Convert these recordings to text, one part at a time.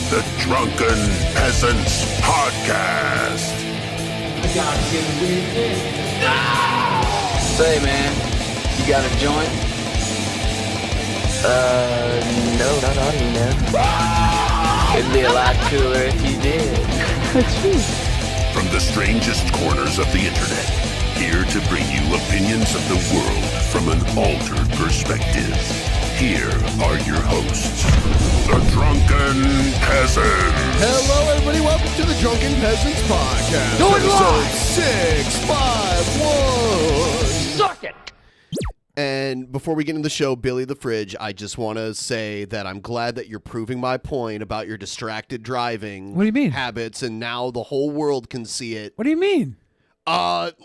the Drunken Peasants Podcast. I gotta get with it. Say, man, you got a joint? No, not on me, man. It'd be a lot cooler if you did. From the strangest corners of the internet, here to bring you opinions of the world from an altered perspective. Here are your hosts, the Drunken Peasants. Hello, everybody. Welcome to the Drunken Peasants Podcast. Do it live! 651. Suck it! And before we get into the show, Billy the Fridge, I just want to say that I'm glad that you're proving my point about your distracted driving What do you mean? habits, and now the whole world can see it. What do you mean?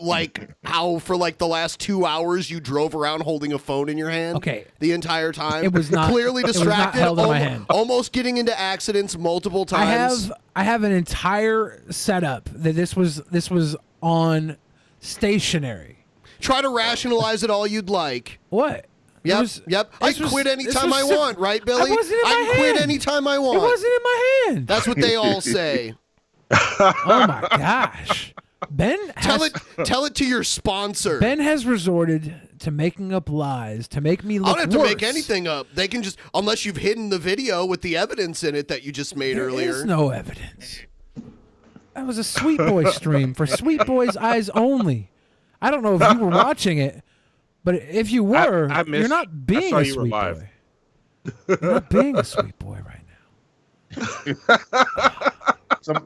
Like how for like the last 2 hours you drove around holding a phone in your hand. Okay. The entire time. It was not clearly it was not distracted. held in my hand. Almost getting into accidents multiple times. I have an entire setup that this was on stationary. Try to rationalize it all you'd like. What? Yep. I can quit anytime I want, right, Billy? I wasn't in my I can quit hand. anytime I want. It wasn't in my hand. That's what they all say. Oh my gosh. Tell it to your sponsor. Ben has resorted to making up lies to make me look I don't have to worse. make anything up. They can just, unless you've hidden the video with the evidence in it that you just made earlier. There is no evidence. That was a Sweet Boy stream for Sweet Boy's eyes only. I don't know if you were watching it, but if you were, I missed, you're not being a sweet boy. You're not being a sweet boy right now.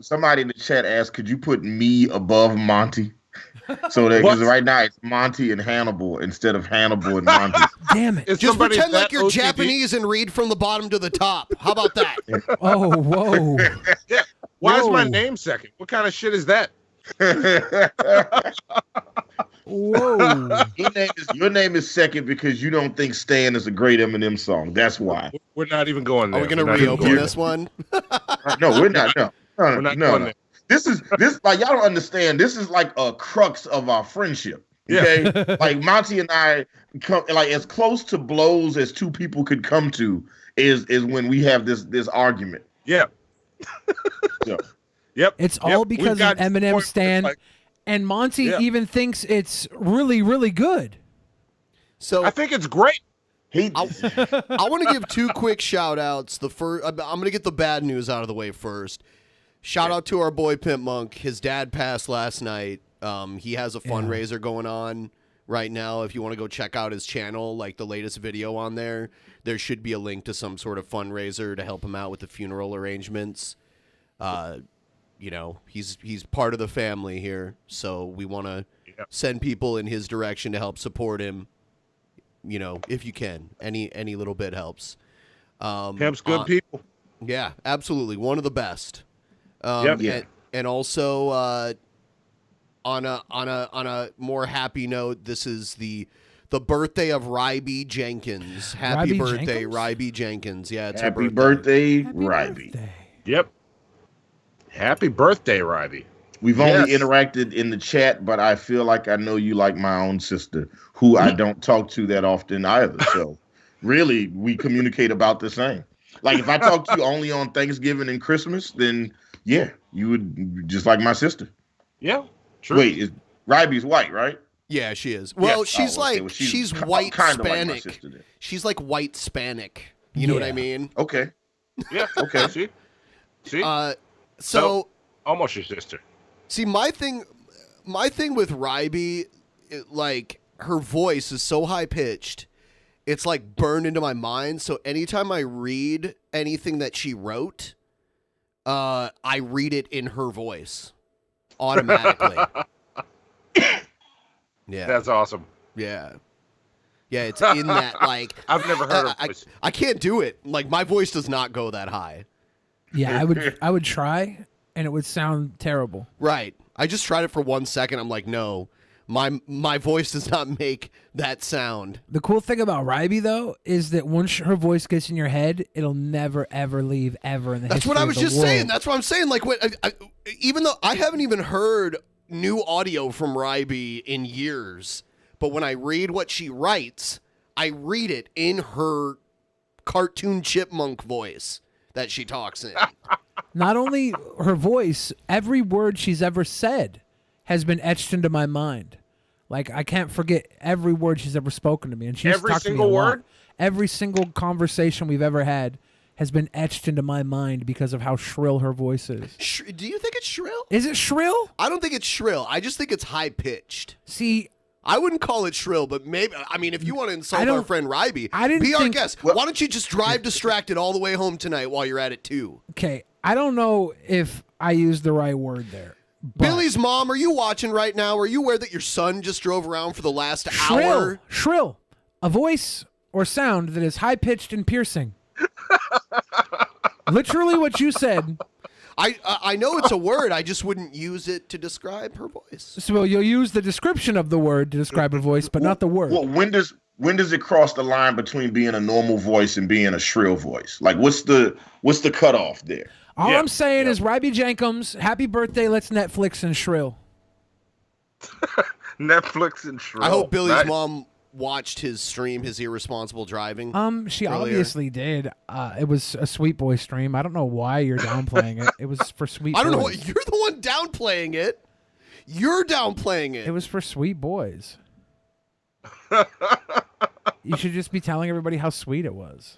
Somebody in the chat asked, could you put me above Monty? So that, because right now it's Monty and Hannibal instead of Hannibal and Monty. Damn it. Just pretend like you're Japanese and read from the bottom to the top. How about that? Oh, whoa. Yeah. Why is my name second? What kind of shit is that? Whoa. Your name is second because you don't think Stan is a great Eminem song. That's why. We're not even going there. Are we going to reopen this one? No, we're not. No. We're not going there. This like y'all don't understand. This is like a crux of our friendship. Okay, like Monty and I come like as close to blows as two people could come to is when we have this argument. Yeah. So, yep. It's all because of Eminem Stan, and Monty even thinks it's really, really good. So I think it's great. I want to give two quick shout outs. I'm going to get the bad news out of the way first. Shout out to our boy Pimp Monk. His dad passed last night. He has a fundraiser going on right now. If you want to go check out his channel, like the latest video on there should be a link to some sort of fundraiser to help him out with the funeral arrangements. You know, he's part of the family here, so we want to send people in his direction to help support him. You know, if you can, any little bit helps. Pimp's good people. Yeah, absolutely, one of the best. And also on a more happy note, this is the birthday of Ryby Jenkins. Happy birthday, Ryby Jenkins. Yeah, it's happy birthday, Ryby. Yep. Happy birthday, Ryby. We've only interacted in the chat, but I feel like I know you like my own sister, who I don't talk to that often either. So really, we communicate about the same. Like if I talk to you only on Thanksgiving and Christmas, then yeah, you would just like my sister. Yeah, true. Wait, Ryby's white, right? Yeah, she is. Well, she's she's white Hispanic. Like she's like white Hispanic. You know what I mean? Okay. Yeah. Okay. See. So almost your sister. See, my thing with Ryby, like her voice is so high pitched, it's like burned into my mind. So anytime I read anything that she wrote, I read it in her voice automatically. Yeah, that's awesome. Yeah, it's in that like I've never heard her voice. I can't do it. Like my voice does not go that high. Yeah, I would try, and it would sound terrible. Right. I just tried it for 1 second. I'm like, no, my voice does not make that sound. The cool thing about Ryby, though, is that once her voice gets in your head, it'll never, ever leave ever in the That's history what I of was the just world. saying. That's what I'm saying. Like, even though I haven't even heard new audio from Ryby in years, but when I read what she writes, I read it in her cartoon chipmunk voice. that she talks in. Not only her voice, every word she's ever said has been etched into my mind. Like, I can't forget every word she's ever spoken to me. And she's Every talked to me single a lot. word? Every single conversation we've ever had has been etched into my mind because of how shrill her voice is. Do you think it's shrill? Is it shrill? I don't think it's shrill. I just think it's high-pitched. See, I wouldn't call it shrill, but maybe, I mean, if you want to insult our friend Ryby, be our guest. Why don't you just drive distracted all the way home tonight while you're at it, too? Okay, I don't know if I used the right word there. Billy's mom, are you watching right now? Are you aware that your son just drove around for the last hour? Shrill. A voice or sound that is high-pitched and piercing. Literally what you said. I know it's a word. I just wouldn't use it to describe her voice. So you'll use the description of the word to describe her voice, but not the word. Well, when does it cross the line between being a normal voice and being a shrill voice? Like, what's the cutoff there? All I'm saying is, Ryby Jenkins, happy birthday. Let's Netflix and Shrill. Netflix and Shrill. I hope Billy's mom watched his stream, his irresponsible driving. She earlier. obviously did. It was a Sweet Boy stream. I don't know why you're downplaying it. It was for Sweet Boys. I don't know what you're the one downplaying it. You're downplaying it. It was for Sweet Boys. You should just be telling everybody how sweet it was.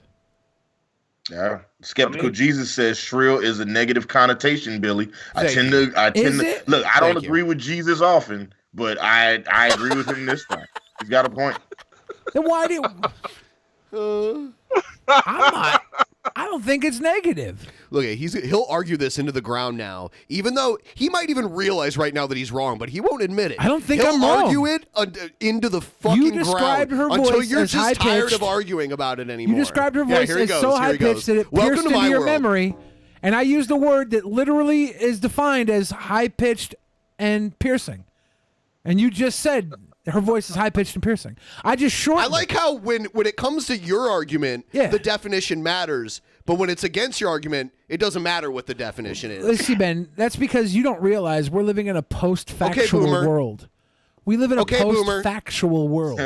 Yeah, Skeptical Jesus says shrill is a negative connotation, Billy. I tend to look. I don't agree with Jesus often, but I agree with him this time. He's got a point. Then why do? I don't think it's negative. Look, he'll argue this into the ground now, even though he might even realize right now that he's wrong, but he won't admit it. I don't think he'll I'm wrong. argue it into the fucking You described ground her until voice you're as just tired high-pitched. of arguing about it anymore. You described her voice as so high-pitched that it pierced into your memory, and I used a word that literally is defined as high-pitched and piercing. And you just said her voice is high-pitched and piercing. I just shortened I like how when it comes to your argument, the definition matters, but when it's against your argument, it doesn't matter what the definition is. Let's see, Ben, that's because you don't realize we're living in a post-factual world. We live in a post-factual world.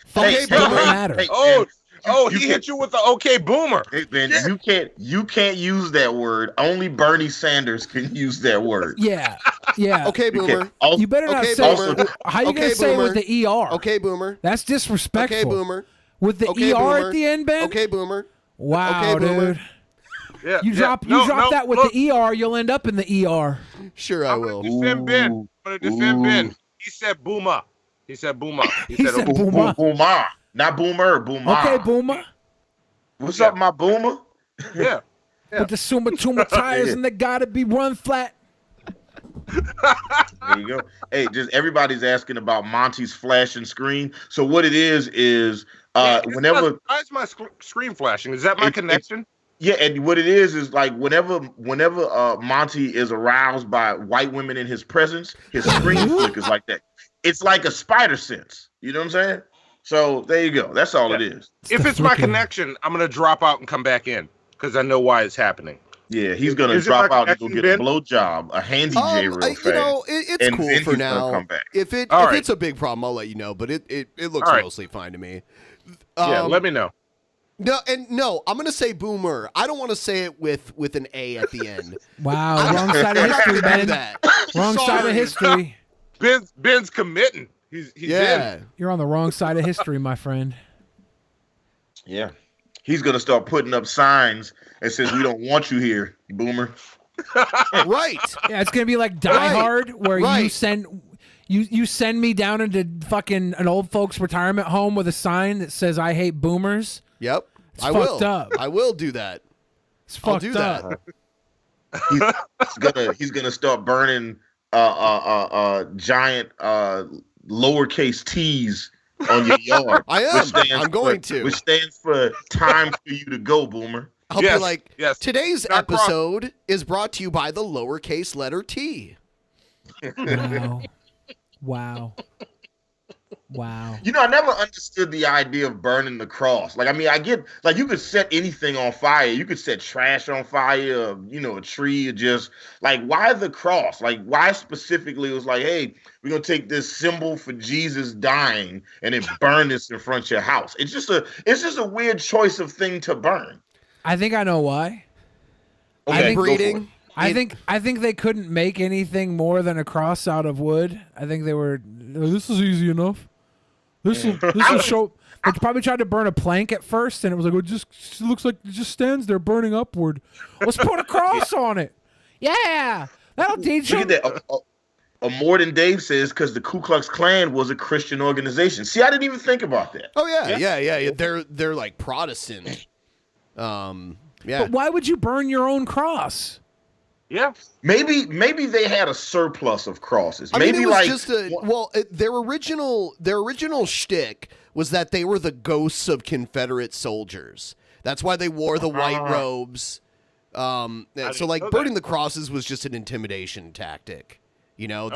Facts don't matter. He hit you with the okay boomer. Hey, man, you can't use that word. Only Bernie Sanders can use that word. Yeah. Okay, boomer. You better not say it. How are you going to say it with the ER? Okay, boomer. That's disrespectful. Okay, boomer. With the ER boomer. at the end, Ben? Okay, boomer. Wow, okay, boomer. dude. Yeah, you drop that with the ER, you'll end up in the ER. Sure, I will. Defend Ben. I'm going to defend Ben. He said boomer. He said boomer. He said boomer. Boomer. Not boomer, boomer. Okay, boomer. What's up, my boomer? Yeah. With the Suma Tuma tires and they gotta be run flat. There you go. Hey, just everybody's asking about Monty's flashing screen. So what it is whenever why is my screen flashing? Is that my connection? Yeah, and what it is like whenever Monty is aroused by white women in his presence, his screen flickers like that. It's like a spider sense. You know what I'm saying? So there you go. That's all it is. If it's my connection, I'm gonna drop out and come back in because I know why it's happening. Yeah, he's gonna drop out and go get a blowjob, a handy J real fast. You know, it's cool for now. Come back. If it's a big problem, I'll let you know. But it looks mostly fine to me. Let me know. No, I'm gonna say boomer. I don't want to say it with an A at the end. Wow, wrong side of history, Ben. Wrong side of history. Ben's committing. He's in. You're on the wrong side of history, my friend. Yeah. He's going to start putting up signs that says we don't want you here, boomer. Right. Yeah, it's going to be like Die Hard where you send me down into fucking an old folks retirement home with a sign that says I hate boomers. Yep. It's fucked up. I will do that. It's fucked up. He's gonna start burning giant lowercase t's on your yard. I am. I'm going to. Which stands for time for you to go, boomer. I'll be like, today's episode is brought to you by the lowercase letter T. Wow. You know, I never understood the idea of burning the cross. Like, I mean, I get, like, you could set anything on fire. You could set trash on fire, a tree, or just, like, why the cross? Like, why specifically it was like, hey, we're going to take this symbol for Jesus dying and then burn this in front of your house. It's just a weird choice of thing to burn. I think I know why. Okay, breeding. I think they couldn't make anything more than a cross out of wood. I think they were. This is easy enough. This will show. They probably tried to burn a plank at first, and it was like, it just looks like it just stands there burning upward. Let's put a cross on it. Yeah, that'll teach you. Look at that. More than Dave says, because the Ku Klux Klan was a Christian organization. See, I didn't even think about that. Oh yeah. They're like Protestant. Yeah. But why would you burn your own cross? Yeah. Maybe they had a surplus of crosses. I mean, it was just their original shtick was that they were the ghosts of Confederate soldiers. That's why they wore the white robes. So like burning the crosses was just an intimidation tactic. You know,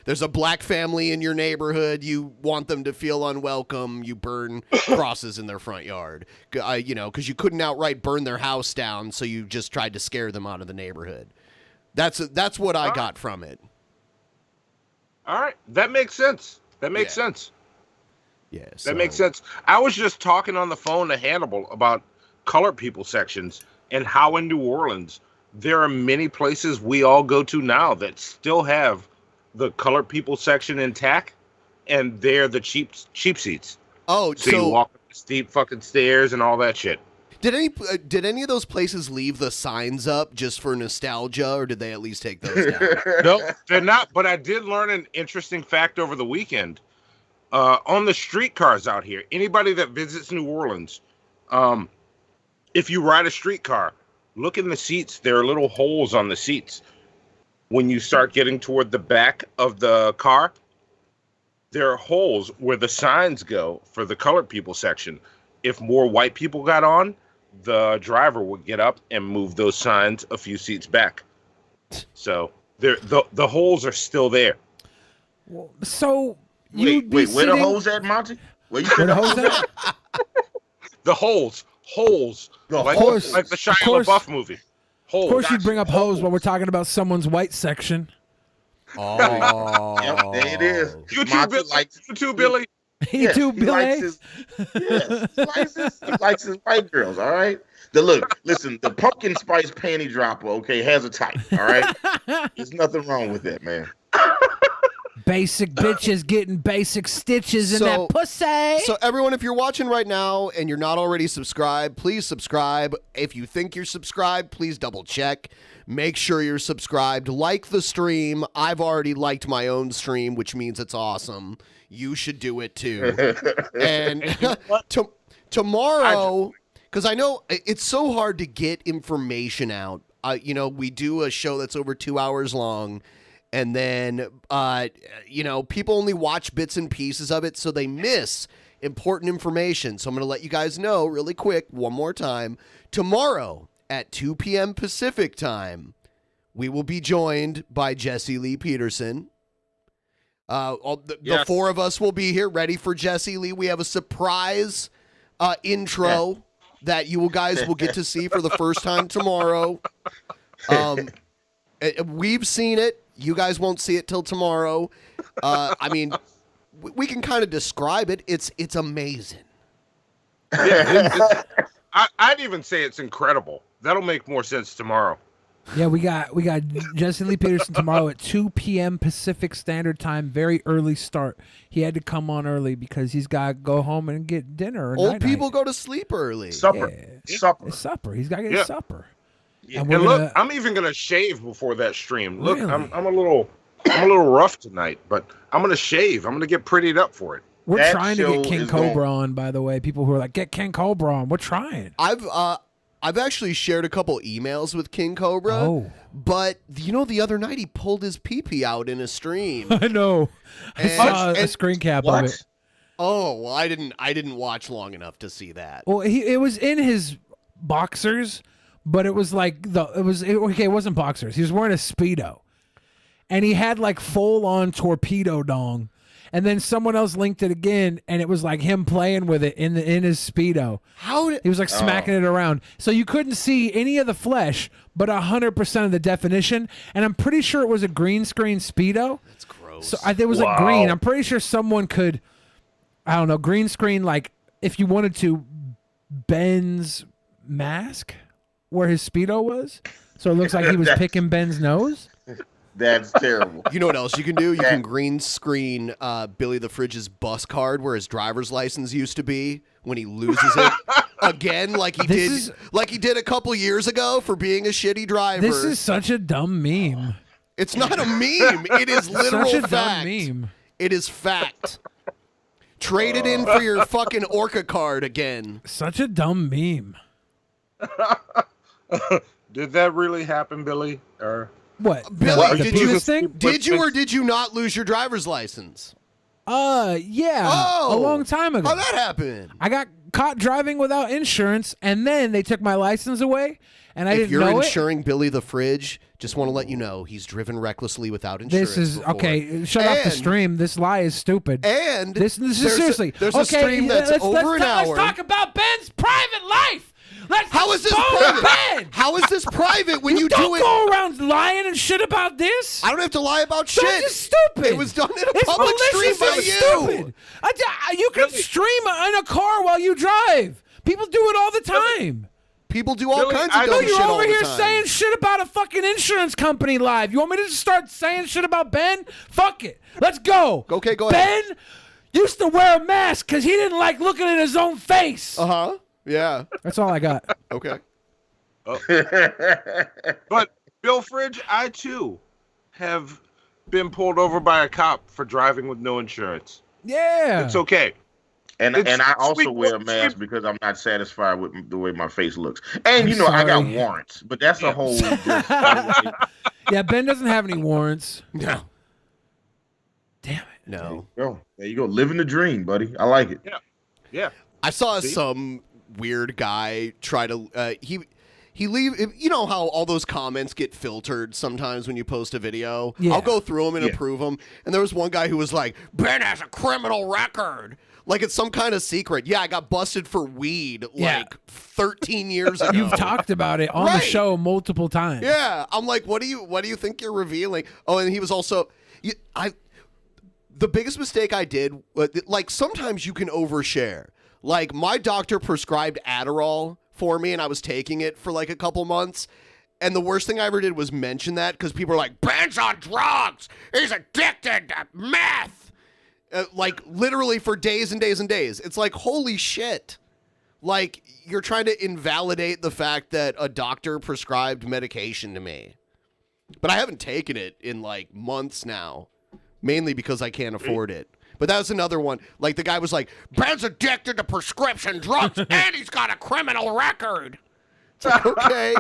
there's a black family in your neighborhood. You want them to feel unwelcome. You burn crosses in their front yard. You know, because you couldn't outright burn their house down, so you just tried to scare them out of the neighborhood. That's what I got from it. All right, that makes sense. That makes sense. Yeah, that makes sense. I was just talking on the phone to Hannibal about colored people sections and how in New Orleans there are many places we all go to now that still have the colored people section intact, and they're the cheap seats. Oh, so you walk up the steep fucking stairs and all that shit. Did any of those places leave the signs up just for nostalgia, or did they at least take those down? No, they're not. But I did learn an interesting fact over the weekend. On the streetcars out here, anybody that visits New Orleans, if you ride a streetcar, look in the seats. There are little holes on the seats. When you start getting toward the back of the car, there are holes where the signs go for the colored people section. If more white people got on, the driver would get up and move those signs a few seats back. So the holes are still there. So wait, where the holes at, Monty? Where the holes at? The holes. Like the Shia LaBeouf movie. Holes. Of course, you'd bring up holes when we're talking about someone's white section. Oh, yep, there it is. You too, Billy. He likes his white girls, all right? Listen, the pumpkin spice panty dropper, okay, has a type, all right? There's nothing wrong with that, man. Basic bitches getting basic stitches in that pussy. So everyone, if you're watching right now and you're not already subscribed, please subscribe. If you think you're subscribed, please double check. Make sure you're subscribed. Like the stream. I've already liked my own stream, which means it's awesome. You should do it too. And tomorrow, because I know it's so hard to get information out. We do a show that's over 2 hours long. And then, people only watch bits and pieces of it, so they miss important information. So I'm going to let you guys know really quick one more time. Tomorrow at 2 p.m. Pacific time, we will be joined by Jesse Lee Peterson. The four of us will be here ready for Jesse Lee. We have a surprise intro that you guys will get to see for the first time tomorrow. We've seen it. You guys won't see it till tomorrow. I mean, we can kind of describe it. It's amazing. I'd even say it's incredible. That'll make more sense tomorrow. Yeah, we got Jesse Lee Peterson tomorrow at 2 p.m. Pacific Standard Time. Very early start. He had to come on early because he's got to go home and get dinner. Old people go to sleep early. Supper. Yeah. Supper. He's got to get supper. Yeah. And look, I'm even gonna shave before that stream. Look, really? I'm a little rough tonight, but I'm gonna shave. I'm gonna get prettied up for it. We're trying to get King Cobra on, by the way. People who are like, get King Cobra on. We're trying. I've actually shared a couple emails with King Cobra, but the other night he pulled his pee-pee out in a stream. I know. I saw a screen cap of it. Oh, well, I didn't watch long enough to see that. Well, it was in his boxers. But it was like it wasn't boxers. He was wearing a speedo, and he had like full on torpedo dong, and then someone else linked it again, and it was like him playing with it in his speedo. He was like smacking it around, so you couldn't see any of the flesh, but 100% of the definition. And I'm pretty sure it was a green screen speedo. That's gross. So it was like green. I'm pretty sure someone could, I don't know, green screen like if you wanted to Ben's mask. Where his speedo was, So it looks like he was picking Ben's nose? That's terrible. You know what else you can do? You can green screen Billy the Fridge's bus card where his driver's license used to be when he loses it again, like he did a couple years ago for being a shitty driver. This is such a dumb meme. It's not a meme. It is literal such a fact. Dumb meme. It is fact. Trade it in for your fucking Orca card again. Such a dumb meme. Did that really happen, Billy? Or what? Billy, did you or did you not lose your driver's license? Yeah. Oh, a long time ago. How'd that happen? I got caught driving without insurance, and then they took my license away, and I didn't know it. If you're insuring Billy the Fridge, just want to let you know he's driven recklessly without insurance. This is okay. Shut off the stream. This lie is stupid. And this is seriously. There's a stream that's over an hour. Let's talk about Ben's private life. How is this private? Ben. How is this private when you do it? Don't go around lying and shit about this. I don't have to lie about shit. That's just stupid. It was done in a public stream by you. Stupid. You can stream in a car while you drive. People do it all the time. People do all kinds of dumb shit all the time. You're over here saying shit about a fucking insurance company live. You want me to just start saying shit about Ben? Fuck it. Let's go. Okay, go ahead. Ben used to wear a mask because he didn't like looking at his own face. Uh-huh. Yeah. That's all I got. Okay. But Bill Fridge, I too have been pulled over by a cop for driving with no insurance. Yeah. It's okay. And I also wear a mask because I'm not satisfied with the way my face looks. And I got warrants, but that's a whole. Yeah, Ben doesn't have any warrants. No. Damn it. No. There you go. Living the dream, buddy. I like it. Yeah. I saw some weird guy try to he leave. You know how all those comments get filtered sometimes when you post a video? Yeah. I'll go through them and approve them. And there was one guy who was like, Ben has a criminal record. Like it's some kind of secret. Yeah, I got busted for weed like 13 years ago. You've talked about it on the show multiple times. Yeah. I'm like, what do you think you're revealing? Oh, and he was also the biggest mistake I did, like sometimes you can overshare. Like my doctor prescribed Adderall for me and I was taking it for like a couple months. And the worst thing I ever did was mention that because people are like, Ben's on drugs. He's addicted to meth. Like literally for days and days and days. It's like, holy shit. Like you're trying to invalidate the fact that a doctor prescribed medication to me. But I haven't taken it in like months now. Mainly because I can't afford it. But that was another one. Like the guy was like, Ben's addicted to prescription drugs and he's got a criminal record. It's like, okay.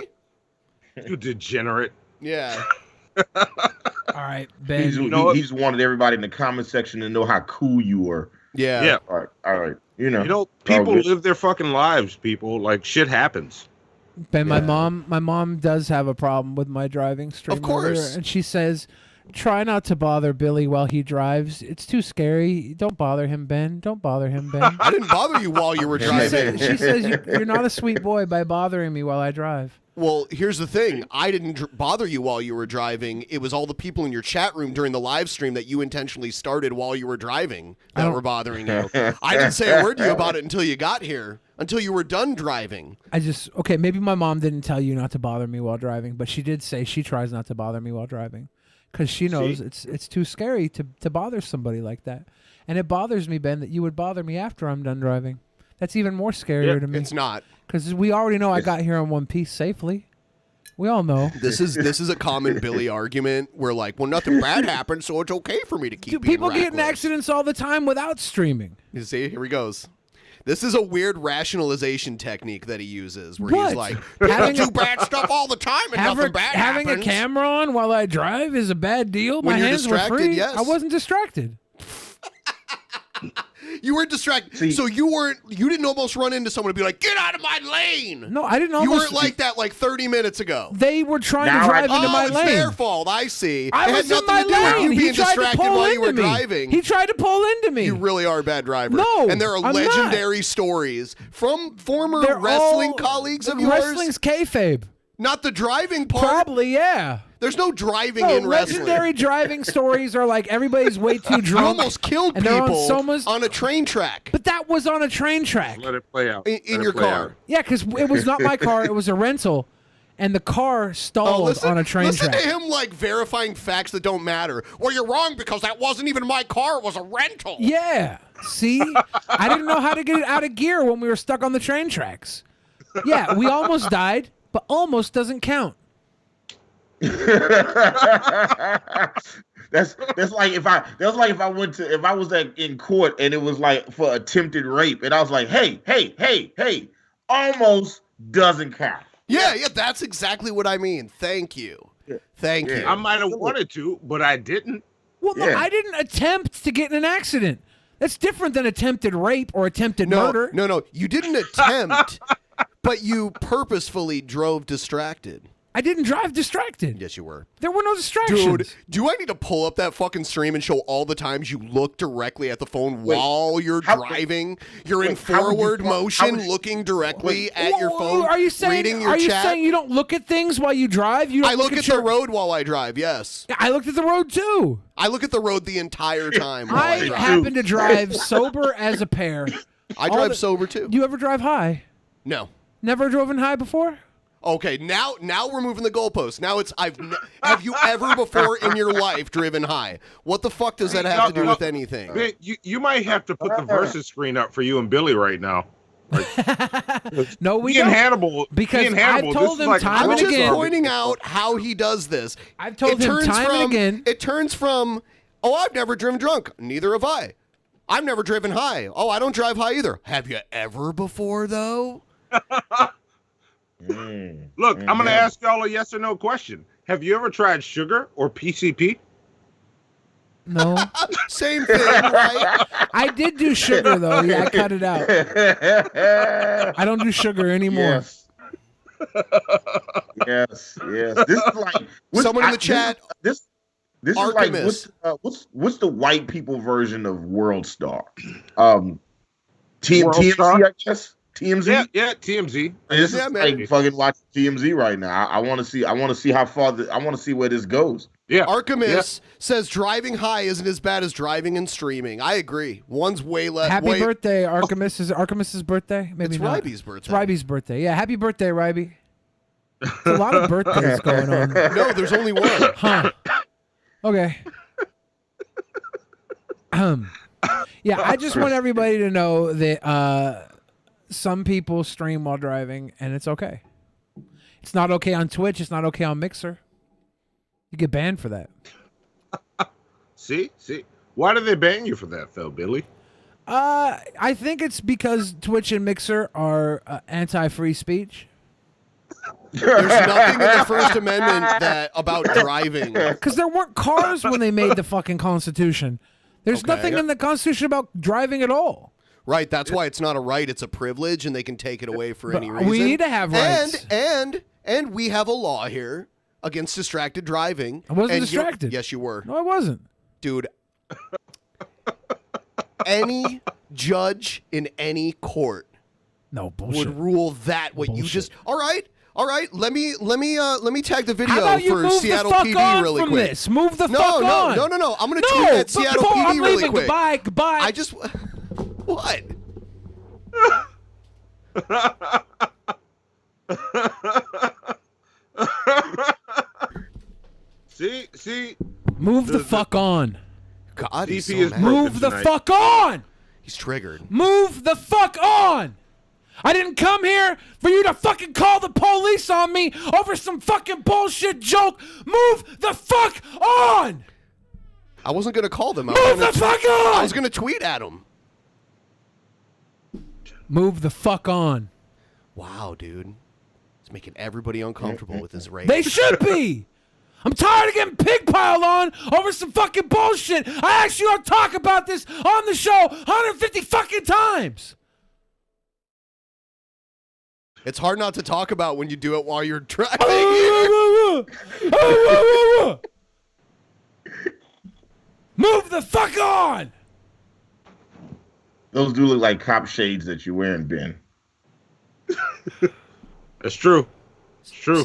You degenerate. Yeah. All right, Ben. He's wanted everybody in the comment section to know how cool you were. Yeah. All right. People live their fucking lives, people. Like, shit happens. Ben, my mom does have a problem with my driving stream. Of course. And she says, try not to bother Billy while he drives. It's too scary. Don't bother him, Ben. Don't bother him, Ben. I didn't bother you while you were driving. She says you're not a sweet boy by bothering me while I drive. Well, here's the thing. I didn't bother you while you were driving. It was all the people in your chat room during the live stream that you intentionally started while you were driving that were bothering you. I didn't say a word to you about it until you got here, until you were done driving. Maybe my mom didn't tell you not to bother me while driving, but she did say she tries not to bother me while driving because she knows it's too scary to bother somebody like that. And it bothers me, Ben, that you would bother me after I'm done driving. That's even more scarier to me. It's not. Because we already know I got here in one piece safely. We all know. This is a common Billy argument where like, well, nothing bad happened, so it's okay for me to keep being people reckless. get in accidents all the time without streaming. You see, here he goes. This is a weird rationalization technique that he uses where he's like, people do bad stuff all the time and nothing bad happens. Having a camera on while I drive is a bad deal. When My you're hands were distracted, free. yes. I wasn't distracted. You were distracted. So you didn't almost run into someone and be like, get out of my lane. No, I didn't almost. You weren't like that like 30 minutes ago. They were trying to drive into my lane. It's their fault. I see. I was in my lane. You being distracted while you were driving. He tried to pull into me. You really are a bad driver. No, and there are legendary stories from former wrestling colleagues of yours. Wrestling's kayfabe. Not the driving part. Probably, yeah. There's no driving in wrestling. Legendary driving stories are like everybody's way too drunk. You almost killed people on a train track. But that was on a train track. Let it play out. In your car. Yeah, because it was not my car. It was a rental. and the car stalled on a train track. Listen to him like verifying facts that don't matter. Well, you're wrong because that wasn't even my car; it was a rental. Yeah. See, I didn't know how to get it out of gear when we were stuck on the train tracks. Yeah, we almost died, but almost doesn't count. That's like if I was in court and it was like for attempted rape and I was like, hey, almost doesn't count. Yeah, that's exactly what I mean. Thank you. Thank you. I might have wanted to, but I didn't. Well, no, I didn't attempt to get in an accident. That's different than attempted rape or attempted murder. No, you didn't attempt, but you purposefully drove distracted. I didn't drive distracted. Yes, you were. There were no distractions. Dude, do I need to pull up that fucking stream and show all the times you look directly at the phone while you're driving? You're in forward motion, looking directly at your phone, reading your chat? Are you saying you don't look at things while you drive? I look at the road while I drive, yes. I looked at the road, too. I look at the road the entire time while I drive. happen to drive sober as a pair. I drive sober, too. Do you ever drive high? No. Never driven high before? Okay, now we're moving the goalposts. Now it's have you ever before in your life driven high? What the fuck does that have to do with anything? Man, you might have to put the versus screen up for you and Billy right now. No, we don't. Hannibal, because I've told him time and again. I'm just pointing out how he does this. I've told him time and again. It turns from, oh, I've never driven drunk. Neither have I. I've never driven high. Oh, I don't drive high either. Have you ever before, though? Look, I'm going to ask y'all a yes or no question. Have you ever tried sugar or PCP? No. Same thing, right? I did do sugar, though. Yeah, I cut it out. I don't do sugar anymore. Yes. This is like someone in the chat. This is like what's the white people version of World Star? TMZ, I guess. TMZ? Yeah, TMZ. This is like fucking watching TMZ right now. I want to see how far. I want to see where this goes. Yeah. Archimus says driving high isn't as bad as driving and streaming. I agree. One's way less. Happy birthday, Archimus. Is it Archimus's birthday? Maybe it's not. Ryby's birthday. It's Ryby's birthday. Yeah, happy birthday, Ryby. There's a lot of birthdays going on. No, there's only one. Huh. Okay. Yeah, I just want everybody to know that some people stream while driving, and it's okay. It's not okay on Twitch. It's not okay on Mixer. You get banned for that. See? Why do they ban you for that, though, Billy? I think it's because Twitch and Mixer are anti-free speech. There's nothing in the First Amendment about driving. Because there weren't cars when they made the fucking Constitution. There's nothing in the Constitution about driving at all. Right, that's why it's not a right, it's a privilege, and they can take it away for any reason. We need to have rights. And we have a law here against distracted driving. I wasn't distracted. Yes, you were. No, I wasn't. Dude, any judge in any court would rule that what you just... All right, let me tag the video for Seattle PD really quick. This? Move the fuck on. No. I'm going to tweet at Seattle PD really quick. Goodbye. I just... What? See? Move the fuck on. God, he's so mad. Move the fuck on. He's triggered. Move the fuck on. I didn't come here for you to fucking call the police on me over some fucking bullshit joke. Move the fuck on. I wasn't going to call them. Move the fuck on. I was going to tweet at them. Move the fuck on. Wow, dude. He's making everybody uncomfortable with his rage. They should be. I'm tired of getting pig piled on over some fucking bullshit. I asked you to talk about this on the show 150 fucking times. It's hard not to talk about when you do it while you're driving. Move the fuck on. Those do look like cop shades that you're wearing, Ben. That's true. It's true.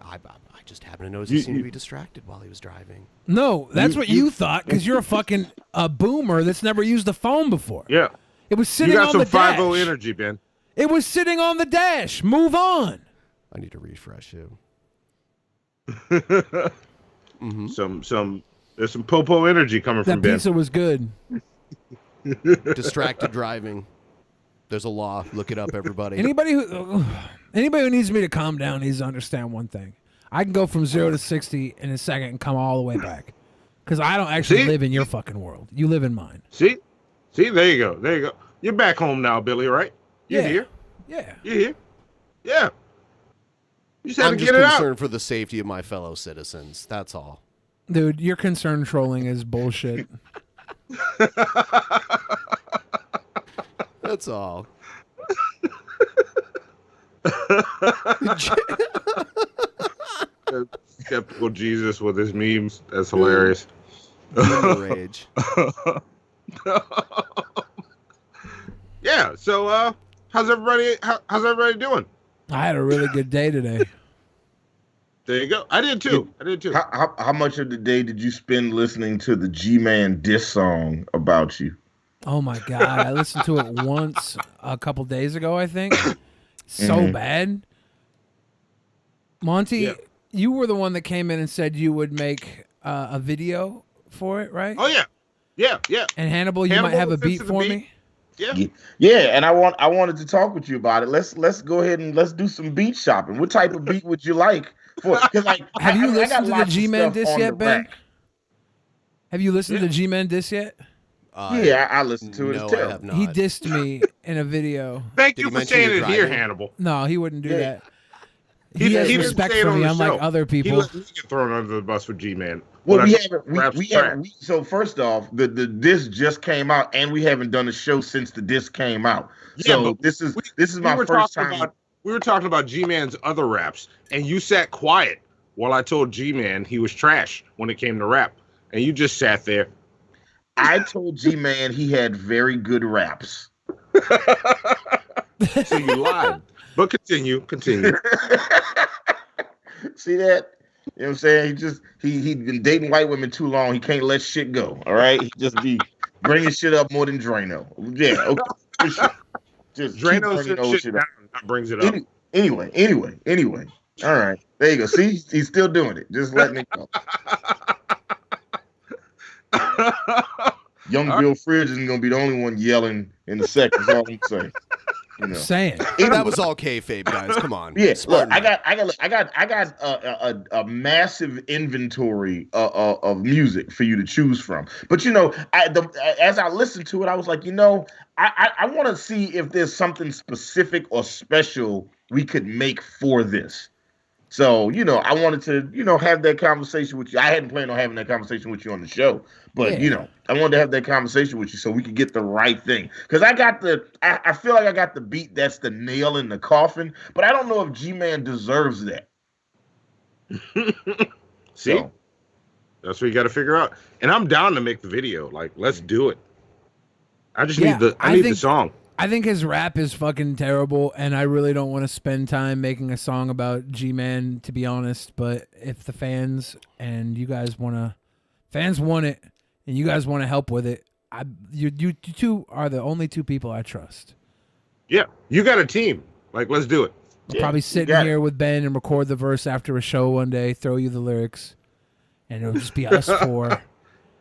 I just happened to notice he seemed to be distracted while he was driving. No, that's what you thought because you're a fucking boomer that's never used a phone before. Yeah. It was sitting on the dash. You got some 5-0 energy, Ben. It was sitting on the dash. Move on. I need to refresh you. There's some popo energy coming from Ben. That pizza was good. Distracted driving. There's a law. Look it up, everybody. Anybody who needs me to calm down needs to understand one thing. I can go from 0 to 60 in a second and come all the way back. Because I don't actually live in your fucking world. You live in mine. See, there you go. You're back home now, Billy, right? You're here. Yeah. You're here. Yeah. You just had I'm to just get it out. concerned for the safety of my fellow citizens. That's all. Dude, your concern trolling is bullshit. That's all. Skeptical Jesus with his memes. That's hilarious. Rage. Yeah. So, how's everybody doing? I had a really good day today. There you go. I did too. How much of the day did you spend listening to the G-Man diss song about you? Oh my God. I listened to it once a couple days ago, I think. So bad. Monty, you were the one that came in and said you would make a video for it, right? Oh, yeah. Yeah. And Hannibal, you might have a beat for me? Yeah, and I wanted to talk with you about it. Let's go ahead and let's do some beat shopping. What type of beat would you like? Have you listened to the G-Man diss yet, Ben? Have you listened to the G-Man diss yet? Yeah, I listened to it. No, I have not. He dissed me in a video. Thank you for saying it here, Hannibal. No, he wouldn't do that. He has didn't respect say it for on me, the unlike show. other people. He let me get thrown under the bus with G-Man. Well, so first off, the disc just came out, and we haven't done a show since the disc came out. Yeah, so this is my first time. We were talking about G-Man's other raps, and you sat quiet while I told G-Man he was trash when it came to rap, and you just sat there. I told G-Man he had very good raps. So you lied. But continue. See that? You know what I'm saying? He's been dating white women too long. He can't let shit go. All right? He just be bringing shit up more than Drano. Yeah, okay. For sure. Just Drano said shit down. That brings it up. Anyway. All right. There you go. See? He's still doing it. Just letting it go. Young Bill Fridge isn't gonna be the only one yelling in the second. That's all I'm saying. You know. Saying that was all kayfabe, guys. Come on. Yeah, look, I got a massive inventory of music for you to choose from. But you know, as I listened to it, I was like, you know, I want to see if there's something specific or special we could make for this. So, you know, I wanted to, you know, have that conversation with you. I hadn't planned on having that conversation with you on the show, but, you know, I wanted to have that conversation with you so we could get the right thing. Because I feel like I got the beat that's the nail in the coffin, but I don't know if G-Man deserves that. See? So, that's what you got to figure out. And I'm down to make the video. Like, let's do it. I just need the song. I think his rap is fucking terrible, and I really don't want to spend time making a song about G-Man, to be honest. But if the fans and you guys want it, and you guys want to help with it, you two are the only two people I trust. Yeah, you got a team. Like, let's do it. I'll probably sit in here with Ben and record the verse after a show one day, throw you the lyrics, and it'll just be us four.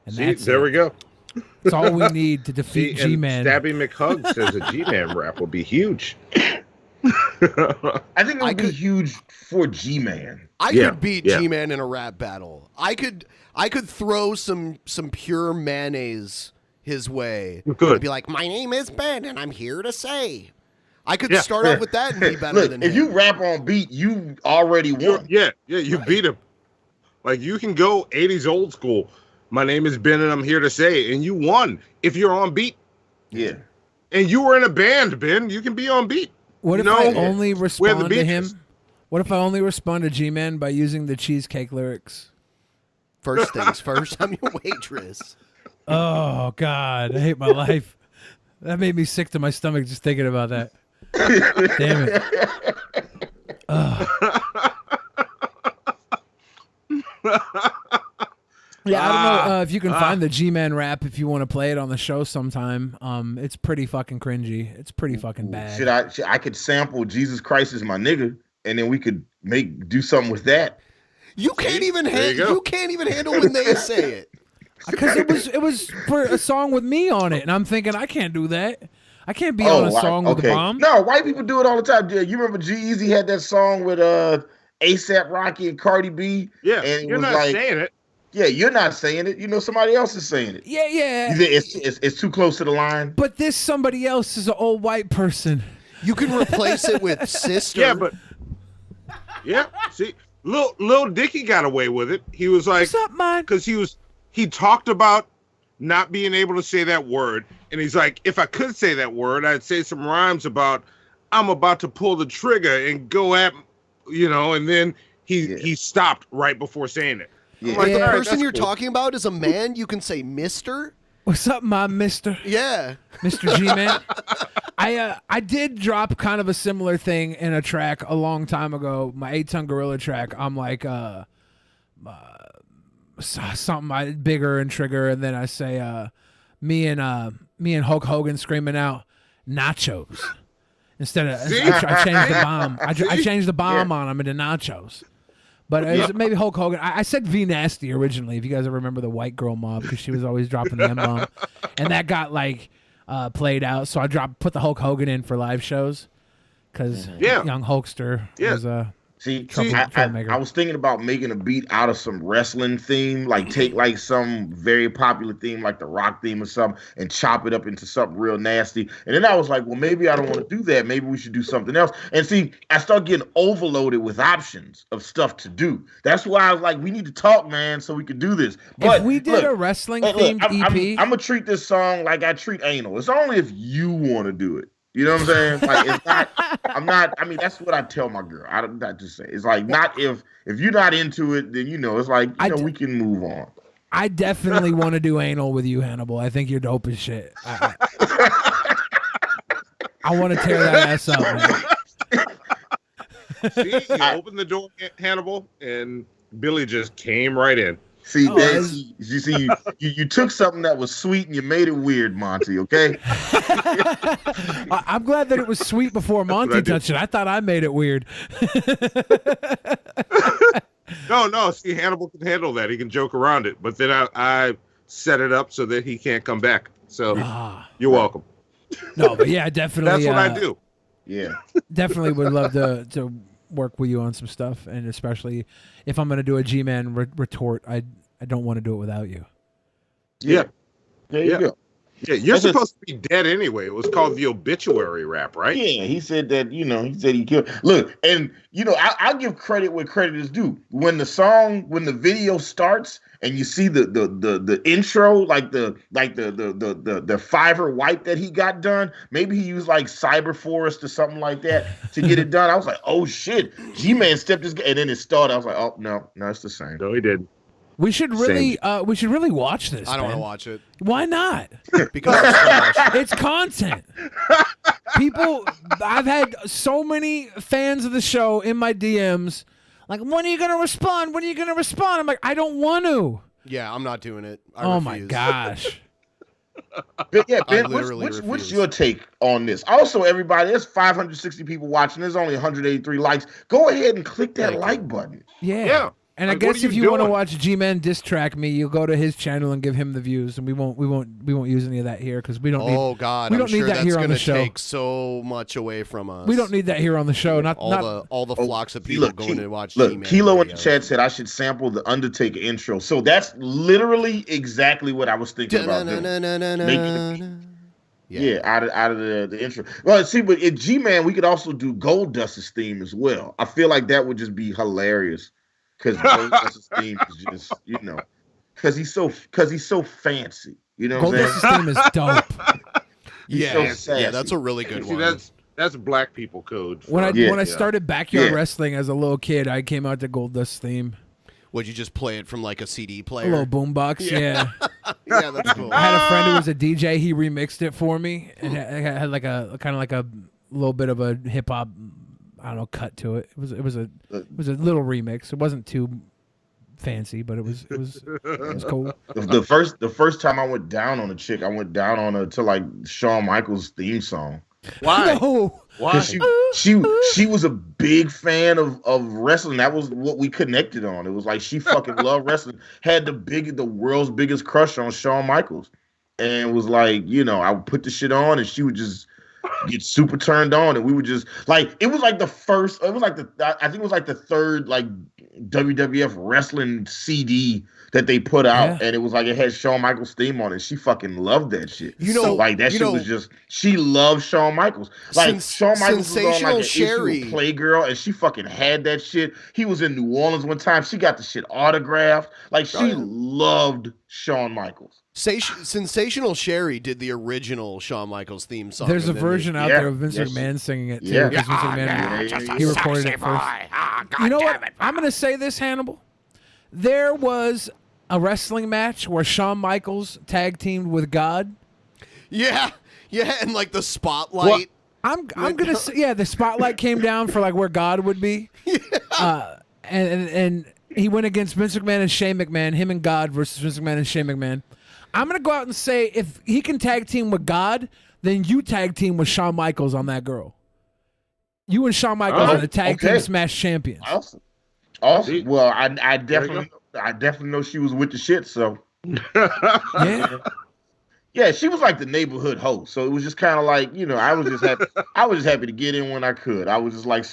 And there we go. It's all we need to defeat G-Man. Stabby McHugg says a G-Man rap will be huge. I think it would be huge for G-Man. I could beat G-Man in a rap battle. I could throw some pure mayonnaise his way. Good. And be like, my name is Ben, and I'm here to say. I could start off with that and be better than him. If you rap on beat, you already won. Yeah, you beat him. Like, you can go 80s old school. My name is Ben, and I'm here to say, and you won if you're on beat. Yeah. And you were in a band, Ben. You can be on beat. What if I only respond to him? What if I only respond to G-Man by using the cheesecake lyrics? First things first, I'm your waitress. Oh, God. I hate my life. That made me sick to my stomach just thinking about that. Damn it. Yeah, I don't know if you can find the G-Man rap if you want to play it on the show sometime. It's pretty fucking cringy. It's pretty fucking bad. I could sample Jesus Christ is my nigga, and then we could do something with that. You can't even you can't even handle when they say it. Because it was for a song with me on it, and I'm thinking I can't do that. I can't be on a song with a bomb. No, white people do it all the time. You remember G-Eazy had that song with A$AP Rocky and Cardi B? Yeah, and you're not saying it. Yeah, you're not saying it. You know somebody else is saying it. Yeah. You think it's too close to the line? But this somebody else is an old white person. You can replace it with sister. Yeah, see, Lil Dicky got away with it. He was like, "What's up, man?" Because he talked about not being able to say that word, and he's like, if I could say that word, I'd say some rhymes about I'm about to pull the trigger and go at, and then he stopped right before saying it. Yeah. Like the person you're talking about is a man. You can say Mister. What's up, my Mister? Yeah, Mr. G-Man. I did drop kind of a similar thing in a track a long time ago. My 8-Ton Gorilla track. I'm like something bigger and trigger, and then I say me and Hulk Hogan screaming out nachos instead of I changed the bomb. I changed the bomb on him into nachos. But it was maybe Hulk Hogan. I said V Nasty originally, if you guys ever remember the white girl mob, because she was always dropping the M-bomb. And that got played out. So I put the Hulk Hogan in for live shows because young Hulkster was I was thinking about making a beat out of some wrestling theme, like take like some very popular theme, like the Rock theme or something, and chop it up into something real nasty. And then I was like, well, maybe I don't want to do that. Maybe we should do something else. And see, I started getting overloaded with options of stuff to do. That's why I was like, we need to talk, man, so we can do this. But if we did a wrestling themed EP, I'm gonna treat this song like I treat anal. It's only if you want to do it. You know what I'm saying? Like, it's not. I mean, that's what I tell my girl. I'm not just saying. It's like not if you're not into it, then it's like we can move on. I definitely want to do anal with you, Hannibal. I think you're dope as shit. I want to tear that ass up, man. See, you opened the door, Hannibal, and Billy just came right in. See, you took something that was sweet and you made it weird, Monty, okay? I'm glad that it was sweet before Monty touched it. I thought I made it weird. No. See, Hannibal can handle that. He can joke around it. But then I set it up so that he can't come back. So you're welcome. No, but yeah, definitely. That's what I do. Yeah. Definitely would love to work with you on some stuff, and especially if I'm going to do a G-Man retort, I don't want to do it without you. Yeah. There you go. Yeah, you're supposed to be dead anyway. It was called the obituary rap, right? Yeah, he said that, he said he killed. Look, and, I'll give credit where credit is due. When the video starts and you see the intro, like the Fiverr wipe that he got done, maybe he used like Cyberforest or something like that to get it done. I was like, oh shit, G-Man stepped his, and then it started. I was like, oh no, it's the same. No, he didn't. We should really watch this. I don't want to watch it. Why not? Because it's trash. It's content. People, I've had so many fans of the show in my DMs, like, when are you going to respond? When are you going to respond? I'm like, I don't want to. Yeah, I'm not doing it. I refuse. My gosh. Yeah, Ben, what's your take on this? Also, everybody, there's 560 people watching. There's only 183 likes. Go ahead and click that like button. Yeah. And I guess if you want to watch G-Man diss track me, you'll go to his channel and give him the views, and we won't use any of that here because we don't need. Oh God, we don't need sure that that's here on the show. Take so much away from us. We don't need that here on the show. All the flocks of people going to watch. Look, Kilo in the chat said I should sample the Undertaker intro. So that's literally exactly what I was thinking about doing. Yeah, out of the intro. Well, see, but in G-Man, we could also do Gold Dust's theme as well. I feel like that would just be hilarious. Because Gold Dust's theme is just, because he's so fancy. You know what I'm saying? Gold Dust's theme is dope. Yeah, that's a really good one. That's black people code. When I started backyard wrestling as a little kid, I came out to Gold Dust's theme. Would you just play it from like a CD player? A little boombox, yeah. Yeah, that's cool. I had a friend who was a DJ. He remixed it for me, and it had like a kind of like a little bit of a hip hop, I don't know, cut to it. It was a little remix. It wasn't too fancy, but it was cool. The first time I went down on a chick, I went down on her to like Shawn Michaels' theme song. Why? No. Why? She was a big fan of wrestling. That was what we connected on. It was like she fucking loved wrestling. Had the world's biggest crush on Shawn Michaels, and was like, I would put the shit on, and she would just get super turned on, and we would just like it was like the first. It was like I think it was like the third like WWF wrestling CD that they put out, and it was like it had Shawn Michaels' theme on it. She fucking loved that shit. Was just she loved Shawn Michaels. Like Shawn Michaels was on like an issue of Playgirl, and she fucking had that shit. He was in New Orleans one time. She got the shit autographed. Like she loved Shawn Michaels. Sensational Sherry did the original Shawn Michaels theme song. There's a version out there of Vince McMahon singing it too. Yeah, Vince McMahon, he recorded it first. You know what? I'm going to say this, Hannibal. There was a wrestling match where Shawn Michaels tag teamed with God. Yeah, and like the spotlight. I'm gonna say, the spotlight came down for like where God would be. And he went against Vince McMahon and Shane McMahon. Him and God versus Vince McMahon and Shane McMahon. I'm gonna go out and say if he can tag team with God, then you tag team with Shawn Michaels on that girl. You and Shawn Michaels are the tag team smash champions. Awesome. Well, I definitely know she was with the shit. So yeah, she was like the neighborhood host. So it was just kind of like I was just happy. I was just happy to get in when I could. I was just like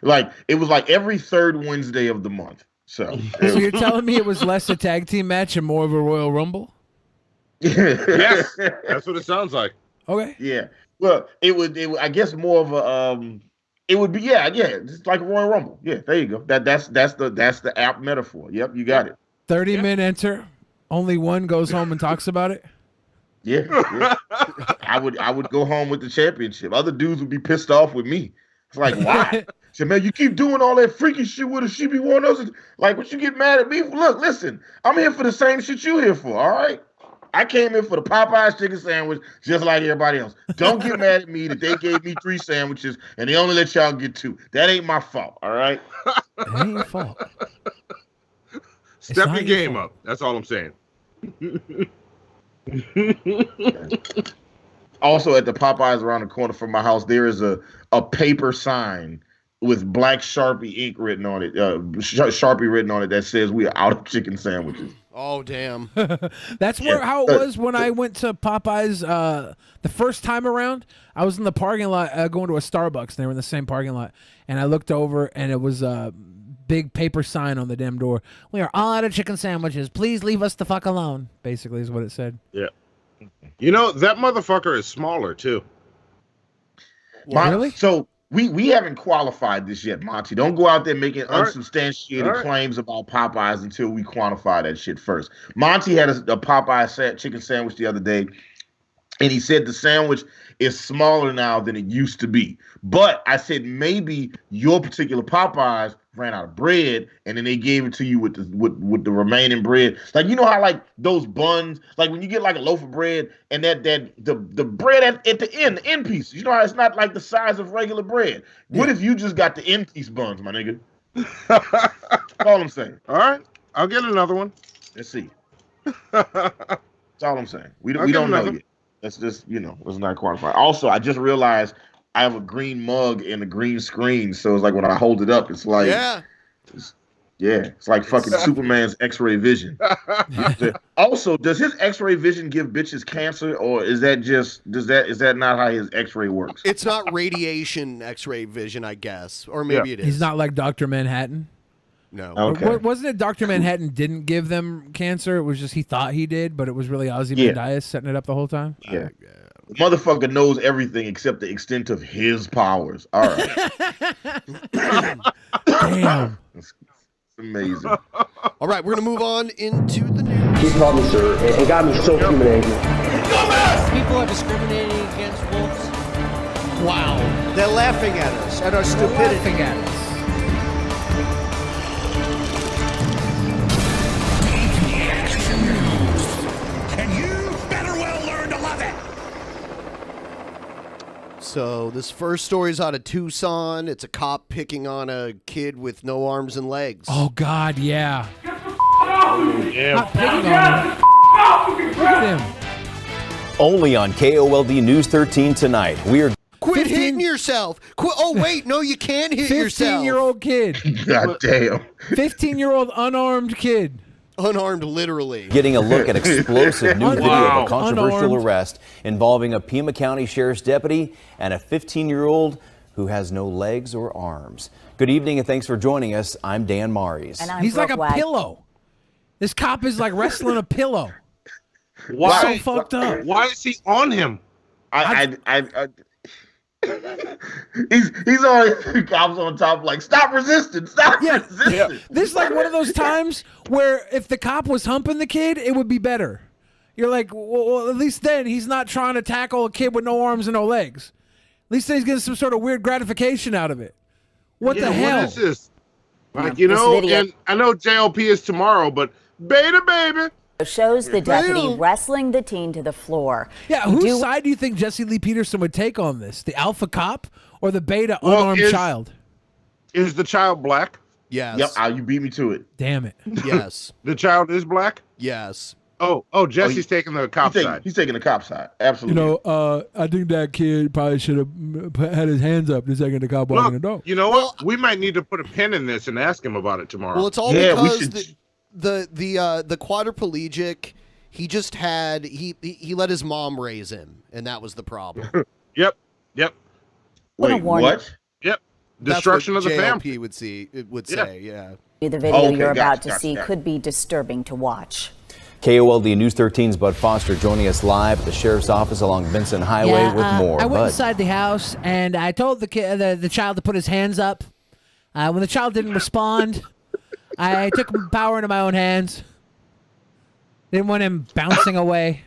like it was like every third Wednesday of the month. So you're telling me it was less a tag team match and more of a Royal Rumble? Yes, that's what it sounds like. Okay. Yeah. Well, it would. I guess more of a. It would be just like a Royal Rumble. Yeah, there you go. That's the apt metaphor. Yep, you got it. 30 men enter. Only one goes home and talks about it. Yeah. I would go home with the championship. Other dudes would be pissed off with me. It's like, why? Say, man, you keep doing all that freaky shit with her. She be one of those. Like, what you get mad at me for? Look, listen, I'm here for the same shit you here for, all right? I came in for the Popeyes chicken sandwich just like everybody else. Don't get mad at me that they gave me 3 sandwiches and they only let y'all get 2. That ain't my fault, all right? It ain't your fault. Step your game up. That's all I'm saying. Also, at the Popeyes around the corner from my house, there is a paper sign with black Sharpie ink written on it, Sharpie written on it that says we are out of chicken sandwiches. Oh, damn. That's how it was when I went to Popeyes the first time around. I was in the parking lot going to a Starbucks, and they were in the same parking lot. And I looked over, and it was a big paper sign on the damn door. We are all out of chicken sandwiches. Please leave us the fuck alone, basically is what it said. Yeah. That motherfucker is smaller, too. Really? So we haven't qualified this yet, Monty. Don't go out there making unsubstantiated claims about Popeyes until we quantify that shit first. Monty had a Popeye chicken sandwich the other day, and he said the sandwich is smaller now than it used to be. But I said maybe your particular Popeyes ran out of bread, and then they gave it to you with the remaining bread. Like, you know how like those buns, like when you get like a loaf of bread and the bread at the end pieces, you know how it's not like the size of regular bread. What if you just got the end piece buns, my nigga? That's all I'm saying. All right, I'll get another one. Let's see. That's all I'm saying. We don't know yet. Let's just let's not quantify. Also, I just realized I have a green mug and a green screen, so it's like when I hold it up, it's like it's like fucking Superman's X-ray vision. Also, does his X-ray vision give bitches cancer, or is that not how his X-ray works? It's not radiation X-ray vision, I guess, or maybe it is. He's not like Dr. Manhattan. No. Okay. Wasn't it Dr. Manhattan didn't give them cancer? It was just he thought he did, but it was really Ozymandias setting it up the whole time? Yeah. The motherfucker knows everything except the extent of his powers. All right. Damn. It's amazing. All right, we're going to move on into the news. He called me sir. It got me so human angry. People are discriminating against wolves. Wow. They're laughing at us, at our stupidity. Laughing at us. So this first story is out of Tucson. It's a cop picking on a kid with no arms and legs. Oh, God, yeah. Yeah. Not picking on him. Look at him. Only on KOLD News 13 tonight. We are Quit hitting yourself. Oh, wait, no, you can't hit yourself. 15-year-old kid. God damn. 15-year-old unarmed kid. Unarmed, literally. Getting a look at explosive new video of a controversial Unarmed. arrest involving a Pima County Sheriff's deputy and a 15-year-old who has no legs or arms. Good evening and thanks for joining us. I'm Dan Maries. And I'm He's like Brooke a Wag. pillow. This cop is like wrestling a pillow. Why? So fucked up. Why is he on him? He's on the cops on top like stop resisting, stop resisting. Yeah. This is like one of those times where if the cop was humping the kid, it would be better. You're like, well, at least then he's not trying to tackle a kid with no arms and no legs. At least then he's getting some sort of weird gratification out of it. What the hell? What is this? Like, you know, and I know JLP is tomorrow, but beta baby. Shows the deputy wrestling the teen to the floor. Yeah, whose side do you think Jesse Lee Peterson would take on this? The alpha cop or the beta unarmed child? Is the child black? Yes. Yep, you beat me to it. Damn it. Yes. The child is black? Yes. Oh, Jesse's taking the cop side. He's taking the cop side. Absolutely. You know, I think that kid probably should have had his hands up the second the cop walked in the door. You know what? We might need to put a pin in this and ask him about it tomorrow. Well, it's all because the quadriplegic, he just had he let his mom raise him, and that was the problem. Yep. Wait, what? Yep. Destruction of the family. would say, yeah. The video you're about to see could be disturbing to watch. KOLD News 13's Bud Foster joining us live at the sheriff's office along Vincent Highway with more. I went Bud. inside the house and I told the kid, the child to put his hands up. When the child didn't respond, I took power into my own hands. Didn't want him bouncing away.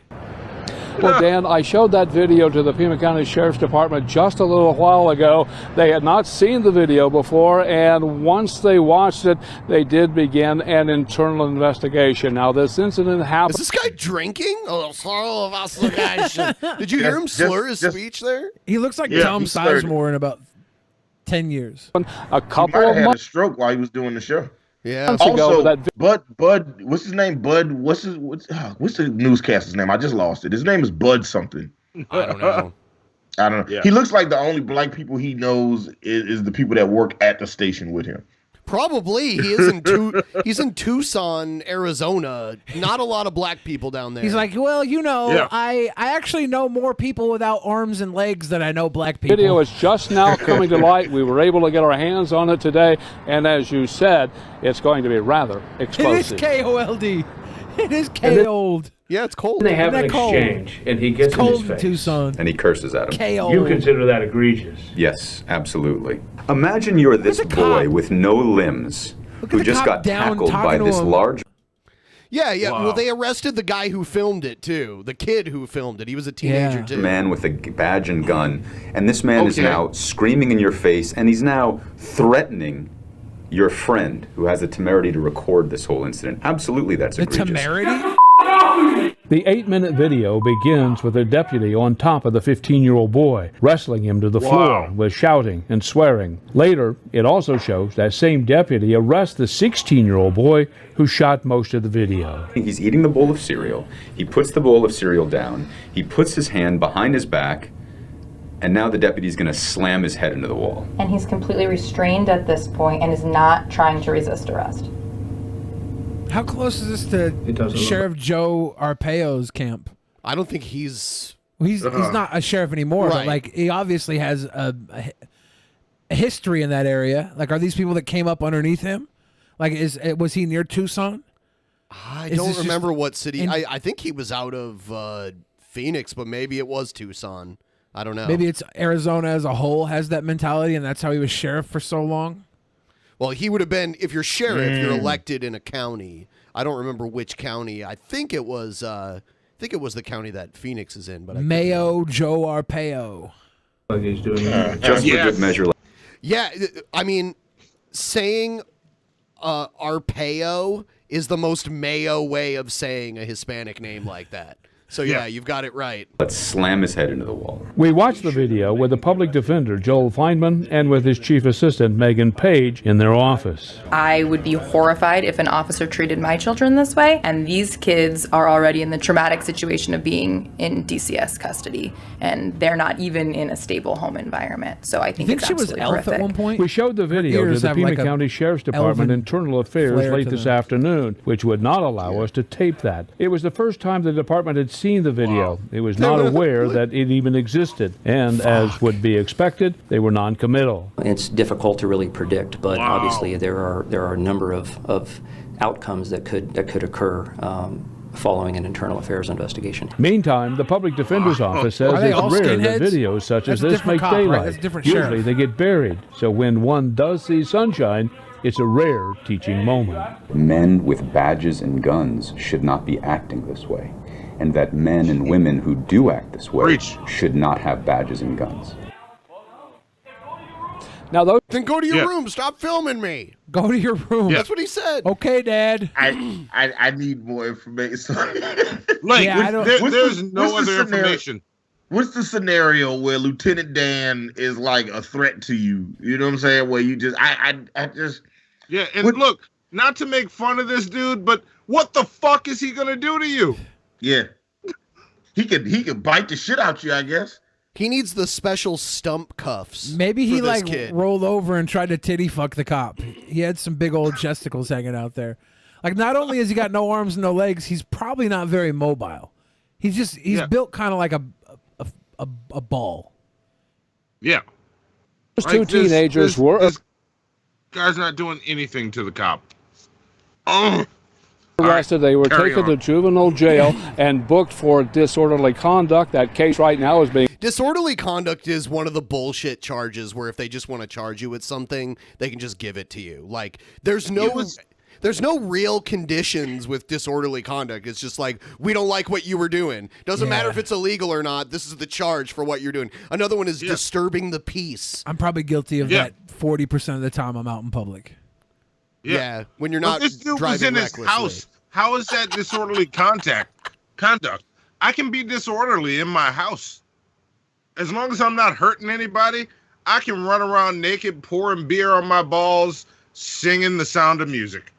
Well, Dan, I showed that video to the Pima County Sheriff's Department just a little while ago. They had not seen the video before, and once they watched it, they did begin an internal investigation. Now, this incident happened... Is this guy drinking? Did you hear him slur his speech there? He looks like Tom Sizemore in about 10 years. A couple he of had months a stroke while he was doing the show. Yeah. Also, Bud, what's his name? Bud, what's the newscaster's name? I just lost it. His name is Bud something. I don't know. Yeah. He looks like the only black people he knows is the people that work at the station with him. Probably. He's in Tucson, Arizona. Not a lot of black people down there. He's like, well, you know, I actually know more people without arms and legs than I know black people. Video is just now coming to light. We were able to get our hands on it today, and as you said, it's going to be rather explosive. It is KOLD. It is KO'd. Yeah, it's cold. They have an exchange, and he gets in his face. Tucson. And he curses at him. KO. You consider that egregious? Yes, absolutely. Imagine you're this boy with no limbs who just got tackled by this large... Yeah. Wow. Well, they arrested the guy who filmed it, too. The kid who filmed it. He was a teenager, too. Man with a badge and gun. And this man is now screaming in your face, and he's now threatening your friend who has the temerity to record this whole incident. Absolutely, that's egregious. The temerity? The 8-minute video begins with a deputy on top of the 15-year-old boy, wrestling him to the floor with shouting and swearing. Later, it also shows that same deputy arrests the 16-year-old boy who shot most of the video. He's eating the bowl of cereal. He puts the bowl of cereal down. He puts his hand behind his back, and now the deputy's going to slam his head into the wall. And he's completely restrained at this point and is not trying to resist arrest. How close is this to Sheriff Joe Arpaio's camp? I don't think he's not a sheriff anymore. Right. But like he obviously has a history in that area. Like, are these people that came up underneath him? Like, was he near Tucson? I don't remember what city. I think he was out of Phoenix, but maybe it was Tucson. I don't know. Maybe it's Arizona as a whole has that mentality, and that's how he was sheriff for so long. Well, he would have been, if you're sheriff, you're elected in a county. I don't remember which county. I think it was the county that Phoenix is in. But Mayo Joe Arpaio. Like he's doing just for good measure. Yeah, I mean, saying Arpaio is the most Mayo way of saying a Hispanic name like that. So yeah, you've got it right. Let's slam his head into the wall. We watched the video with the public defender, Joel Feynman, and with his chief assistant, Megan Page, in their office. I would be horrified if an officer treated my children this way, and these kids are already in the traumatic situation of being in DCS custody, and they're not even in a stable home environment. So I think it's absolutely horrific. At one point? We showed the video to the Pima County Sheriff's Department Internal Affairs late this afternoon, which would not allow us to tape that. It was the first time the department had seen the video. It was not aware that it even existed, and as would be expected, they were non-committal. It's difficult to really predict, but obviously there are a number of outcomes that could occur following an internal affairs investigation. Meantime, the public defender's office says it's rare that videos such as this make daylight. Usually they get buried, so when one does see sunshine, it's a rare teaching moment. Men with badges and guns should not be acting this way, and that men and women who do act this way should not have badges and guns. Now, then go to your room. Stop filming me. Go to your room. That's what he said. Okay, Dad. I need more information. There's no other information. What's the scenario where Lieutenant Dan is like a threat to you? You know what I'm saying? Where you just, I just. Yeah, and look, not to make fun of this dude, but what the fuck is he gonna do to you? Yeah, he could bite the shit out you, I guess. He needs the special stump cuffs. Maybe he kid. rolled over and tried to titty fuck the cop. He had some big old chesticles hanging out there. Like, not only has he got no arms and no legs, he's probably not very mobile. He's built kind of like a ball. Yeah. Those two teenagers were. This guy's not doing anything to the cop. Arrested. They were taken to juvenile jail and booked for disorderly conduct. That case right now is being. Disorderly conduct is one of the bullshit charges where if they just want to charge you with something, they can just give it to you. Like, there's no real conditions with disorderly conduct. It's just like, we don't like what you were doing. Doesn't matter if it's illegal or not. This is the charge for what you're doing. Another one is disturbing the peace. I'm probably guilty of that 40% of the time I'm out in public. Yeah, when you're not this dude driving was in recklessly. his house. How is that disorderly conduct? I can be disorderly in my house. As long as I'm not hurting anybody, I can run around naked, pouring beer on my balls, singing The Sound of Music.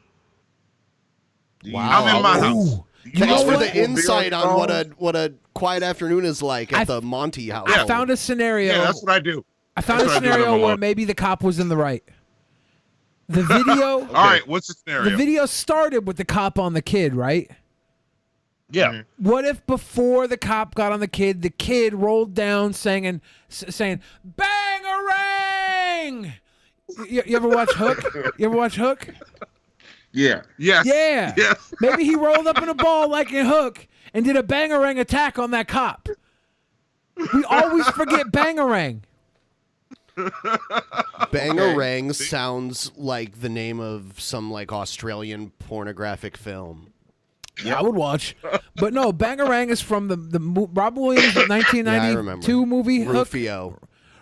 Wow. I'm in my house. Thanks for the insight on what a quiet afternoon is like at the Monty house. I found a scenario. Yeah, that's what I do. I found a scenario where maybe the cop was in the right. The video. All right, what's the scenario? The video started with the cop on the kid, right? Yeah. What if before the cop got on the kid rolled down saying "Bang-a-rang"? You ever watch Hook? You ever watch Hook? Yeah. Yes. Yeah. Yes. Maybe he rolled up in a ball like in Hook and did a bangarang attack on that cop. We always forget bangarang. Bangarang sounds like the name of some like Australian pornographic film. Yeah, I would watch. But no, Bangarang is from the Robin Williams 1992 movie Hook. Rufio.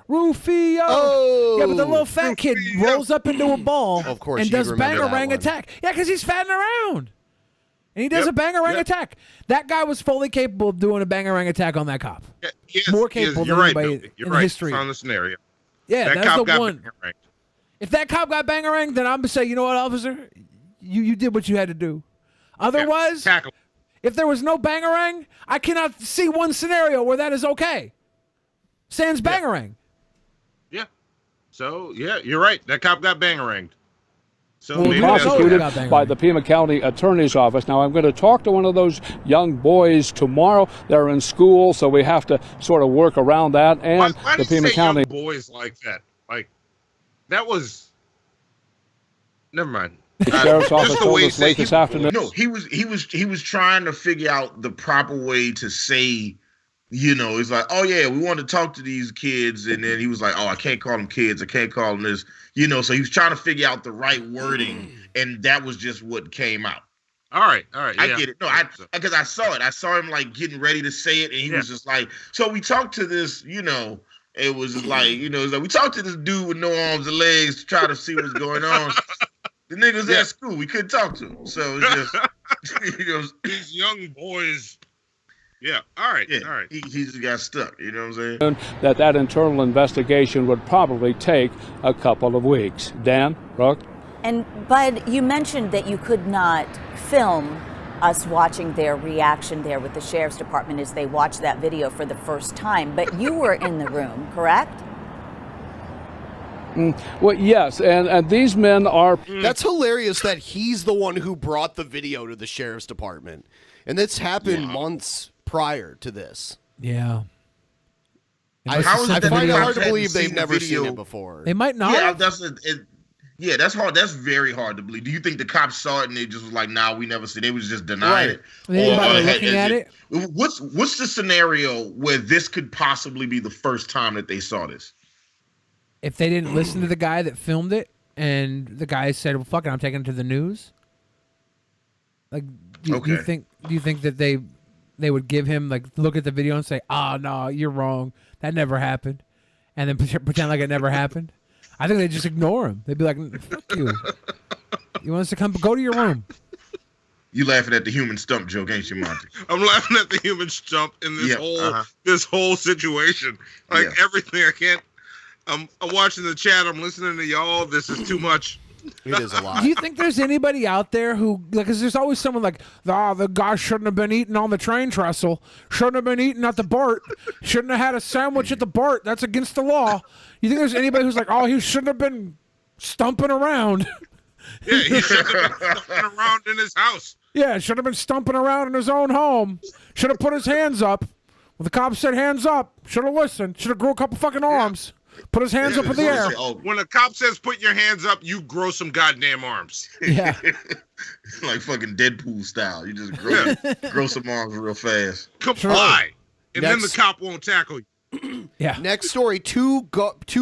Oh, yeah, but the little fat kid rolls up into a ball of course, and does bangarang attack. Yeah, because he's fatting around. And he does a bangarang attack. That guy was fully capable of doing a bangarang attack on that cop. More capable than anybody in history. It's on the scenario. Yeah, that that's cop the got one. bangarang. If that cop got bangarang, then I'm going to say, you know what, officer? You did what you had to do. Otherwise, if there was no bangarang, I cannot see one scenario where that is okay. Sans bangarang. Yeah. So, yeah, you're right. That cop got bangaranged. So Well, prosecuted by the Pima County Attorney's Office. Now, I'm going to talk to one of those young boys tomorrow. They're in school, so we have to sort of work around that. And why the did you Pima say County young boys like that? Like, that was. Never mind. Sheriff's Office told us late this afternoon. No, he was trying to figure out the proper way to say. You know, it's like, oh, yeah, we want to talk to these kids. And then he was like, oh, I can't call them kids. I can't call them this. You know, so he was trying to figure out the right wording. And that was just what came out. All right. I get it. No, because I saw it. I saw him, like, getting ready to say it. And he was just like, so we talked to this, you know, it was just like, you know, it's like we talked to this dude with no arms and legs to try to see what's going on. The niggas at school. We couldn't talk to him. So it's just, you know. These young boys. Yeah. All right. Yeah, All right. he just got stuck. You know what I'm saying? That internal investigation would probably take a couple of weeks. Dan, Brooke? And Bud, you mentioned that you could not film us watching their reaction there with the sheriff's department as they watched that video for the first time, but you were in the room, correct? Well, yes, and these men are... That's hilarious that he's the one who brought the video to the sheriff's department. And this happened months prior to this. Yeah. I find it hard to believe they've never seen it before. They might not. Yeah, that's hard. That's very hard to believe. Do you think the cops saw it and they just was like, "Nah, we never see"? They was just denying it. Anybody looking at it? What's the scenario where this could possibly be the first time that they saw this? If they didn't listen to the guy that filmed it, and the guy said, "Well, fuck it, I'm taking it to the news." Like, do you think that they would give him, like, look at the video and say, "Oh no, you're wrong. That never happened," and then pretend like it never happened? I think they just ignore him. They'd be like, "Fuck you. You want us to come? Go to your room." You laughing at the human stump joke, ain't you, Monty? I'm laughing at the human stump in this this whole situation. Like everything, I can't. I'm watching the chat. I'm listening to y'all. This is too much. It is a lot. Do you think there's anybody out there who, like, because there's always someone like, the guy shouldn't have been eating on the train trestle, shouldn't have been eating at the BART, shouldn't have had a sandwich at the BART, that's against the law. You think there's anybody who's like, oh, he shouldn't have been stumping around? Yeah, he should have been stumping around in his house. Yeah, should have been stumping around in his own home. Should have put his hands up. Well, the cop said hands up. Should have listened. Should have grew a couple fucking arms. Put his hands up in the air. When a cop says put your hands up, you grow some goddamn arms. Yeah. Like fucking Deadpool style. You just grow some arms real fast. Comply. And then the cop won't tackle you. Yeah. Next story, two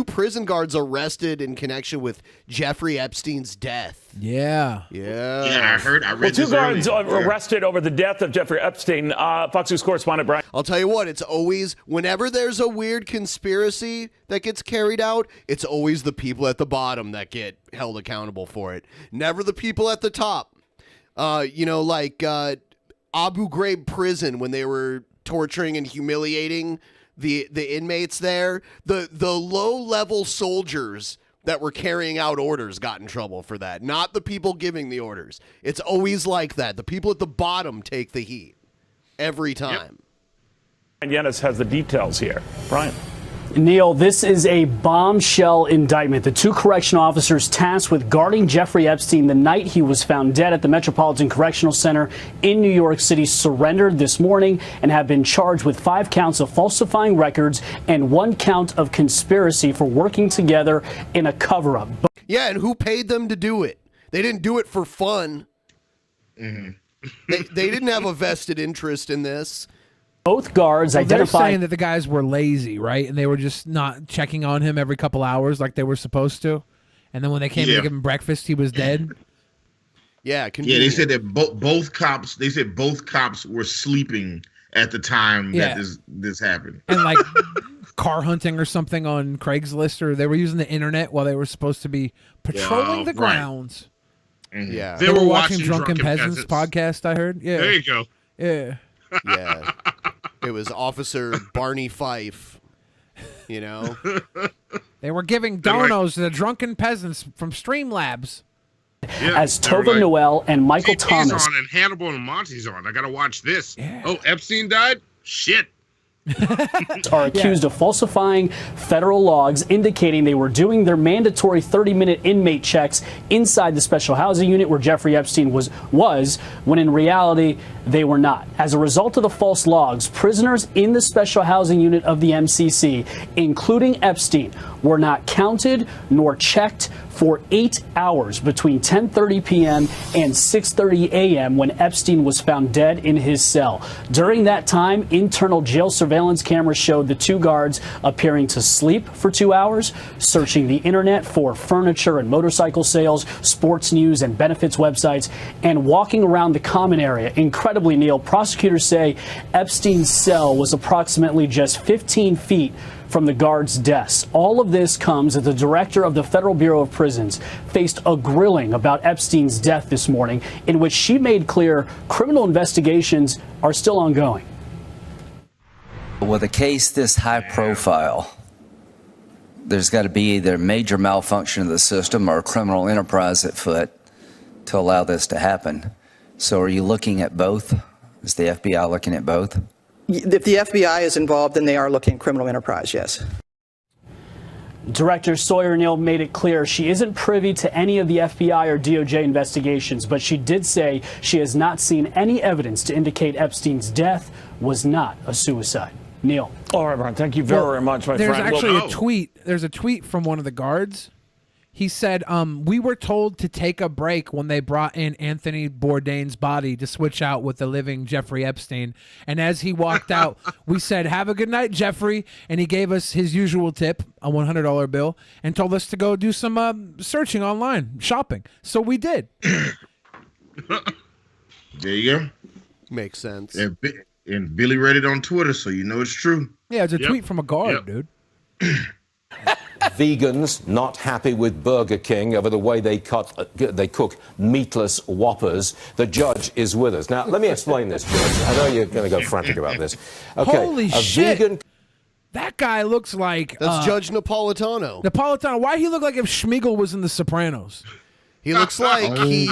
prison guards arrested in connection with Jeffrey Epstein's death. Yeah. Yeah, I read two guards arrested over the death of Jeffrey Epstein. Fox News correspondent Brian. I'll tell you what, it's always, whenever there's a weird conspiracy that gets carried out, it's always the people at the bottom that get held accountable for it. Never the people at the top. Like Abu Ghraib prison, when they were torturing and humiliating the inmates there, the low-level soldiers that were carrying out orders got in trouble for that, not the people giving the orders. It's always like that. The people at the bottom take the heat every time. And Yennis has the details here. Brian. Neil, this is a bombshell indictment. The two correctional officers tasked with guarding Jeffrey Epstein the night he was found dead at the Metropolitan Correctional Center in New York City surrendered this morning and have been charged with 5 counts of falsifying records and 1 count of conspiracy for working together in a cover-up. Yeah, and who paid them to do it? They didn't do it for fun. Mm-hmm. They didn't have a vested interest in this. Both guards identified. They're saying that the guys were lazy, right? And they were just not checking on him every couple hours like they were supposed to. And then when they came to give him breakfast, he was dead. Yeah, they said that both cops. They said both cops were sleeping at the time that this happened. And like car hunting or something on Craigslist, or they were using the internet while they were supposed to be patrolling the grounds. Mm-hmm. Yeah, they were watching Drunken Peasants podcast. I heard. Yeah, there you go. Yeah. Yeah, it was Officer Barney Fife, They were giving donos to the drunken peasants from Streamlabs. Yeah, as Tova Noel and Michael Thomas on and Hannibal and Monty's on. I gotta watch this. Yeah. Oh, Epstein died? Shit. are accused of falsifying federal logs indicating they were doing their mandatory 30-minute inmate checks inside the special housing unit where Jeffrey Epstein was when in reality they were not. As a result of the false logs, prisoners in the special housing unit of the MCC, including Epstein, were not counted nor checked for 8 hours between 10:30 p.m. and 6:30 a.m. when Epstein was found dead in his cell. During that time, internal jail surveillance cameras showed the two guards appearing to sleep for 2 hours, searching the internet for furniture and motorcycle sales, sports news and benefits websites, and walking around the common area. Incredibly, Neil, prosecutors say Epstein's cell was approximately just 15 feet from the guards' desks. All of this comes as the director of the Federal Bureau of Prisons faced a grilling about Epstein's death this morning, in which she made clear criminal investigations are still ongoing. With a case this high profile, there's got to be either major malfunction of the system or a criminal enterprise at foot to allow this to happen. So are you looking at both? Is the FBI looking at both? If the FBI is involved, then they are looking at criminal enterprise, yes. Director Sawyer Neal made it clear she isn't privy to any of the FBI or DOJ investigations, but she did say she has not seen any evidence to indicate Epstein's death was not a suicide. Neil. All right, Brian. Thank you very much, my there's friend. Actually a tweet. There's a tweet from one of the guards. He said, we were told to take a break when they brought in Anthony Bourdain's body to switch out with the living Jeffrey Epstein. And as he walked out, we said, have a good night, Jeffrey. And he gave us his usual tip, a $100 bill, and told us to go do some searching online, shopping. So we did. There you go. Makes sense. And Billy read it on Twitter, so you know it's true. Yeah, it's a tweet from a guard, dude. Vegans not happy with Burger King over the way they cook meatless Whoppers. The judge is with us. Now, let me explain this, Judge. I know you're going to go frantic about this. Okay, Holy shit. That guy looks like... That's Judge Napolitano. Napolitano. Why he look like if Schmeagol was in The Sopranos? He looks like he's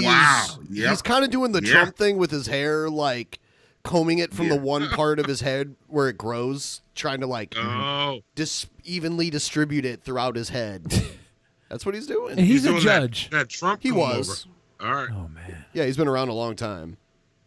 Yep. kind of doing the Trump thing with his hair, like combing it from the one part of his head where it grows, trying to evenly distribute it throughout his head. That's what he's doing. And he's a judge. That Trump He was. All right. Oh, man. Yeah, he's been around a long time.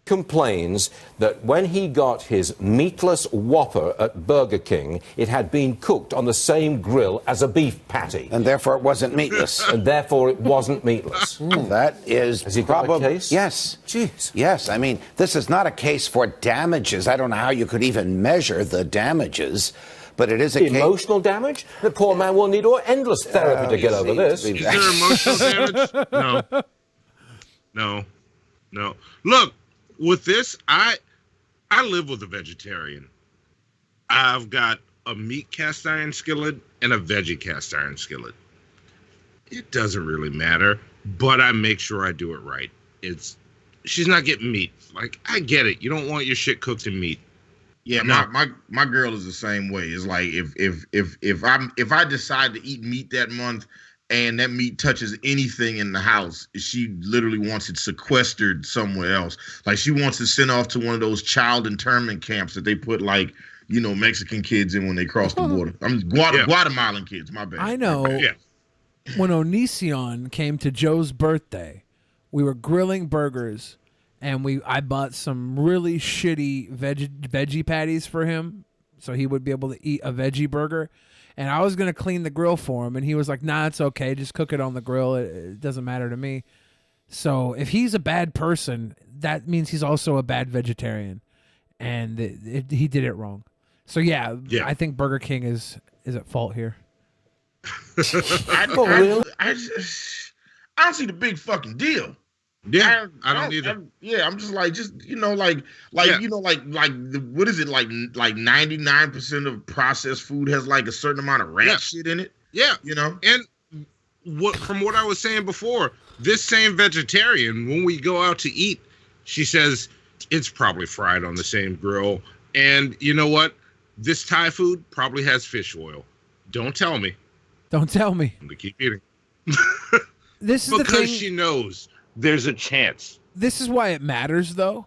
Complains that when he got his meatless Whopper at Burger King, it had been cooked on the same grill as a beef patty. And therefore it wasn't meatless. And therefore it wasn't meatless. That is Has he got a case? Yes. Jeez. Yes, I mean, this is not a case for damages. I don't know how you could even measure the damages, but it is a Emotional damage? The poor man will need endless therapy to get over this. Is there emotional damage? No. Look, with this, I live with a vegetarian. I've got a meat cast iron skillet and a veggie cast iron skillet. It doesn't really matter, but I make sure I do it right. She's not getting meat. Like, I get it. You don't want your shit cooked in meat. Yeah, my girl is the same way. It's like if I decide to eat meat that month and that meat touches anything in the house, she literally wants it sequestered somewhere else. Like, she wants it sent off to one of those child internment camps that they put, like, Mexican kids in when they cross the border. Guatemalan kids, my bad. I know. When Onision came to Joe's birthday, we were grilling burgers, and I bought some really shitty veggie patties for him so he would be able to eat a veggie burger. And I was going to clean the grill for him, and he was like, nah, it's okay. Just cook it on the grill. It doesn't matter to me. So if he's a bad person, that means he's also a bad vegetarian. And he did it wrong. So, yeah, I think Burger King is at fault here. I don't see the big fucking deal. Yeah, I don't either. I'm just like, what is it, like 99% of processed food has like a certain amount of rat shit in it. Yeah, And from what I was saying before, this same vegetarian, when we go out to eat, she says it's probably fried on the same grill, and you know what? This Thai food probably has fish oil. Don't tell me. Don't tell me. I'm gonna keep eating. This is because she knows there's a chance. This is why it matters, though.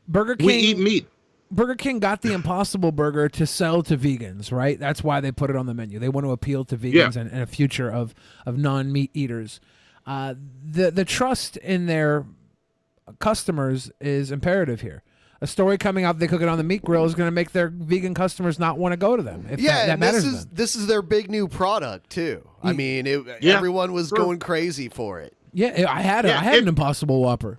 Burger King. We eat meat. Burger King got the Impossible Burger to sell to vegans, right? That's why they put it on the menu. They want to appeal to vegans and a future of non-meat eaters. The trust in their customers is imperative here. A story coming out they cook it on the meat grill is going to make their vegan customers not want to go to them. If that matters to them. This is their big new product too. I mean, everyone was going crazy for it. Yeah, I had an Impossible Whopper.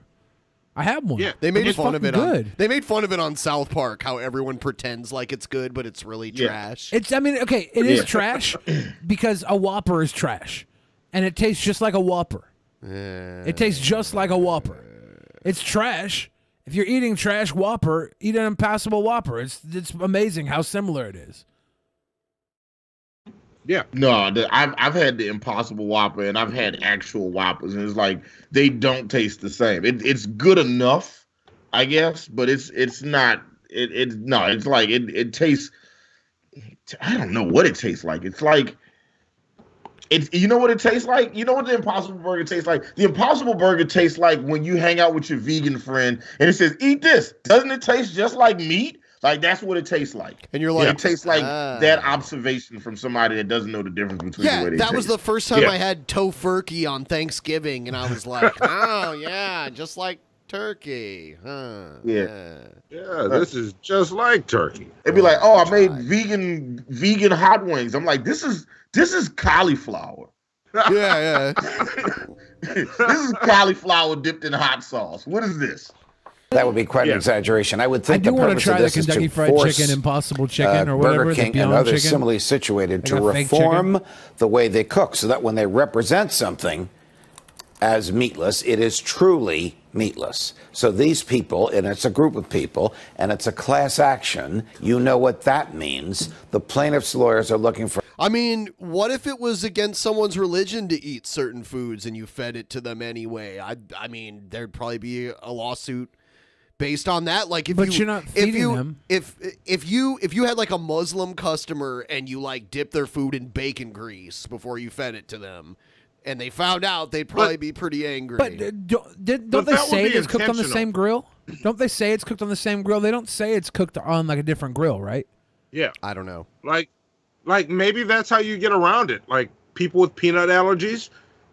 I had one. Yeah, they made fun of it. They made fun of it on South Park. How everyone pretends like it's good, but it's really trash. It is trash because a Whopper is trash, and it tastes just like a Whopper. It tastes just like a Whopper. It's trash. If you're eating trash Whopper, eat an Impossible Whopper. It's amazing how similar it is. Yeah. No, I've had the Impossible Whopper and I've had actual Whoppers, and it's like they don't taste the same. It's good enough, I guess, but it's not. It's like it tastes I don't know what it tastes like. It's like, you know what it tastes like? You know what the Impossible Burger tastes like? The Impossible Burger tastes like when you hang out with your vegan friend and it says, eat this. Doesn't it taste just like meat? Like, that's what it tastes like. And you're like, it tastes like that observation from somebody that doesn't know the difference between the way they taste. That was the first time I had tofurkey on Thanksgiving, and I was like, oh, yeah, just like turkey. Huh. Yeah, this is just like turkey. It'd be like, oh, I made vegan hot wings. I'm like, this is cauliflower. Yeah. This is cauliflower dipped in hot sauce. What is this? That would be quite an exaggeration. I would think I do the want to purpose try of the this is Kentucky to Fried force Chicken, Impossible Chicken, or whatever, Burger the King and Beyond others Chicken. similarly situated to Like a fake reform chicken. the way they cook so that when they represent something as meatless, it is truly meatless. So these people, and it's a group of people, and it's a class action, you know what that means. The plaintiff's lawyers are looking for... I mean, what if it was against someone's religion to eat certain foods and you fed it to them anyway? I mean, there'd probably be a lawsuit based on that. Like, You're not feeding them. If you had like a Muslim customer and you like dipped their food in bacon grease before you fed it to them, and they found out, they'd probably be pretty angry. But don't they say it's cooked on the same grill? Don't they say it's cooked on the same grill? They don't say it's cooked on like a different grill, right? Yeah. I don't know. Like maybe that's how you get around it. Like people with peanut allergies,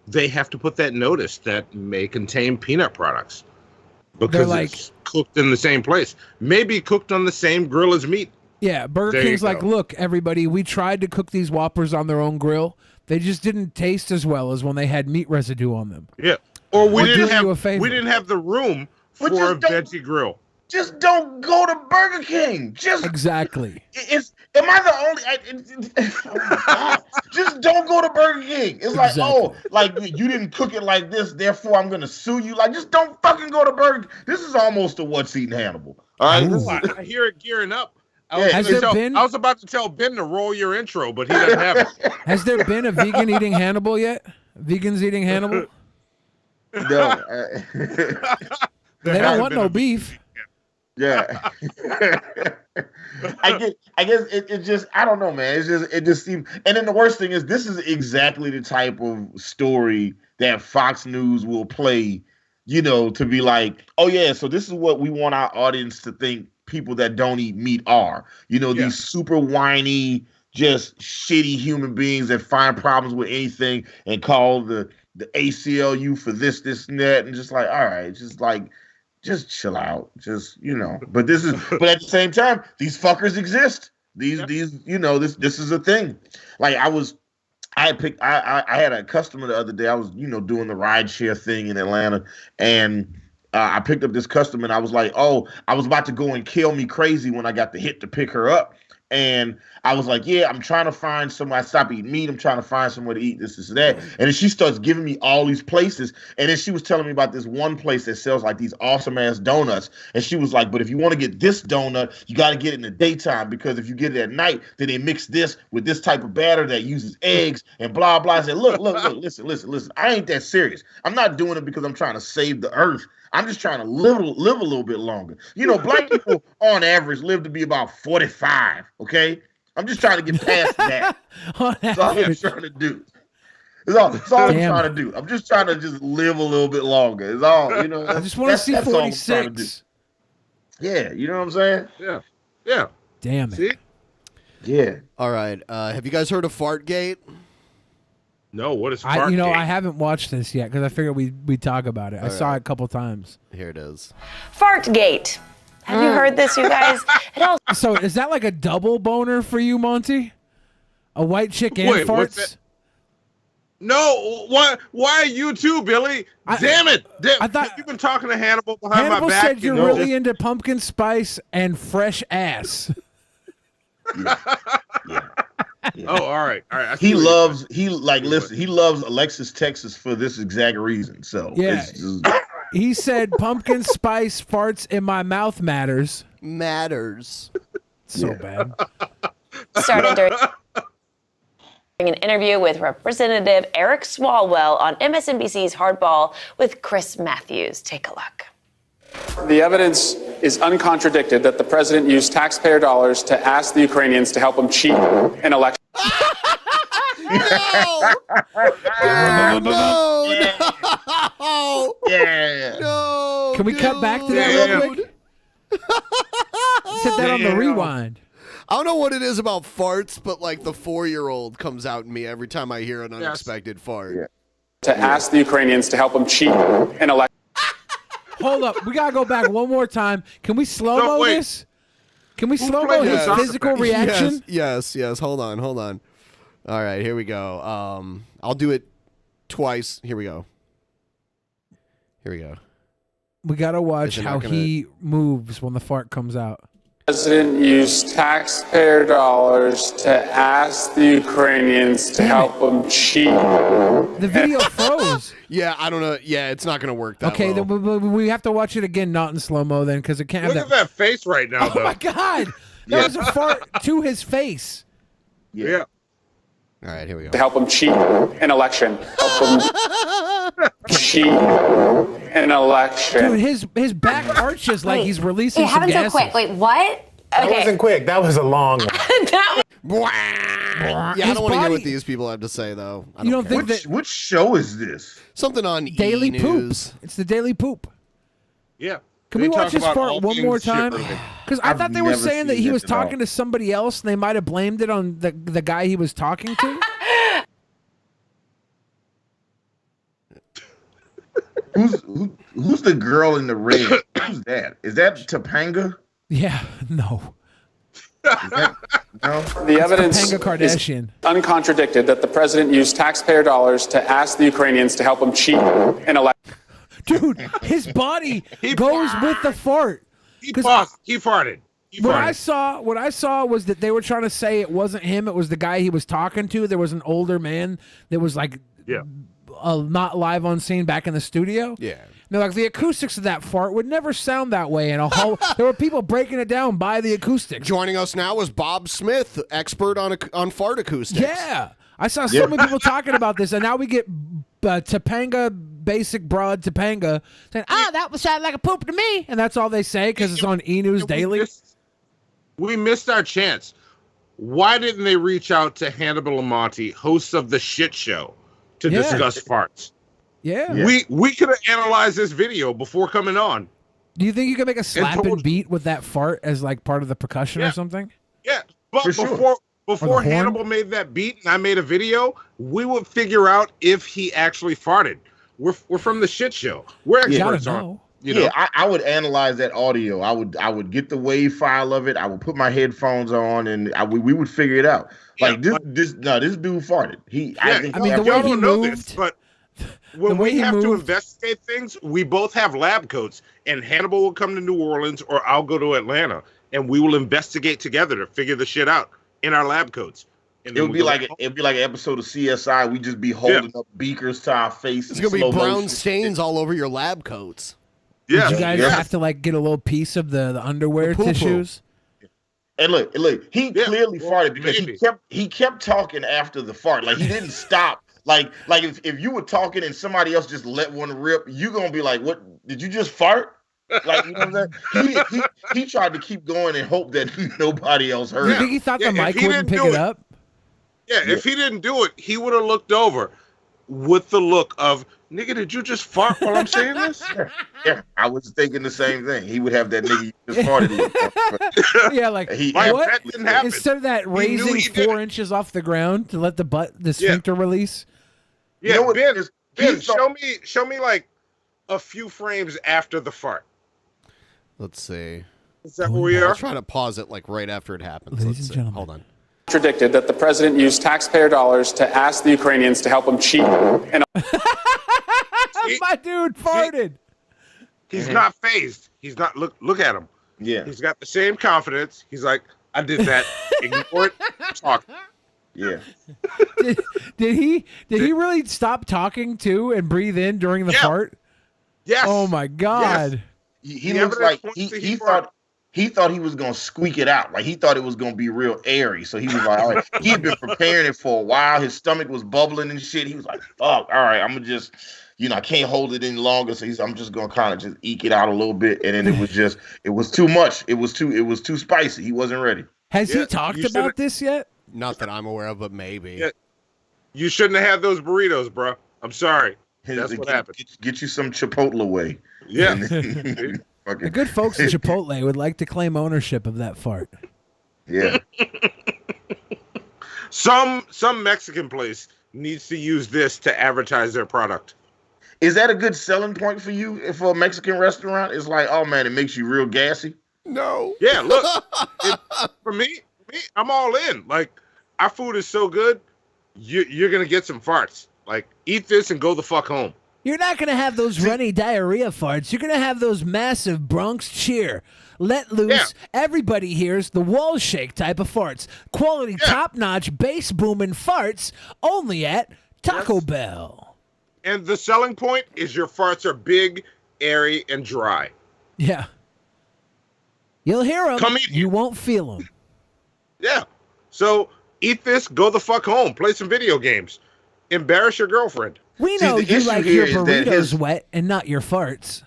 they have to put that notice that may contain peanut products because it's cooked in the same place. Maybe cooked on the same grill as meat. Yeah, Burger King's like, look, everybody, we tried to cook these Whoppers on their own grill. They just didn't taste as well as when they had meat residue on them. Yeah. Or we We're didn't doing you a favor. we didn't have the room for a veggie grill. Just don't go to Burger King. Exactly. Am I the only? Just don't go to Burger King. It's like, oh, like you didn't cook it like this, therefore I'm gonna sue you. Like, just don't fucking go to Burger King. This is almost a What's Eating Hannibal. All right. I hear it gearing up. I was about to tell Ben to roll your intro, but he doesn't have it. Has there been a vegan eating Hannibal yet? Vegans eating Hannibal? No. They don't want no beef. Yeah. I guess it just, I don't know, man. It just seems, and then the worst thing is this is exactly the type of story that Fox News will play, to be like, oh yeah, so this is what we want our audience to think people that don't eat meat are. These super whiny, just shitty human beings that find problems with anything and call the ACLU for this, and that, and just like, all right, just chill out. But but at the same time, these fuckers exist. This is a thing. Like I had a customer the other day. I was, doing the ride share thing in Atlanta, and I picked up this customer and I was like, oh, I was about to go and kill me crazy when I got the hit to pick her up. And I was like, yeah, I'm trying to find somewhere. I stopped eating meat. I'm trying to find somewhere to eat this, that. And then she starts giving me all these places. And then she was telling me about this one place that sells like these awesome ass donuts. And she was like, but if you want to get this donut, you got to get it in the daytime, because if you get it at night, then they mix this with this type of batter that uses eggs and blah, blah. I said, look, listen. I ain't that serious. I'm not doing it because I'm trying to save the earth. I'm just trying to live a little bit longer. Black people on average live to be about 45, okay? I'm just trying to get past that. That's all I'm trying to do. That's all I'm trying to do. I'm just trying to just live a little bit longer. It's all, I just want to see 46. Yeah, you know what I'm saying? Yeah. Damn it. See? Yeah. All right. Have you guys heard of Fartgate? No, what is Fartgate? I haven't watched this yet because I figured we'd talk about it. I saw it a couple times. Here it is. Fartgate. Have you heard this, you guys? So is that like a double boner for you, Monty? A white chick and Wait, what's farts? that? No, why you too, Billy? Damn it! I thought you've been talking to Hannibal behind Hannibal my back. said you're really into pumpkin spice and fresh ass. Oh, all right. He loves Alexis, Texas for this exact reason. So yeah, he said pumpkin spice farts in my mouth matters. So bad. Started during an interview with Representative Eric Swalwell on MSNBC's Hardball with Chris Matthews. Take a look. The evidence is uncontradicted that the president used taxpayer dollars to ask the Ukrainians to help him cheat an election. No. Yeah. No. Can we cut back to that real quick? Set that on the rewind. I don't know what it is about farts, but like the 4-year-old comes out in me every time I hear an unexpected fart. To ask the Ukrainians to help him cheat an election. Hold up. We got to go back one more time. Can we slow-mo this? Can we slow-mo his physical reaction? Yes. Hold on. All right, here we go. I'll do it twice. Here we go. We got to watch how he moves when the fart comes out. The president used taxpayer dollars to ask the Ukrainians to help him cheat. The video froze. Yeah, I don't know. Yeah, it's not going to work that Okay, well. then we have to watch it again, not in slow-mo then, because it can't Look have at that face right now, Oh, though. my God. That was a fart to his face. Yeah. All right, here we go. To help him cheat an election. Help him cheat an election. Dude, his back arches like he's releasing It some happened so gases. quick. Wait, what? That wasn't quick. That was a long one. Yeah, I don't want to hear what these people have to say, though. I You don't think care. that Which show is this? Something on Daily News. Poop? It's the Daily Poop. Yeah. Can They we watch talk his about all fart one more things time? shit-related. Because I I've thought they were never saying that seen he this was at all. talking to somebody else, and they might have blamed it on the guy he was talking to. Who's the girl in the red? Who's that? Is that Topanga? Yeah, no. No. The evidence Topanga Kardashian. is uncontradicted that the president used taxpayer dollars to ask the Ukrainians to help him cheat an election. Dude, his body goes with the fart. He farted. What I saw was that they were trying to say it wasn't him, it was the guy he was talking to. There was an older man that was like not live on scene back in the studio. Yeah. They're like, the acoustics of that fart would never sound that way in a whole. There were people breaking it down by the acoustics. Joining us now is Bob Smith, expert on fart acoustics. Yeah. I saw so many people talking about this, and now we get Topanga, basic broad Topanga, saying, that was sound like a poop to me. And that's all they say because it's on E! News Daily. We missed our chance. Why didn't they reach out to Hannibal and Monty, hosts of The Shit Show, to discuss farts? Yeah. We could have analyzed this video before coming on. Do you think you could make a slapping beat with that fart as like part of the percussion or something? Yeah, but For sure. before Or the horn? Hannibal made that beat and I made a video, we would figure out if he actually farted. We're from The Shit Show. We're experts on. You know, I would analyze that audio. I would get the wave file of it. I would put my headphones on, and we would figure it out. Like this dude farted. y'all don't know this, but when we have to investigate things, we both have lab coats, and Hannibal will come to New Orleans, or I'll go to Atlanta, and we will investigate together to figure the shit out in our lab coats. And It would be like an episode of CSI. We'd just be holding up beakers to our face. It's going to be brown stains all over your lab coats. Did you guys have to like get a little piece of the underwear poo-poo. tissues? And look, he clearly farted because he kept talking after the fart. Like he didn't stop. Like if you were talking and somebody else just let one rip, you gonna be like, "What? Did you just fart?" Like, you know what I'm saying? He tried to keep going and hope that nobody else heard. You think he thought the mic wouldn't pick it up? Yeah, if he didn't do it, he would have looked over with the look of, nigga, did you just fart while I'm saying this? Yeah, I was thinking the same thing. He would have that nigga just farted. Yeah, like what? Instead of that raising 4 inches off the ground to let the sphincter release. Yeah, You know what Ben, show me like a few frames after the fart. Let's see. Is that where we are? I'll try to pause it like right after it happens. Let's see. Hold on. Contradicted that the president used taxpayer dollars to ask the Ukrainians to help him cheat an My dude farted. He's not phased. He's not. Look at him. Yeah. He's got the same confidence. He's like, I did that. Ignore it. Talk. Yeah. Did he really stop talking too and breathe in during the fart? Yes. Oh my God. He looks like he thought he was gonna squeak it out. Like he thought it was gonna be real airy. So he was like, all right. He had been preparing it for a while. His stomach was bubbling and shit. He was like, fuck, all right, I'm gonna just, I can't hold it any longer. So I'm just gonna kind of just eke it out a little bit. And then it was too much. It was too spicy. He wasn't ready. Has he talked about this yet? Not that I'm aware of, but maybe. Yeah. You shouldn't have had those burritos, bro. I'm sorry. That's what happened. Get you some Chipotle way. Yeah. The good folks at Chipotle would like to claim ownership of that fart. Yeah. Some Mexican place needs to use this to advertise their product. Is that a good selling point for you for a Mexican restaurant? It's like, oh man, it makes you real gassy. No. Yeah, look, for me, I'm all in. Like, our food is so good, you're gonna get some farts. Like, eat this and go the fuck home. You're not going to have those runny diarrhea farts. You're going to have those massive Bronx cheer. Let loose. Everybody hears the wall shake type of farts. Quality, top-notch, bass booming farts only at Taco Bell. And the selling point is your farts are big, airy, and dry. Yeah. You'll hear them. Come eat you won't feel them. Yeah. So eat this, go the fuck home, play some video games, embarrass your girlfriend. We know you like your burritos wet and not your farts.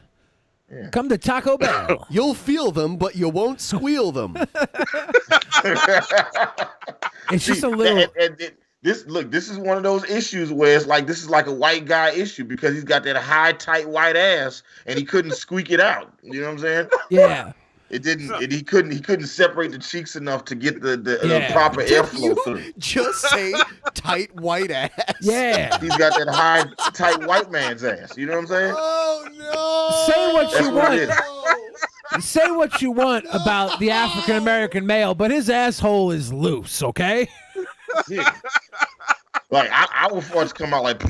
Yeah. Come to Taco Bell. You'll feel them, but you won't squeal them. It's just a little. This is one of those issues where it's like this is like a white guy issue because he's got that high, tight white ass and he couldn't squeak it out. You know what I'm saying? Yeah. It didn't. He couldn't separate the cheeks enough to get the proper airflow through. Just say tight white ass. Yeah. He's got that high, tight white man's ass. You know what I'm saying? Oh no! Say what That's you what want. Say what you want about the African American male, but his asshole is loose. Okay. Yeah. Like our farts come out like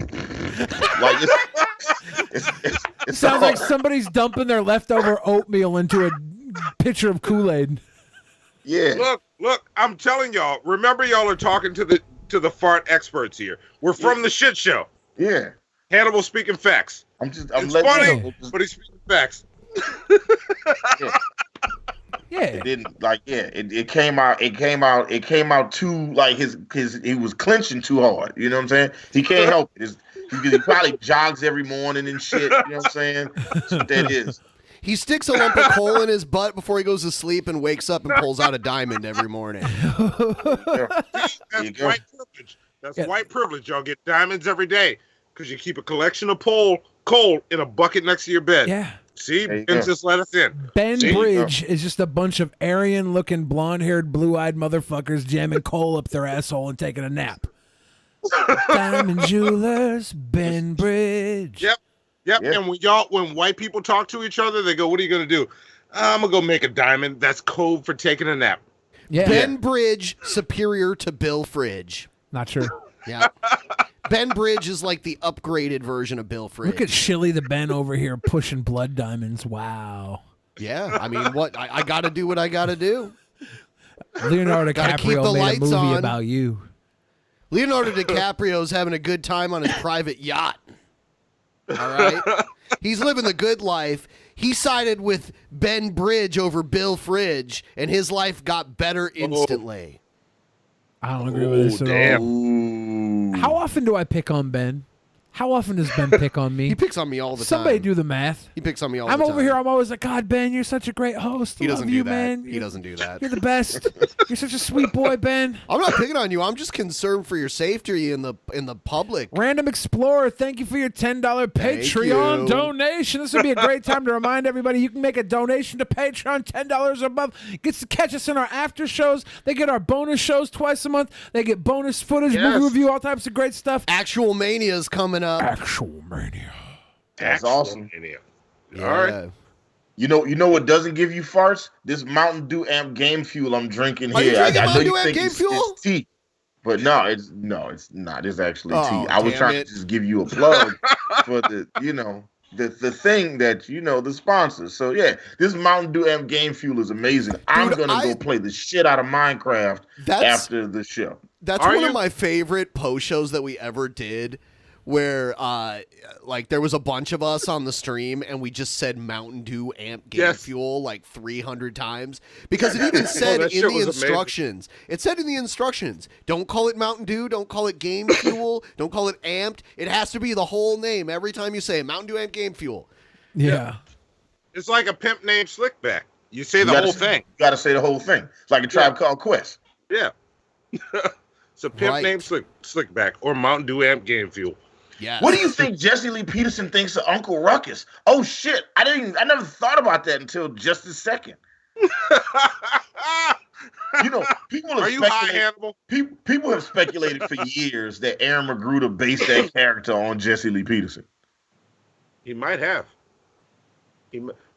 it sounds like somebody's dumping their leftover oatmeal into a pitcher of Kool-Aid. Yeah. Look, I'm telling y'all, remember y'all are talking to the fart experts here. We're from the shit show. Yeah. Hannibal speaking facts. I'm it's letting funny, you know. but he's speaking facts. Yeah. It didn't like it came out too like he was clenching too hard. You know what I'm saying? He can't help it. He probably jogs every morning and shit. You know what I'm saying? That's what that is. He sticks a lump of coal in his butt before he goes to sleep and wakes up and pulls out a diamond every morning. That's white privilege. That's white privilege. Y'all get diamonds every day because you keep a collection of coal in a bucket next to your bed. Yeah. See, Ben just let us in. Ben Bridge is just a bunch of Aryan-looking, blonde-haired, blue-eyed motherfuckers jamming coal up their asshole and taking a nap. Diamond Jewelers, Ben Bridge. Yep. And when white people talk to each other, they go, "What are you gonna do?" I'm gonna go make a diamond. That's code for taking a nap. Yeah. Ben Bridge superior to Bill Fridge. Not sure. Yeah. Ben Bridge is like the upgraded version of Bill Fridge. Look at Shilly the Ben over here pushing blood diamonds. Wow. Yeah, I mean, what I got to do what I got to do. Leonardo Gotta keep the DiCaprio made a lights movie on. about you. Leonardo DiCaprio's having a good time on his private yacht. All right? He's living the good life. He sided with Ben Bridge over Bill Fridge, and his life got better instantly. I don't agree with this at all. How often do I pick on Ben? How often does Ben pick on me? He picks on me all the time. Somebody do the math. He picks on me all the I'm time. over here. I'm always like, God, Ben, you're such a great host. He doesn't Love you, do that. man. He doesn't do that. You're the best. You're such a sweet boy, Ben. I'm not picking on you. I'm just concerned for your safety in the public. Random Explorer, thank you for your $10 Patreon you. donation. This would be a great time to remind everybody you can make a donation to Patreon, $10 or above. Gets to catch us in our after shows. They get our bonus shows twice a month. They get bonus footage, movie review, all types of great stuff. Actual Mania is coming up. Actual Mania. That's awesome. Mania. Yeah. All right. You know what doesn't give you farts? This Mountain Dew Amp Game Fuel I'm drinking Are here. you drinking I know Mountain you Dew Amp think Game it's Fuel? tea, but no, it's not. It's actually Oh, tea. I was damn trying it. to just give you a plug for the the thing that the sponsor. So yeah, this Mountain Dew Amp Game Fuel is amazing. I'm gonna go play the shit out of Minecraft after the show. That's one of my favorite post shows that we ever did. where like there was a bunch of us on the stream and we just said Mountain Dew amp game fuel like 300 times because it even said in the instructions. It said in the instructions, don't call it Mountain Dew, don't call it game fuel, don't call it amped. It has to be the whole name every time you say Mountain Dew amp game fuel. Yeah. It's like a pimp named Slickback. You say the whole thing. You got to say the whole thing. It's like a Tribe Called Quest. Yeah. It's a pimp named Slickback or Mountain Dew amp game fuel. Yeah. What do you think Jesse Lee Peterson thinks of Uncle Ruckus? Oh shit! I never thought about that until just this second. You know, people have Are you high, Hannibal? People have speculated for years that Aaron Magruder based that character on Jesse Lee Peterson. He might have.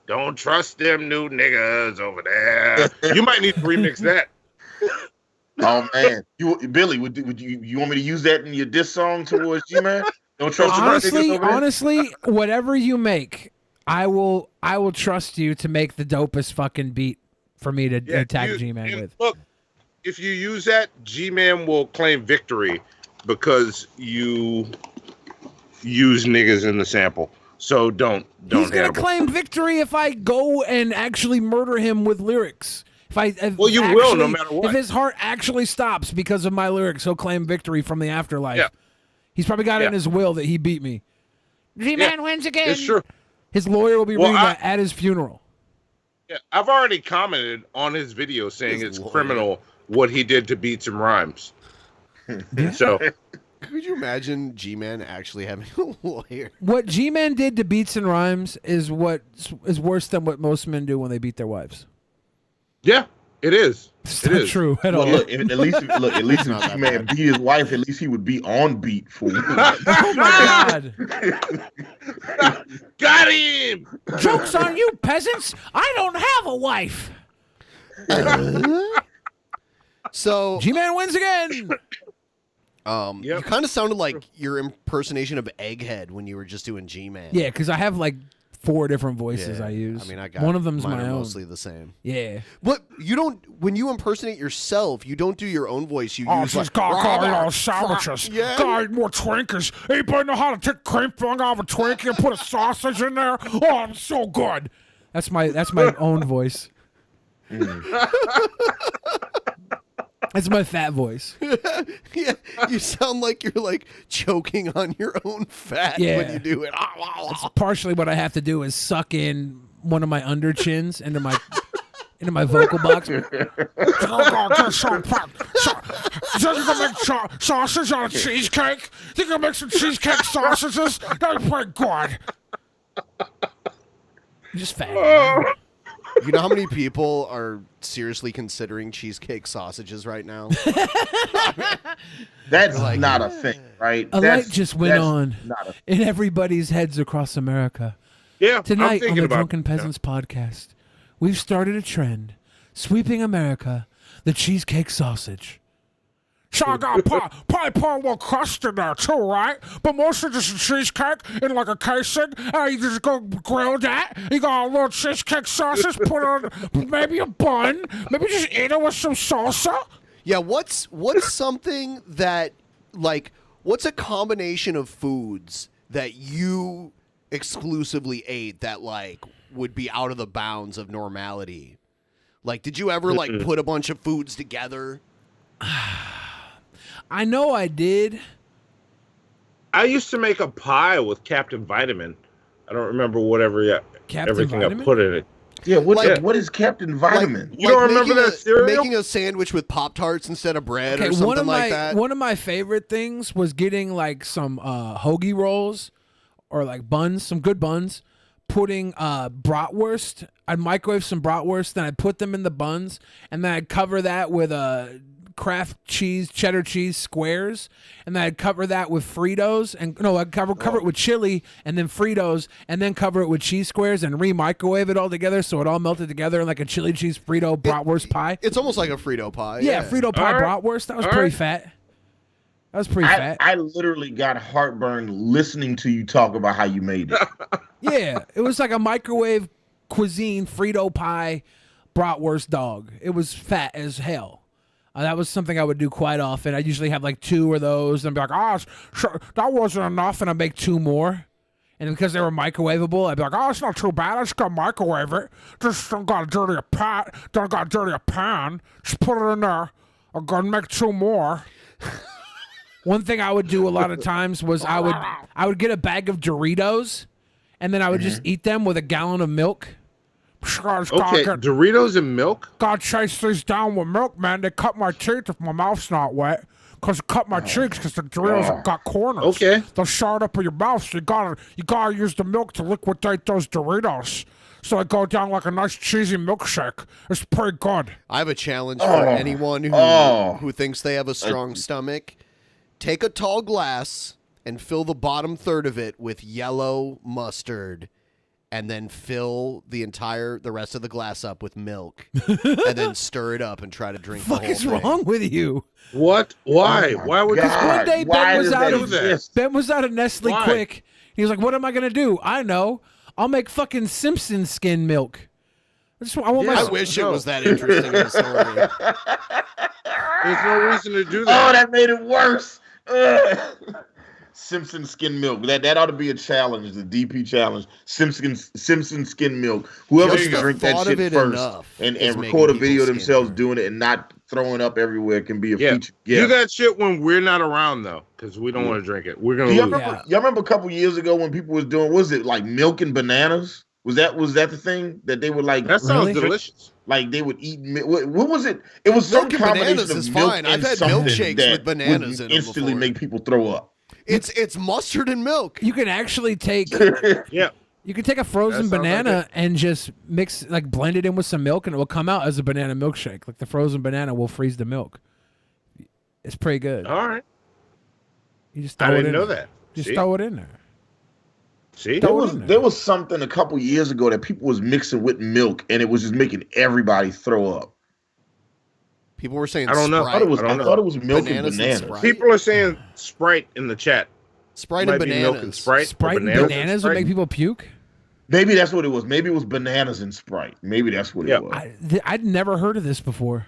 Don't trust them new niggas over there. You might need to remix that. Oh man, Billy, would you want me to use that in your diss song towards G-Man? Don't trust honestly, whatever you make, I will trust you to make the dopest fucking beat for me to attack G-Man with. Look, if you use that, G-Man will claim victory because you use niggas in the sample. So don't. He's gonna claim victory if I go and actually murder him with lyrics. Well, you will no matter what. If his heart actually stops because of my lyrics, he'll claim victory from the afterlife. Yeah. He's probably got it in his will that he beat me. G-Man wins again. It's true. His lawyer will be reading that at his funeral. Yeah, I've already commented on his video saying it's criminal what he did to Beats and Rhymes. So, could you imagine G-Man actually having a lawyer? What G-Man did to Beats and Rhymes is what is worse than what most men do when they beat their wives. Yeah, it is. It's not true at all. Look, at least if G-Man beat his wife, at least he would be on beat for you. Oh my God! Got him! Joke's on you, peasants! I don't have a wife. So G-Man wins again. You kind of sounded like your impersonation of Egghead when you were just doing G-Man. Yeah, because I have like 4 different voices I use. I mean, I got one of them's mine my are own. mostly the same. Yeah. But you don't, when you impersonate yourself, you don't do your own voice. You use She's got sandwiches. Yeah. Got more Twinkies. Anybody know how to take cream filling out of a Twinkie and put a sausage in there? Oh, I'm so good. That's my own voice. That's my fat voice. Yeah, you sound like you're like choking on your own fat when you do it. That's partially what I have to do is suck in one of my under chins into my vocal box. You gonna make sausage on a cheesecake? You gonna make some cheesecake sausages? That'd be pretty good. Just fat. You know how many people are seriously considering cheesecake sausages right now? That's not a thing, right? A light just went on in everybody's heads across America. Yeah, tonight on the Drunken Peasants podcast, we've started a trend sweeping America: the cheesecake sausage. So I got probably put a little crust in there too, right? But mostly just a cheesecake in like a casing. And you just go grill that. You got a little cheesecake sausage, put on maybe a bun, maybe just eat it with some salsa. Yeah, what's something that, like, what's a combination of foods that you exclusively ate that, like, would be out of the bounds of normality? Like, did you ever, like, put a bunch of foods together? I know I did. I used to make a pie with Captain Vitamin. I don't remember everything I put in it. Yeah, what is Captain Vitamin? You don't remember that cereal? Making a sandwich with Pop-Tarts instead of bread or one something of like that? One of my favorite things was getting like some hoagie rolls or like buns, some good buns, putting bratwurst. I'd microwave some bratwurst, then I'd put them in the buns, and then I'd cover that with Kraft cheese, cheddar cheese squares, and then I'd cover that with Fritos, I'd cover it with chili, and then Fritos, and then cover it with cheese squares, and re-microwave it all together so it all melted together in like a chili cheese Frito bratwurst pie. It's almost like a Frito pie. Yeah, Frito pie bratwurst. That was pretty fat. That was pretty fat. I literally got heartburn listening to you talk about how you made it. Yeah, it was like a microwave cuisine Frito pie bratwurst dog. It was fat as hell. That was something I would do quite often. I'd usually have like 2 of those and be like, that wasn't enough, and I'd make 2 more. And because they were microwavable, I'd be like, it's not too bad. I just got to microwave it. Just don't got to dirty a pot. Don't got to dirty a pan. Just put it in there. I'm going to make 2 more. One thing I would do a lot of times was I would get a bag of Doritos, and then I would just eat them with a gallon of milk. Okay, Doritos and milk? God chase these down with milk, man. They cut my teeth if my mouth's not wet. Because it cut my cheeks because the Doritos have got corners. Okay. They'll shard up in your mouth, so you gotta use the milk to liquidate those Doritos. So they go down like a nice cheesy milkshake. It's pretty good. I have a challenge for anyone who thinks they have a strong stomach. Take a tall glass and fill the bottom third of it with yellow mustard, and then fill the rest of the glass up with milk, and then stir it up and try to drink the whole thing. What is wrong with you? What? Why? Why would Because one day Ben was out of this? Nestle Why? Quick. He was like, "What am I gonna do? I know. I'll make fucking Simpson skin milk." I wish it was that interesting in the story. There's no reason to do that. Oh, that made it worse. Simpson skin milk. That ought to be a challenge, the DP challenge. Simpson skin milk. Whoever Just can drink that thought of shit it first enough and is record a making video people themselves doing it and not throwing up everywhere can be a feature. Do that shit when we're not around, though, because we don't want to drink it. We're going to lose. Y'all remember a couple years ago when people was doing, was it like milk and bananas? Was that the thing that they would like? That sounds delicious. Like they would eat. What was it? It was some Milk and combination bananas of is milk fine. and I've had something milkshakes that with bananas would in them instantly before. make people throw up. It's mustard and milk. You can actually take yeah. You can take a frozen That sounds banana like and just blend it in with some milk, and it will come out as a banana milkshake. Like the frozen banana will freeze the milk. It's pretty good. All right. You just I throw it didn't in know there. that. Just See? throw it in there. See, There was something a couple years ago that people was mixing with milk, and it was just making everybody throw up. People were saying I don't know. Sprite. I thought it was milk Bananas and bananas. Sprite. People are saying Sprite in the chat. Sprite Might and be bananas. milk and Sprite. Sprite or and bananas bananas Sprite. would make people puke. Maybe that's what it was. Maybe it was bananas and Sprite. Maybe that's what it was. I'd never heard of this before.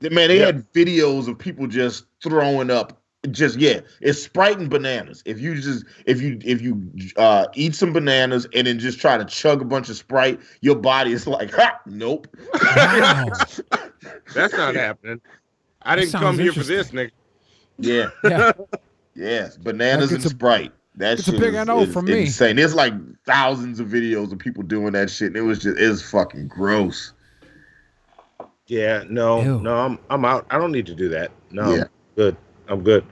Man, they had videos of people just throwing up. It's Sprite and bananas. If you eat some bananas and then just try to chug a bunch of Sprite, your body is like, nope. Wow. That's not happening. I didn't sounds come here for interesting. this, Nick. Yeah. Yeah. Yes, bananas and It's a- Sprite. That it's a shit big is, NO is from me. insane. There's like thousands of videos of people doing that shit, and it's fucking gross. Yeah, no, Ew. no, I'm out. I don't need to do that. No, Yeah. I'm good.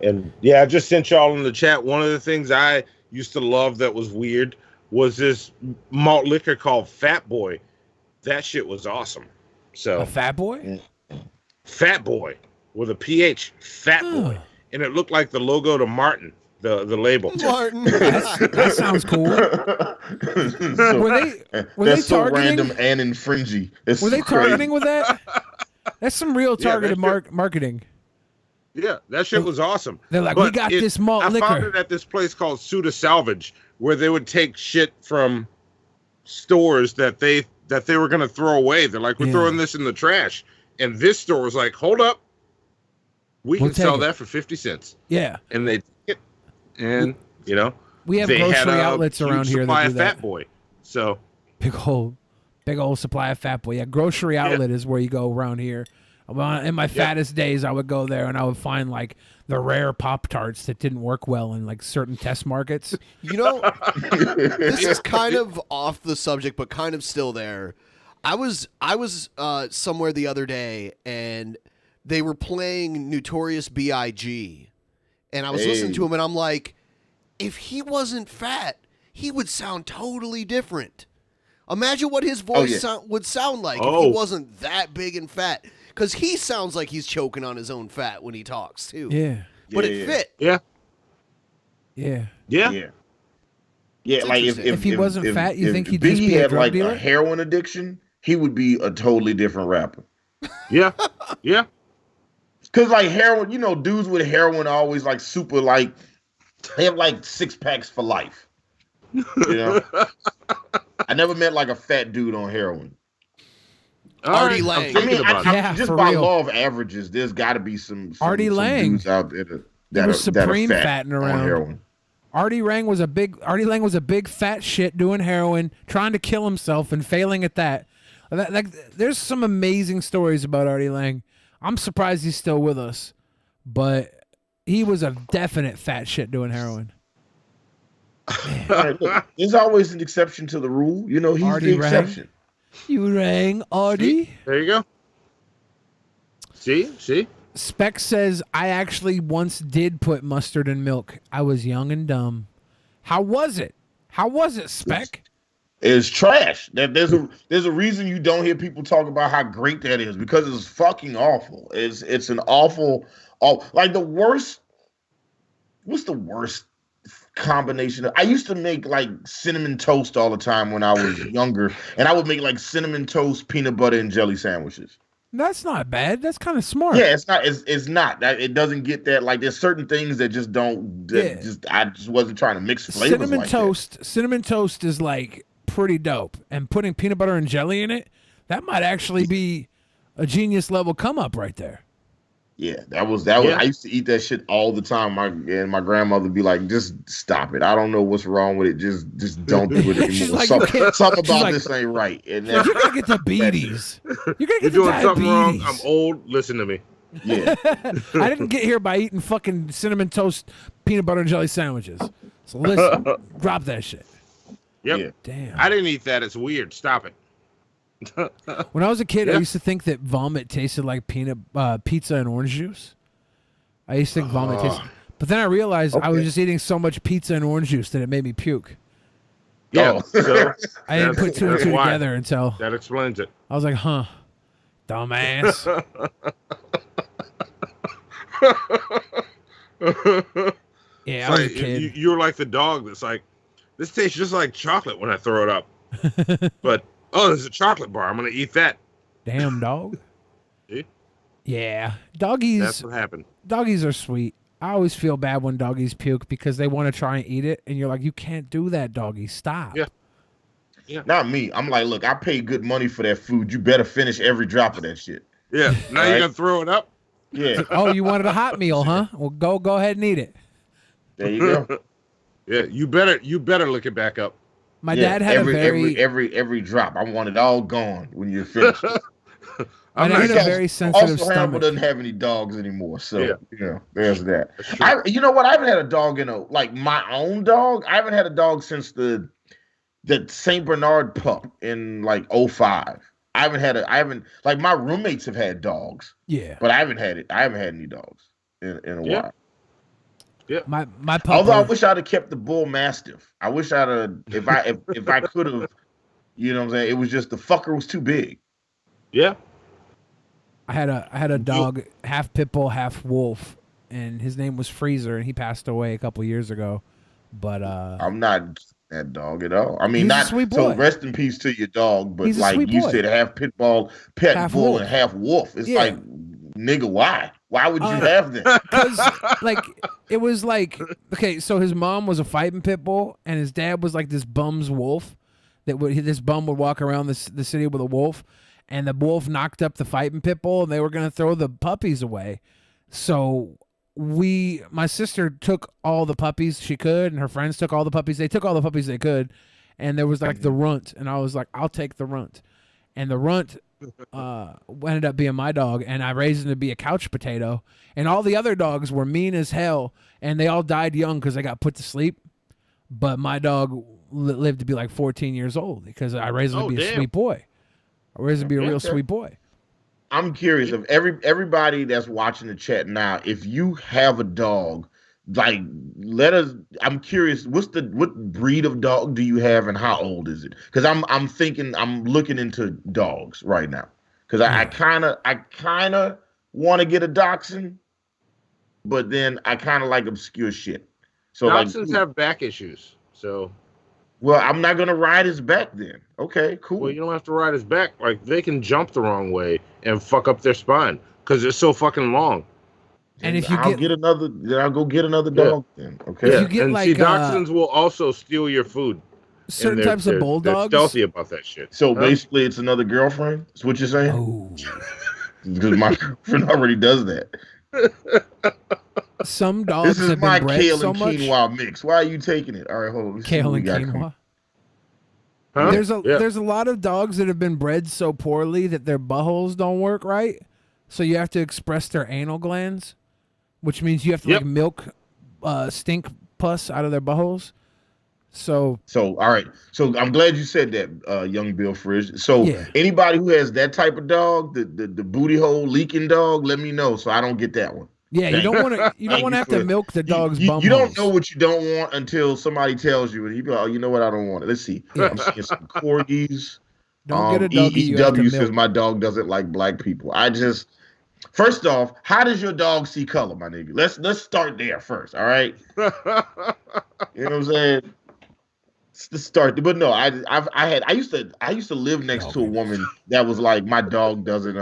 And yeah, I just sent y'all in the chat. One of the things I used to love that was weird was this malt liquor called Fat Boy. That shit was awesome. So A fat boy? Fat Boy with a PH, Fat Boy, and it looked like the logo to Martin, the label. Martin. That sounds cool. Were they That's so targeting? random and infringy. It's Were they crazy. targeting with that? That's some real targeted marketing. Yeah, that shit was awesome. They're like, we got this malt I found liquor. it at this place called Suda Salvage, where they would take shit from stores that they were gonna throw away. They're like, we're Yeah. throwing this in the trash, and this store was like, hold up, we We'll can sell take it. that for 50 cents. Yeah. And they took it, and We have they had grocery a outlets huge around here supply that of do that. Fat Boy. So Big old supply of Fat Boy. Yeah, grocery outlet is where you go around here. Well, in my fattest days, I would go there and I would find like the rare Pop-Tarts that didn't work well in like certain test markets. You know, this is kind of off the subject, but kind of still there. I was somewhere the other day, and they were playing Notorious B.I.G., and I was listening to him, and I'm like, if he wasn't fat, he would sound totally different. Imagine what his voice would sound like if he wasn't that big and fat. Because he sounds like he's choking on his own fat when he talks, too. Yeah. But it fit. Yeah. Yeah, like If he wasn't fat, you think he'd Biggie just be a had drug like dealer? a heroin addiction, he would be a totally different rapper. Yeah. Cause like heroin, dudes with heroin are always like super like they have like 6-packs for life. I never met like a fat dude on heroin. Artie Lang. I mean, Yeah, just for by real. law of averages, there's got to be some Artie Lang. dudes out there that was are supreme fat fatting on around. heroin. Artie Lang was a big fat shit doing heroin, trying to kill himself and failing at that. There's some amazing stories about Artie Lang. I'm surprised he's still with us, but he was a definite fat shit doing heroin. Right, look, there's always an exception to the rule. You know, he's Artie the exception. You rang, Artie? There you go. See? Spec says, I actually once did put mustard in milk. I was young and dumb. How was it? Spec? It's trash. There's a reason you don't hear people talk about how great that is, because it's fucking awful. It's an awful, like the worst. What's the worst combination? I used to make like cinnamon toast all the time when I was younger, and I would make like cinnamon toast, peanut butter, and jelly sandwiches. That's not bad. That's kind of smart. Yeah, it's not. It's not. It doesn't get that. Like, there's certain things that just don't. I just wasn't trying to mix flavors. Cinnamon toast is like pretty dope, and putting peanut butter and jelly in it, that might actually be a genius level come up right there. Yeah, that was. I used to eat that shit all the time. My grandmother would be like, "Just stop it. I don't know what's wrong with it. Just don't do it anymore. like, something about this ain't right." And then, you're gonna get diabetes. You're gonna get You're doing diabetes. something wrong. I'm old. Listen to me. Yeah. I didn't get here by eating fucking cinnamon toast, peanut butter and jelly sandwiches. So listen, drop that shit. Yep. Yeah. Damn. I didn't eat that. It's weird. Stop it. When I was a kid, I used to think that vomit tasted like pizza and orange juice. I used to think vomit tasted, but then I realized I was just eating so much pizza and orange juice that it made me puke. Yeah. So I didn't put two and two why. together until That explains it. I was like, "Huh, dumbass." Yeah, I was a kid. You're like the dog that's like, this tastes just like chocolate when I throw it up. But there's a chocolate bar. I'm gonna eat that. Damn dog. See? Yeah, doggies. That's what happened. Doggies are sweet. I always feel bad when doggies puke because they want to try and eat it, and you're like, you can't do that, doggy. Stop. Yeah. Not me. I'm like, look, I paid good money for that food. You better finish every drop of that shit. Yeah. Now you're gonna throw it up. Yeah. Oh, you wanted a hot meal, huh? Well, go ahead and eat it. There you go. Yeah. You better look it back up. My dad had every drop. I want it all gone when you're finished. My dad had a very sensitive also, Hannibal stomach. doesn't have any dogs anymore, so Yeah. you know, there's that. You know what? I haven't had a dog in my own dog. I haven't had a dog since the Saint Bernard pup in like 2005. I haven't like my roommates have had dogs. Yeah. But I haven't had any dogs in a while. Yeah. My pup. Although I wish I'd have kept the bull mastiff. I wish I'd have if I could have, you know what I'm saying? It was just the fucker was too big. Yeah. I had a dog, half pit bull, half wolf, and his name was Freezer, and he passed away a couple years ago. But I'm not that dog at all. I mean, He's a not sweet so. boy. Rest in peace to your dog, but He's a like sweet you boy. said, half pit bull, Half bull, wolf. and half wolf. It's Yeah. like, nigga, why? Why would you have that? Because like it was like, okay, so his mom was a fighting pit bull, and his dad was like this bum's wolf. This bum would walk around the city with a wolf, and the wolf knocked up the fighting pit bull, and they were gonna throw the puppies away. So my sister took all the puppies she could, and her friends took all the puppies. They took all the puppies they could, and there was like the runt, and I was like, I'll take the runt, and the runt ended up being my dog, and I raised him to be a couch potato, and all the other dogs were mean as hell, and they all died young because they got put to sleep. But my dog lived to be like 14 years old because I raised him to be a sweet boy. I raised him to be a real sweet boy. I'm curious of everybody that's watching the chat now. If you have a dog, like I'm curious. What breed of dog do you have, and how old is it? Because I'm looking into dogs right now. Because I kind of want to get a dachshund, but then I kind of like obscure shit. So Dachshunds have back issues, so. Well, I'm not gonna ride his back then. Okay, cool. Well, you don't have to ride his back. Like, they can jump the wrong way and fuck up their spine because it's so fucking long. And if you I'll go get another dog then. Okay. Yeah. And see, dachshunds will also steal your food. certain they're- types of they're bulldogs. stealthy about that shit. So Huh? basically, it's another girlfriend. That's what you're saying? Oh. Because my girlfriend already does that. Some dogs This is have my been bred kale so and much. quinoa mix. Why are you taking it? All right, hold on. Let's see Kale what we and got quinoa. coming. There's a lot of dogs that have been bred so poorly that their buttholes don't work right. So you have to express their anal glands, which means you have to like milk stink pus out of their buttholes. So all right. So I'm glad you said that, young Bill Fridge. So Yeah. anybody who has that type of dog, the booty hole leaking dog, let me know so I don't get that one. yeah, you don't want to have to milk the dog's bum. You don't know what you don't want until somebody tells you, and you go, "Oh, you know what? I don't want it." Let's see. I'm seeing some corgis. Don't get a doggy you have to EEW says milk. my dog doesn't like black people. First off, how does your dog see color, my nigga? Let's start there first. All right. You know what I'm saying? Let's start. But no, I used to live next to a woman that was like, my dog doesn't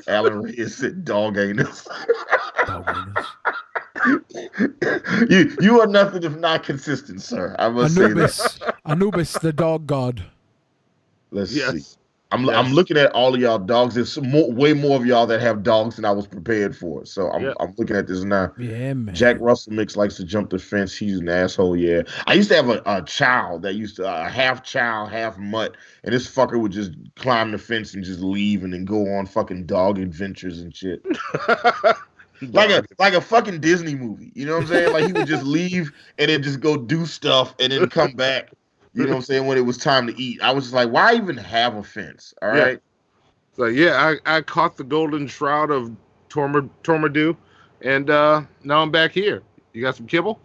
Alan Reyes said dog anus. You are nothing if not consistent, sir. I must say that. Anubis, the dog god. Let's see. I'm looking at all of y'all dogs. There's way more of y'all that have dogs than I was prepared for. So I'm looking at this now. Yeah, man. Jack Russell Mix likes to jump the fence. He's an asshole. Yeah, I used to have a child that used to half child, half mutt, and this fucker would just climb the fence and just leave, and then go on fucking dog adventures and shit. like a fucking Disney movie. You know what I'm saying? Like he would just leave and then just go do stuff and then come back. You know what I'm saying? When it was time to eat, I was just like, why even have a fence? All right. So I caught the golden shroud of Tormadoo, and now I'm back here. You got some kibble?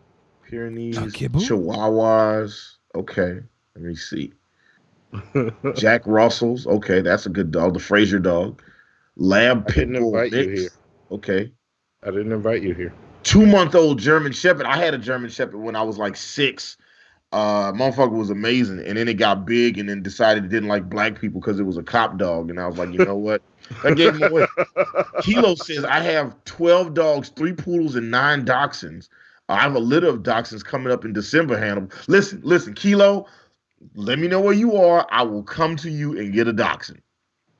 Pyrenees, Chihuahuas. Okay, let me see. Jack Russells. Okay, that's a good dog. The Fraser dog. Lab Pit Bull mix. Okay. I didn't invite you here. 2-month-old German Shepherd. I had a German Shepherd when I was like 6. Motherfucker was amazing, and then it got big, and then decided it didn't like black people because it was a cop dog, and I was like, you know what? I gave him away. Kilo says I have 12 dogs, 3 poodles, and 9 dachshunds. I have a litter of dachshunds coming up in December, Hannibal. Listen, Kilo, let me know where you are. I will come to you and get a dachshund.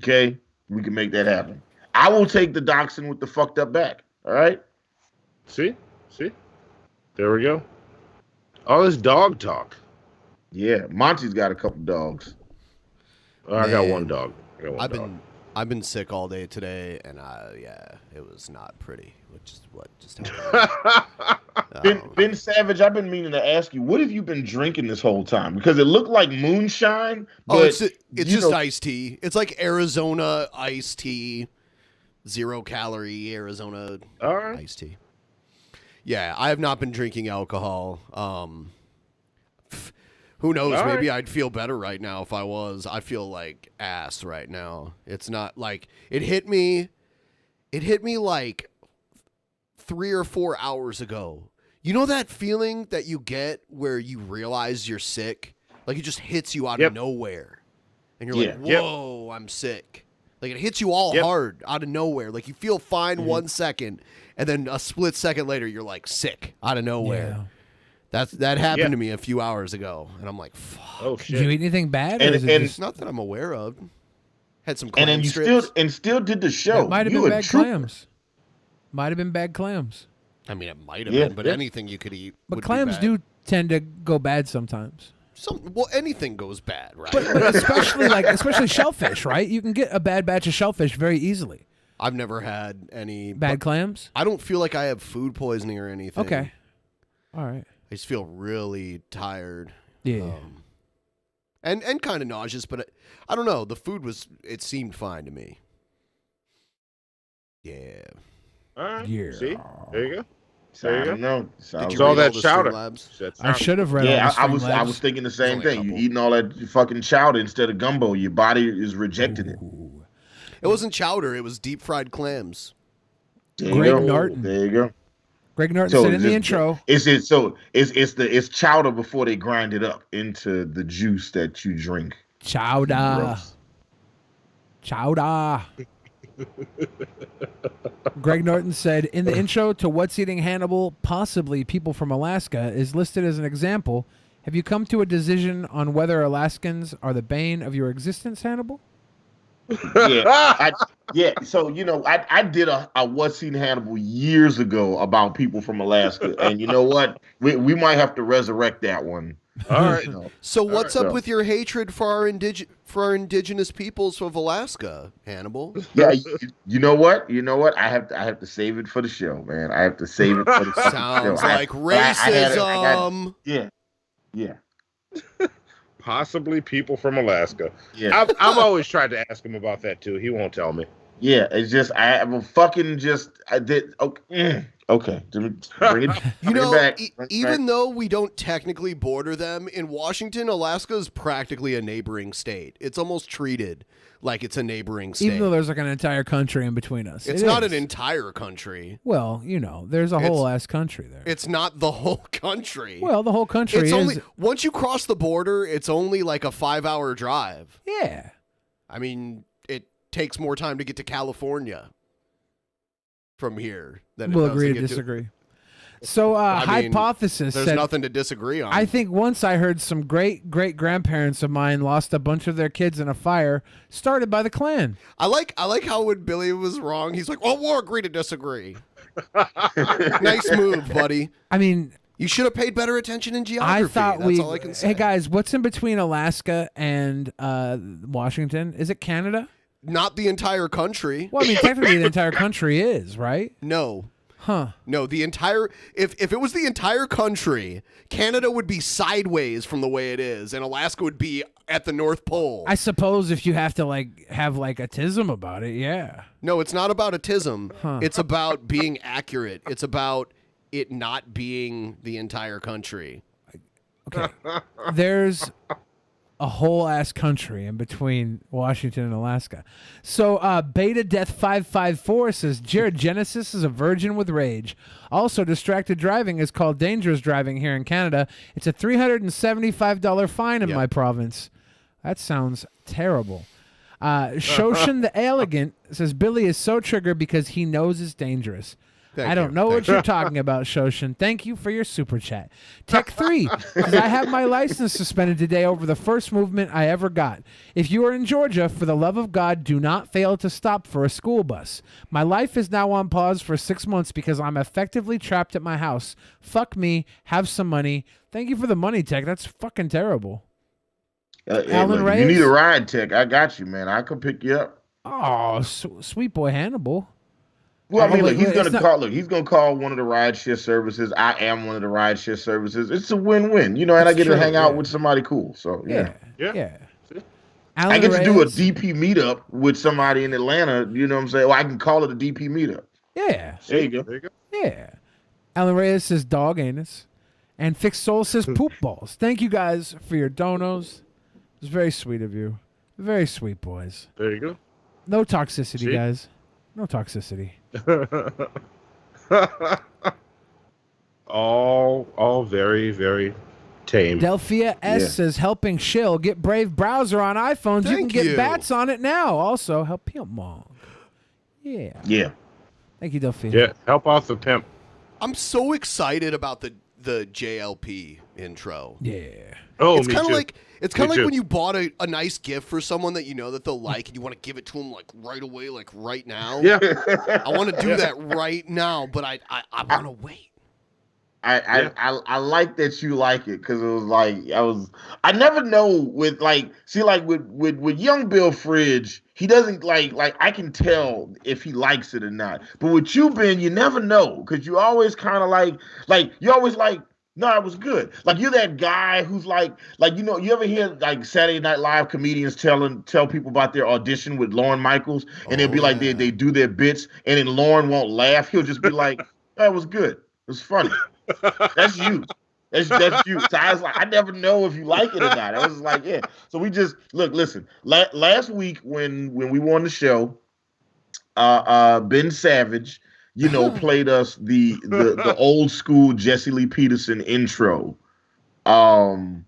Okay, we can make that happen. I will take the dachshund with the fucked up back. All right. See, there we go. All this dog talk. Yeah, Monty's got a couple dogs. I got one dog. I've been sick all day today, and it was not pretty, which is what just happened. Ben Savage, I've been meaning to ask you, what have you been drinking this whole time? Because it looked like moonshine. But, it's just iced tea. It's like Arizona iced tea, 0 calorie Arizona iced tea. Yeah, I have not been drinking alcohol. Who knows? All Maybe right. I'd feel better right now if I was. I feel like ass right now. It's not like it hit me. It hit me like 3 or 4 hours ago. You know that feeling that you get where you realize you're sick? Like it just hits you out of nowhere. And you're like, whoa, I'm sick. Like it hits you all hard out of nowhere. Like you feel fine 1 second, and then a split second later, you're like sick out of nowhere. That happened to me a few hours ago, and I'm like, fuck. Oh Did you eat anything bad? And- or is it and- just, Not that I'm aware of. Had some and clam then you strips. still did the show. It might have You been a bad trooper. clams. Might have been bad clams. I mean, it might have been, but anything you could eat. But would be clams bad. do tend to go bad sometimes. Well, anything goes bad, right? But especially shellfish, right? You can get a bad batch of shellfish very easily. I've never had any Bad clams? I don't feel like I have food poisoning or anything. Okay. All right. I just feel really tired. Yeah. And kind of nauseous, but I don't know. The food it seemed fine to me. Yeah. All right. Yeah. See, there you go. I don't know. Did you Saw read that all the chowder. Streamlabs? I should have read all Yeah, the I was Streamlabs. thinking the same thing. You eating all that fucking chowder instead of gumbo. Your body is rejecting it. It wasn't chowder. It was deep fried clams. There you Greg go. Norton. There you go. Greg Norton said in the intro. It's chowder before they grind it up into the juice that you drink. Chowder. Gross. Chowder. Greg Norton said in the intro to What's Eating Hannibal, possibly people from Alaska, is listed as an example. Have you come to a decision on whether Alaskans are the bane of your existence, Hannibal? So I did a What's Seen Hannibal years ago about people from Alaska, and you know what? We might have to resurrect that one. All right. So what's up with your hatred for our indigenous peoples of Alaska, Hannibal? Yeah, you know what? I have to save it for the show, man. I have to save it for the show. Sounds like racism. Yeah. Possibly people from Alaska. Yeah. I've always tried to ask him about that too. He won't tell me. Yeah, it's just I did. Okay, bring it. Back. Even though we don't technically border them, in Washington, Alaska is practically a neighboring state. It's almost treated like it's a neighboring state. Even though there's like an entire country in between us. It's not an entire country. Well, there's a whole ass country there. It's not the whole country. Well, the whole country it's is... only once you cross the border, it's only like a 5-hour drive. Yeah. I mean, it takes more time to get to California from here than we'll it does agree to to disagree. So, Hypothesis there's said, nothing to disagree on. I think once I heard some great-great-grandparents of mine lost a bunch of their kids in a fire started by the Klan. I like how when Billy was wrong, he's like, well, we'll agree to disagree. Nice move, buddy. I mean... You should have paid better attention in geography. I thought That's all I can say. Hey, guys, what's in between Alaska and Washington? Is it Canada? Not the entire country. Well, I mean, technically the entire country is, right? No. Huh. No, the entire... If it was the entire country, Canada would be sideways from the way it is, and Alaska would be at the North Pole. I suppose if you have to, have, a tism about it, yeah. No, it's not about a tism. Huh. It's about being accurate. It's about it not being the entire country. Okay. There's a whole ass country in between Washington and Alaska. So Beta Death 554 says Jared Genesis is a virgin with rage. Also, distracted driving is called dangerous driving here in Canada. It's a $375 fine in my province. That sounds terrible. Shoshin the Elegant says Billy is so triggered because he knows it's dangerous. I don't know what you're talking about, Shoshin. Thank you for your super chat. Tech 3 says, I have my license suspended today over the first movement I ever got. If you are in Georgia, for the love of God, do not fail to stop for a school bus. My life is now on pause for 6 months because I'm effectively trapped at my house. Fuck me. Have some money. Thank you for the money, Tech. That's fucking terrible. Alan Reyes? You need a ride, Tech. I got you, man. I can pick you up. Oh, sweet boy Hannibal. Well, I mean, look, he's gonna call. Look, he's gonna call one of the rideshare services. I am one of the rideshare services. It's a win-win, and I get to hang out with somebody cool. So yeah. I get to do a DP meetup with somebody in Atlanta. You know what I'm saying? Well, I can call it a DP meetup. Yeah. There you go. Yeah. Alan Reyes says dog anus, and Fixed Soul says poop balls. Thank you guys for your donos. It's very sweet of you. Very sweet, boys. There you go. No toxicity, guys. No toxicity. all very, very tame. Delphia S says helping Shrill get Brave browser on iPhones. You can get bats on it now. Also, help Pimp Mong. Yeah. Yeah. Thank you, Delphia. Yeah, help out the pimp. I'm so excited about the JLP intro. Yeah. Oh, it's me kind of too. like kind Me of like too. when you bought a nice gift for someone that you know that they'll like, and you want to give it to them like right away, like right now. Yeah. I want to do that right now, but I want to wait. I like that you like it because it was like I never know with with young Bill Fridge, he doesn't like I can tell if he likes it or not. But with you, Ben, you never know because you always kind of like you always like. No, it was good. Like you're that guy who's like you ever hear like Saturday Night Live comedians tell people about their audition with Lorne Michaels, and they'll be like they do their bits, and then Lorne won't laugh. He'll just be like, "That was good. It was funny." That's you. That's you. So I was like, I never know if you like it or not. I was like, yeah. So we just listen. Last week when we won the show, Ben Savage, played us the old school Jesse Lee Peterson intro, to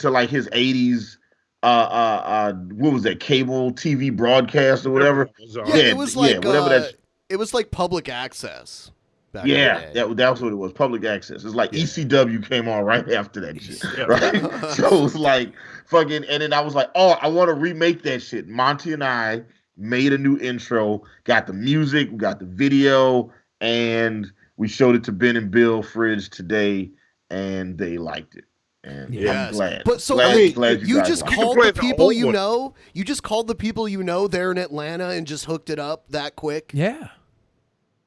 like his 80s, what was that, cable TV broadcast or whatever? Yeah, it was like whatever it was like public access, back in the Yeah, day. that was what it was. Public access. It's like ECW came on right after that shit, right? So it was like fucking, and then I was like, oh, I want to remake that shit. Monty and I made a new intro, got the music, we got the video, and we showed it to Ben and Bill Fridge today, and they liked it. And I'm glad. But so glad you guys just liked it. called the people you know. You just called the people you know there in Atlanta and just hooked it up that quick. Yeah.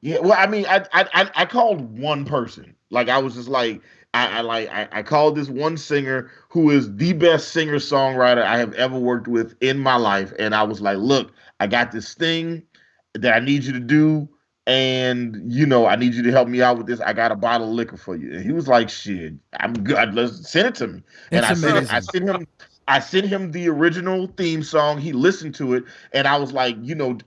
Yeah, well, I mean, I called one person. Like I was just like, I called this one singer who is the best singer-songwriter I have ever worked with in my life, and I was like, look, I got this thing that I need you to do, and I need you to help me out with this. I got a bottle of liquor for you. And he was like, shit, I'm good. Let's send it to me. And I sent him the original theme song. He listened to it, and I was like,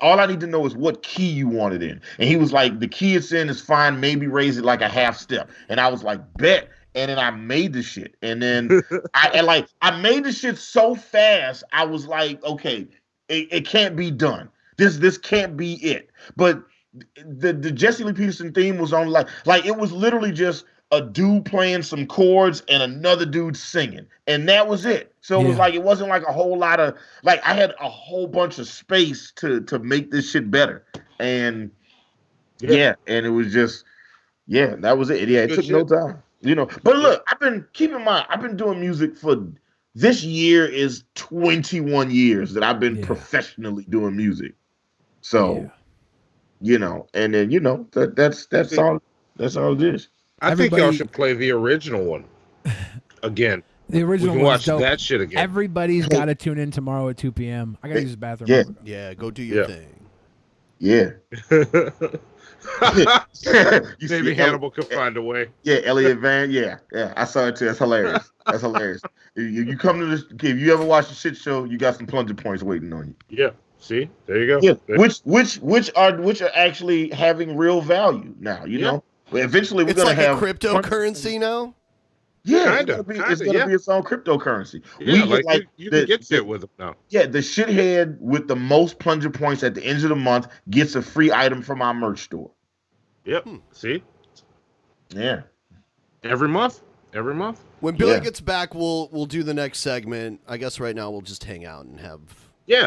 all I need to know is what key you want it in. And he was like, the key it's in is fine. Maybe raise it like a half step. And I was like, bet. And then I made the shit. And then I made the shit so fast. I was like, okay, it can't be done. This can't be it. But the Jesse Lee Peterson theme was on like it was literally just a dude playing some chords and another dude singing, and that was it. So it was like, it wasn't like a whole lot of I had a whole bunch of space to make this shit better, and and it was just that was it. Yeah, it took no time, But look, keep in mind, I've been doing music for this year is 21 years that I've been professionally doing music. So, and then that's all it is. I think y'all should play the original one again. The original we can watch dope. that shit again. Everybody's got to tune in tomorrow at 2 p.m. I got to use the bathroom. Yeah, go do your thing. Yeah. Maybe Hannibal could find a way. Yeah, Elliot Van. Yeah, I saw it too. That's hilarious. That's hilarious. You come to this. If you ever watch the shit show, you got some plunger points waiting on you. Yeah. See, there you go. Yeah, which are actually having real value now. You know, eventually we're It's gonna like have a cryptocurrency now. Yeah, it's gonna be its own cryptocurrency. Yeah, you can get shit with them now. Yeah, the shithead with the most plunger points at the end of the month gets a free item from our merch store. Yep. See? Yeah. Every month. Every month. When Billy gets back, we'll do the next segment. I guess right now we'll just hang out and have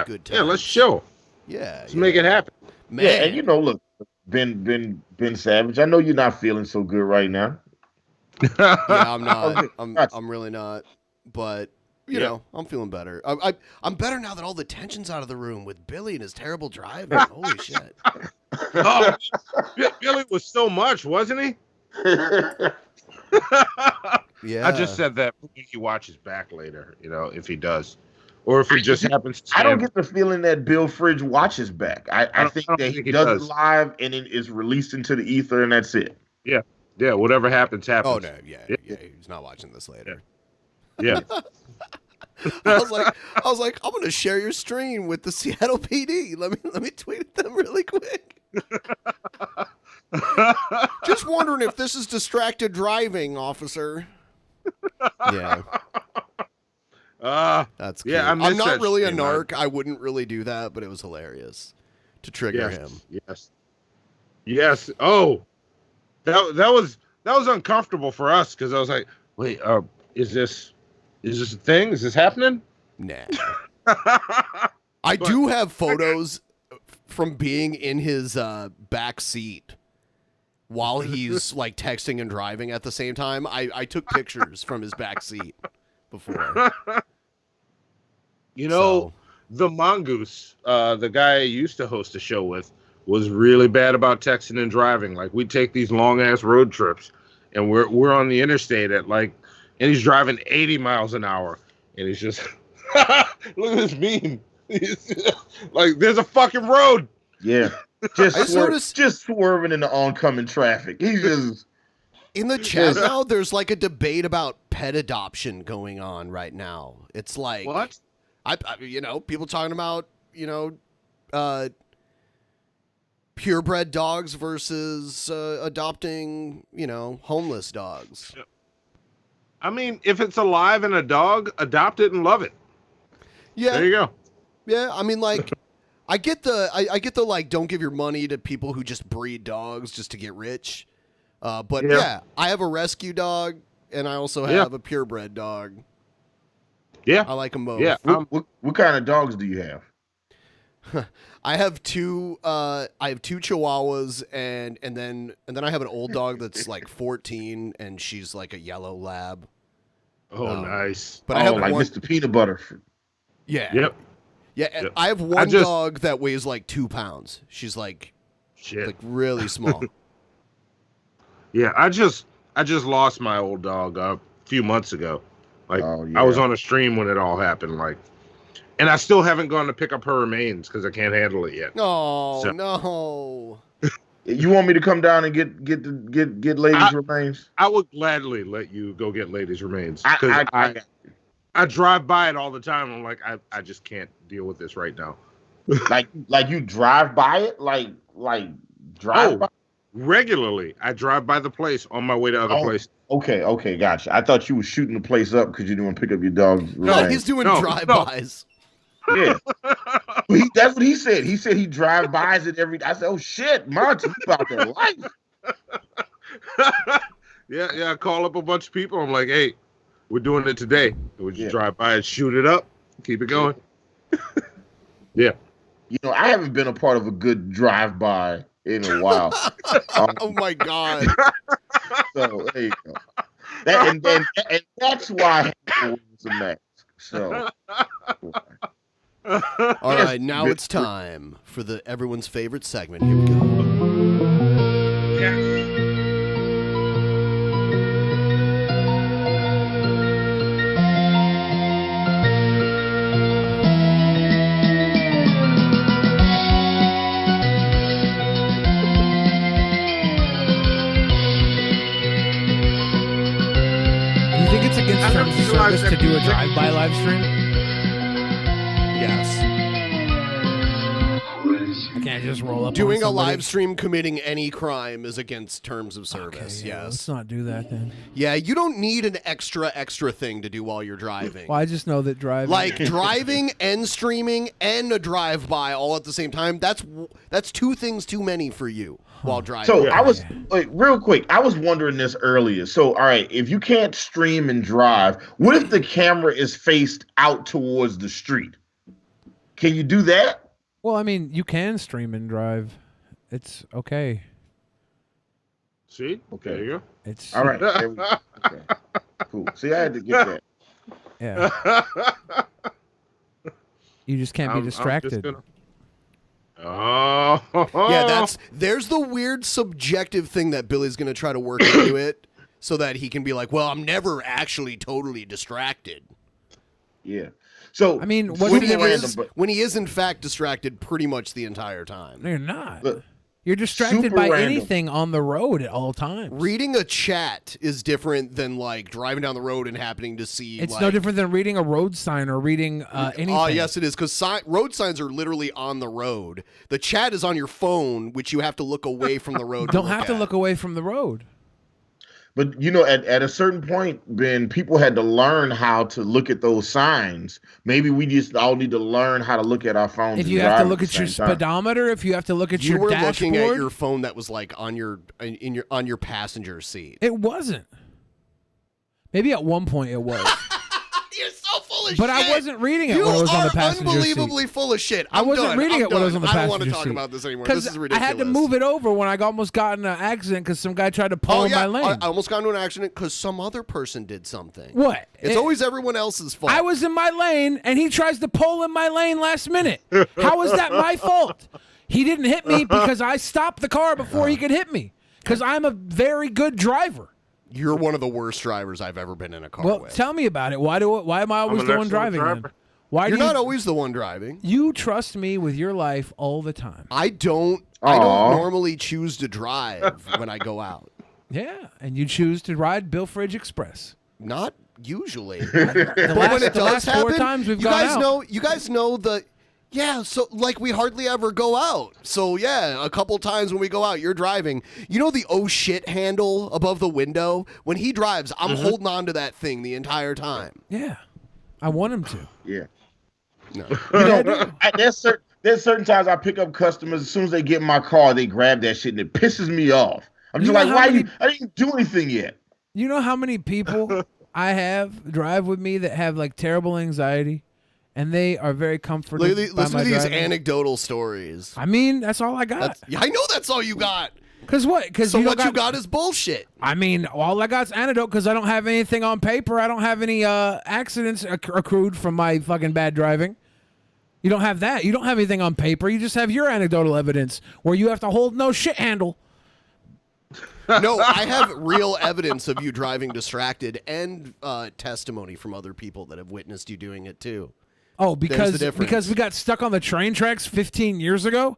good time. Yeah, let's show. Yeah. Let's make it happen. Man. Yeah, and look, Ben Savage, I know you're not feeling so good right now. Yeah, I'm not. I'm really not. But you know, I'm feeling better. I'm better now that all the tension's out of the room with Billy and his terrible driving. Holy shit! Oh, Billy was so much, wasn't he? Yeah. I just said that he watches back later. If he does, or if he just happens to. I don't get the feeling that Bill Fridge watches back. I think that he does it live and it is released into the ether, and that's it. Yeah. Yeah, whatever happens, happens. Oh no, yeah, he's not watching this later. Yeah. I was like, I'm gonna share your stream with the Seattle PD. Let me tweet at them really quick. Just wondering if this is distracted driving, officer. Yeah. That's cute. Yeah, I'm not really a narc. I wouldn't really do that, but it was hilarious to trigger him. Yes. Oh. That was uncomfortable for us because I was like, wait, is this a thing? Is this happening? Nah. I do have photos from being in his back seat while he's like texting and driving at the same time. I took pictures from his back seat before. The Mongoose, the guy I used to host a show with, was really bad about texting and driving. Like, we take these long ass road trips and we're on the interstate at and he's driving 80 miles an hour and he's just look at this meme. Like, there's a fucking road. Yeah. Just swerving in the oncoming traffic. He's just in the chat now, there's like a debate about pet adoption going on right now. It's like what? I people talking about, purebred dogs versus adopting, homeless dogs. I mean, if it's alive and a dog, adopt it and love it. Yeah. There you go. Yeah, I mean, like, I get the like, don't give your money to people who just breed dogs just to get rich. But yeah, I have a rescue dog, and I also have a purebred dog. Yeah, I like them both. Yeah. What kind of dogs do you have? I have two Chihuahuas, and then I have an old dog that's like 14, and she's like a yellow lab. Oh, nice. But I have like one, Mr. Peanut Butter. Yeah. Yep. Yeah, Yep. I have one dog that weighs like 2 pounds. She's like really small. Yeah, I just lost my old dog a few months ago. Like I was on a stream when it all happened. Like, and I still haven't gone to pick up her remains because I can't handle it yet. Oh So- no! You want me to come down and get ladies' remains? I would gladly let you go get ladies' remains I because I drive by it all the time. I'm like, I just can't deal with this right now. like you drive by it, like drive by. Regularly. I drive by the place on my way to other places. Okay, gotcha. I thought you were shooting the place up because you didn't want to pick up your dog's No, remains. he's doing drive-bys. Yeah. That's what he said. He said he drive-bys it every. I said, oh shit, Monty, you about that life. Yeah. I call up a bunch of people. I'm like, hey, we're doing it today. We just drive by and shoot it up, keep it going. Yeah. You know, I haven't been a part of a good drive-by in a while. Oh my god! So there you go. And that's why I have to wear some mask. So. All right, now it's time for everyone's favorite segment. Here we go. You think it's against terms of service to do a drive-by live stream? Yes. I can't just roll up. Doing on a somebody. live stream committing any crime is against terms of service. Okay, yeah, yes. let's not do that then. Yeah, you don't need an extra thing to do while you're driving. Well, I just know that driving, Like driving and streaming and a drive-by all at the same time. That's 2 things too many for you while driving. So I was real quick. I was wondering this earlier. So all right, if you can't stream and drive, what if the camera is faced out towards the street? Can you do that? Well, I mean, you can stream and drive. It's okay. See? Okay. There you go. It's all right. There we go. Okay. Cool. See, I had to get that. Yeah. You just can't be distracted. Oh. Yeah, there's the weird subjective thing that Billy's going to try to work into it so that he can be like, well, I'm never actually totally distracted. Yeah. So I mean, when he is in fact distracted pretty much the entire time. No, you're not. Look, you're distracted by anything on the road at all times. Reading a chat is different than like driving down the road and happening to see. It's no different than reading a road sign or reading anything. Oh, yes, it is, because road signs are literally on the road. The chat is on your phone, which you have to look away from the road. Don't have to look away from the road. But you know, at a certain point, Ben, people had to learn how to look at those signs. Maybe we just all need to learn how to look at our phones. If you have to look at your speedometer, if you have to look at your dashboard. You were looking at your phone that was like on your passenger seat. It wasn't. Maybe at one point it was. You're so full of shit. But I wasn't reading it when it was on the passenger seat. Unbelievably full of shit. I wasn't reading it when it was on the passenger seat. I don't want to talk about this anymore. This is ridiculous. I had to move it over when I almost got in an accident because some guy tried to pull in my lane. I almost got into an accident because some other person did something. What? It's always everyone else's fault. I was in my lane and he tries to pull in my lane last minute. How is that my fault? He didn't hit me because I stopped the car before he could hit me because I'm a very good driver. You're one of the worst drivers I've ever been in a car Well, with. tell me about it. Why am I always the one driving? Then? Why You're not always the one driving. You trust me with your life all the time. I don't normally choose to drive when I go out. Yeah, and you choose to ride Bill Fridge Express. Not usually. The last 4 times we've gone out. You guys know the. Yeah, so like we hardly ever go out. So yeah, a couple times when we go out, you're driving. You know the oh shit handle above the window? When he drives, I'm holding on to that thing the entire time. Yeah. I want him to. Yeah. No. You know, there's certain times I pick up customers, as soon as they get in my car, they grab that shit and it pisses me off. I'm just like, why you? I didn't do anything yet. You know how many people I have drive with me that have like terrible anxiety, and they are very comfortable. Listen to these anecdotal stories. I mean, that's all I got. I know that's all you got. Cause what? Cause so you what you got is bullshit. I mean, all I got's anecdote because I don't have anything on paper. I don't have any accidents accrued from my fucking bad driving. You don't have that. You don't have anything on paper. You just have your anecdotal evidence where you have to hold no shit handle. No, I have real evidence of you driving distracted and testimony from other people that have witnessed you doing it too. Oh, because we got stuck on the train tracks 15 years ago?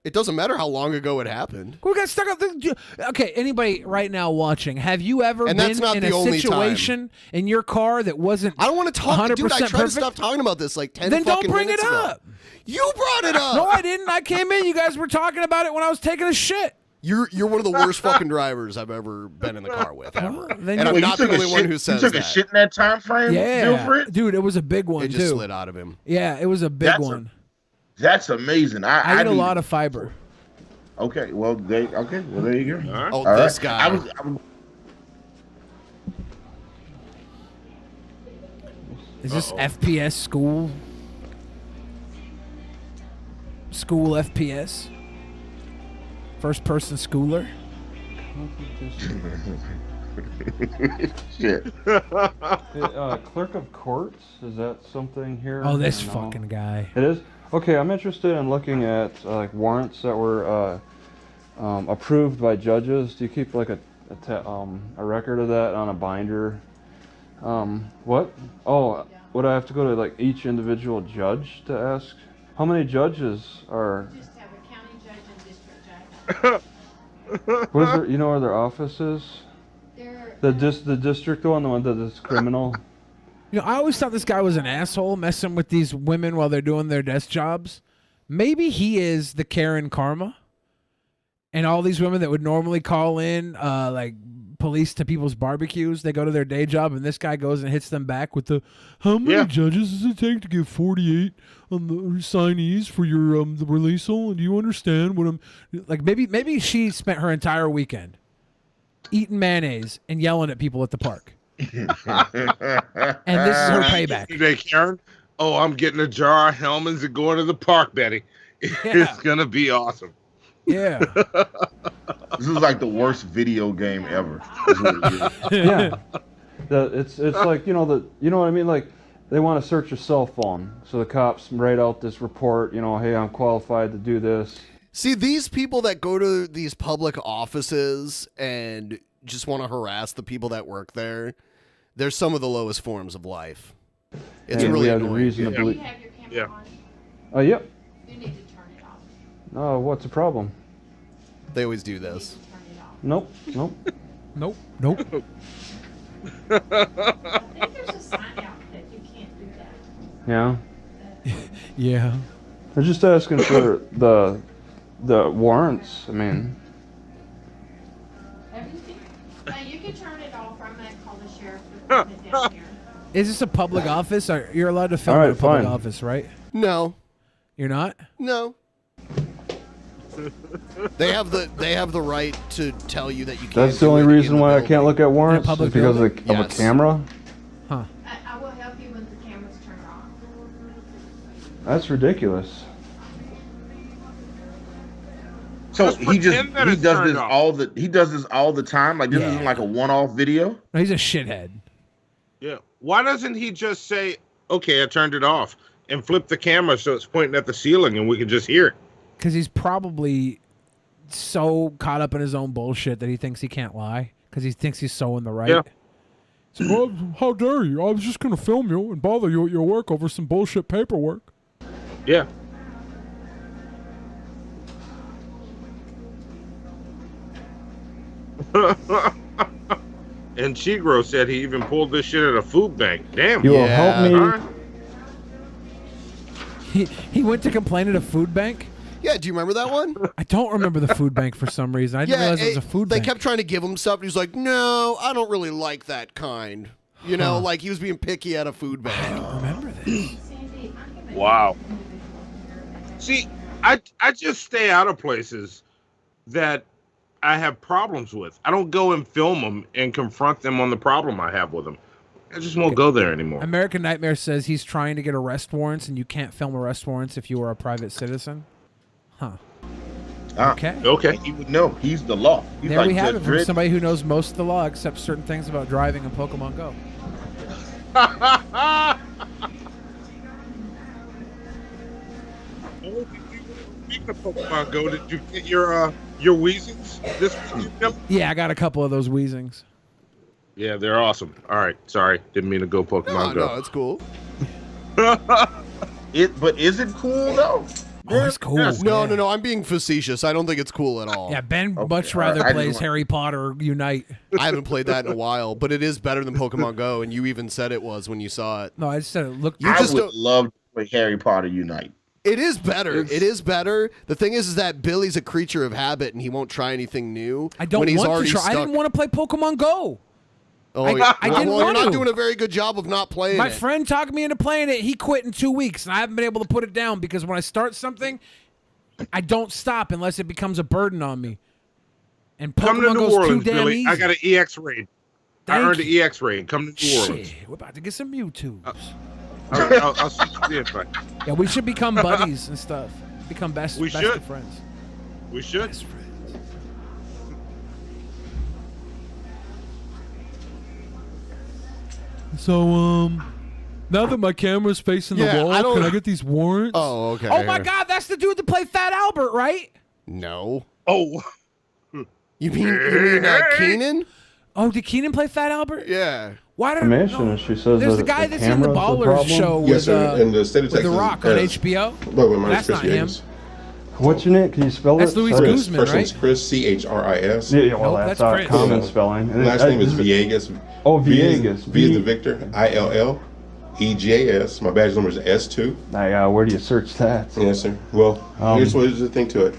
It doesn't matter how long ago it happened. We got stuck on the... Okay, anybody right now watching, have you ever been in a situation in your car that wasn't 100% I don't want to talk. Dude, I tried perfect? to stop talking about this like 10 Then fucking don't bring minutes it ago. up. You brought it up. No, I didn't. I came in. You guys were talking about it when I was taking a shit. You're one of the worst fucking drivers I've ever been in the car with, ever. Then And I'm you not the only one who says You took that. a shit in that time frame? Yeah. Dude, it was a big one, It just too. slid out of him. Yeah, it was a big one. That's amazing. I eat a need- lot of fiber. Okay, well, there you go. Oh, All this right. guy. I was Is this FPS school? School FPS? First person schooler? Shit. Clerk of courts, is that something here? Oh, this No. fucking guy. It is? Okay, I'm interested in looking at like warrants that were approved by judges. Do you keep like a record of that on a binder? What? Oh, would I have to go to like each individual judge to ask? How many judges are? Just have a county judge and district judge. Where's their, you know where their office is? The district one, the one that is criminal. You know, I always thought this guy was an asshole messing with these women while they're doing their desk jobs. Maybe he is the Karen Karma. And all these women that would normally call in like police to people's barbecues, they go to their day job and this guy goes and hits them back with the, how many judges does it take to get 48 on the signees for your the releasal? And do you understand what I'm like? Maybe she spent her entire weekend eating mayonnaise and yelling at people at the park. And this is her payback. Today, Karen. Oh, I'm getting a jar of Hellman's and going to the park, Betty. It's gonna be awesome. Yeah. This is like the worst video game ever. Yeah. It's like, you know what I mean? Like they want to search your cell phone. So the cops write out this report, you know, hey, I'm qualified to do this. See, these people that go to these public offices and just want to harass the people that work there, they're some of the lowest forms of life. It's And really we have the annoying. reason to believe. Yeah. Yep. You need to turn it off. Oh, what's the problem? They always do this. Nope. Nope. I think there's a sign out that you can't do that. Yeah. Yeah. They're just asking for the warrants. I mean, Everything. Now you can turn it off. I'm gonna call the sheriff department down here. Is this a public office? You're allowed to film All right, in a public fine. office, right? No. You're not? No. They have the right to tell you that you can't. that's the do only it reason in the why I building. can't look at warrants public is because of a Yes. camera. Huh. I will help you when the cameras turn off. That's ridiculous. So Just he pretend that does it's turned this off. he does this all the time. Like this isn't like a one-off video. No, he's a shithead. Yeah. Why doesn't he just say, "Okay, I turned it off," and flip the camera so it's pointing at the ceiling and we can just hear it? Because he's probably so caught up in his own bullshit that he thinks he can't lie. Because he thinks he's so in the right. Yeah. So, well, how dare you? I was just going to film you and bother you at your work over some bullshit paperwork. Yeah. And Chigro said he even pulled this shit at a food bank. Damn. You will help me. All right. He went to complain at a food bank? Yeah, do you remember that one? I don't remember the food bank for some reason. I didn't realize it was a food they bank. kept trying to give him stuff, and he's like, "No, I don't really like that kind." You know, like he was being picky at a food bank. I don't remember this. Wow. See, I just stay out of places that I have problems with. I don't go and film them and confront them on the problem I have with them. I just won't go there anymore. American Nightmare says he's trying to get arrest warrants, and you can't film arrest warrants if you are a private citizen. Huh. Okay. Okay. He would know. He's the law. He's There like we have Judge it from Dredd. somebody who knows most of the law, except certain things about driving in Pokemon Go. Speaking of Pokemon Go, did you get your Weezings this week? Yeah, I got a couple of those Weezings. Yeah, they're awesome. All right, sorry, didn't mean to go Pokemon Go. No, it's cool. But is it cool though? Oh, it's cool. No, I'm being facetious. I don't think it's cool at all. Yeah, Ben much rather plays Harry Potter Unite. I haven't played that in a while, but it is better than Pokemon Go, and you even said it was when you saw it. No, I just said it looked. I would love to play Harry Potter Unite. It is better. It is better. The thing is that Billy's a creature of habit, and he won't try anything new. I don't when he's want already to try. stuck. I didn't want to play Pokemon Go. Oh, I didn't well, want you're not to. doing a very good job of not playing My it. friend talked me into playing it. He quit in 2 weeks, and I haven't been able to put it down because when I start something, I don't stop unless it becomes a burden on me. And Come to Pokemon New Go's Orleans, too damn Billy. easy. I got an EX raid. I Thank earned an you. EX raid. Come to New Orleans. Shit, we're about to get some Mewtwo. I'll see you the invite. Yeah, we should become buddies and stuff. Become best We best should. of friends. We should. Best friends. So, now that my camera's facing Yeah, the wall, I don't- can I get these warrants? Oh, okay. Oh my God, that's the dude that played Fat Albert, right? No. Oh. You mean Keenan? Oh, did Keenan play Fat Albert? Yeah. Why did Information, and she says There's that the guy the that's in the camera's Ballers problem? show Yes, with, sir. In the state of with The Texas, Rock on yes. HBO. Well, my name's That's Chris not him. Yeagas. What's your name? Can you spell That's it? Luis Sorry. Guzman, First right? name's Chris, C-H-R-I-S. Yeah, well, Nope, that's that's Chris. common spelling. And Last name is Villegas. Oh, V is- Villegas. V is the Victor, I-L-L-E-G-A-S. My badge number is S2. Where do you search that? Yes, sir. Well, here's the thing to it.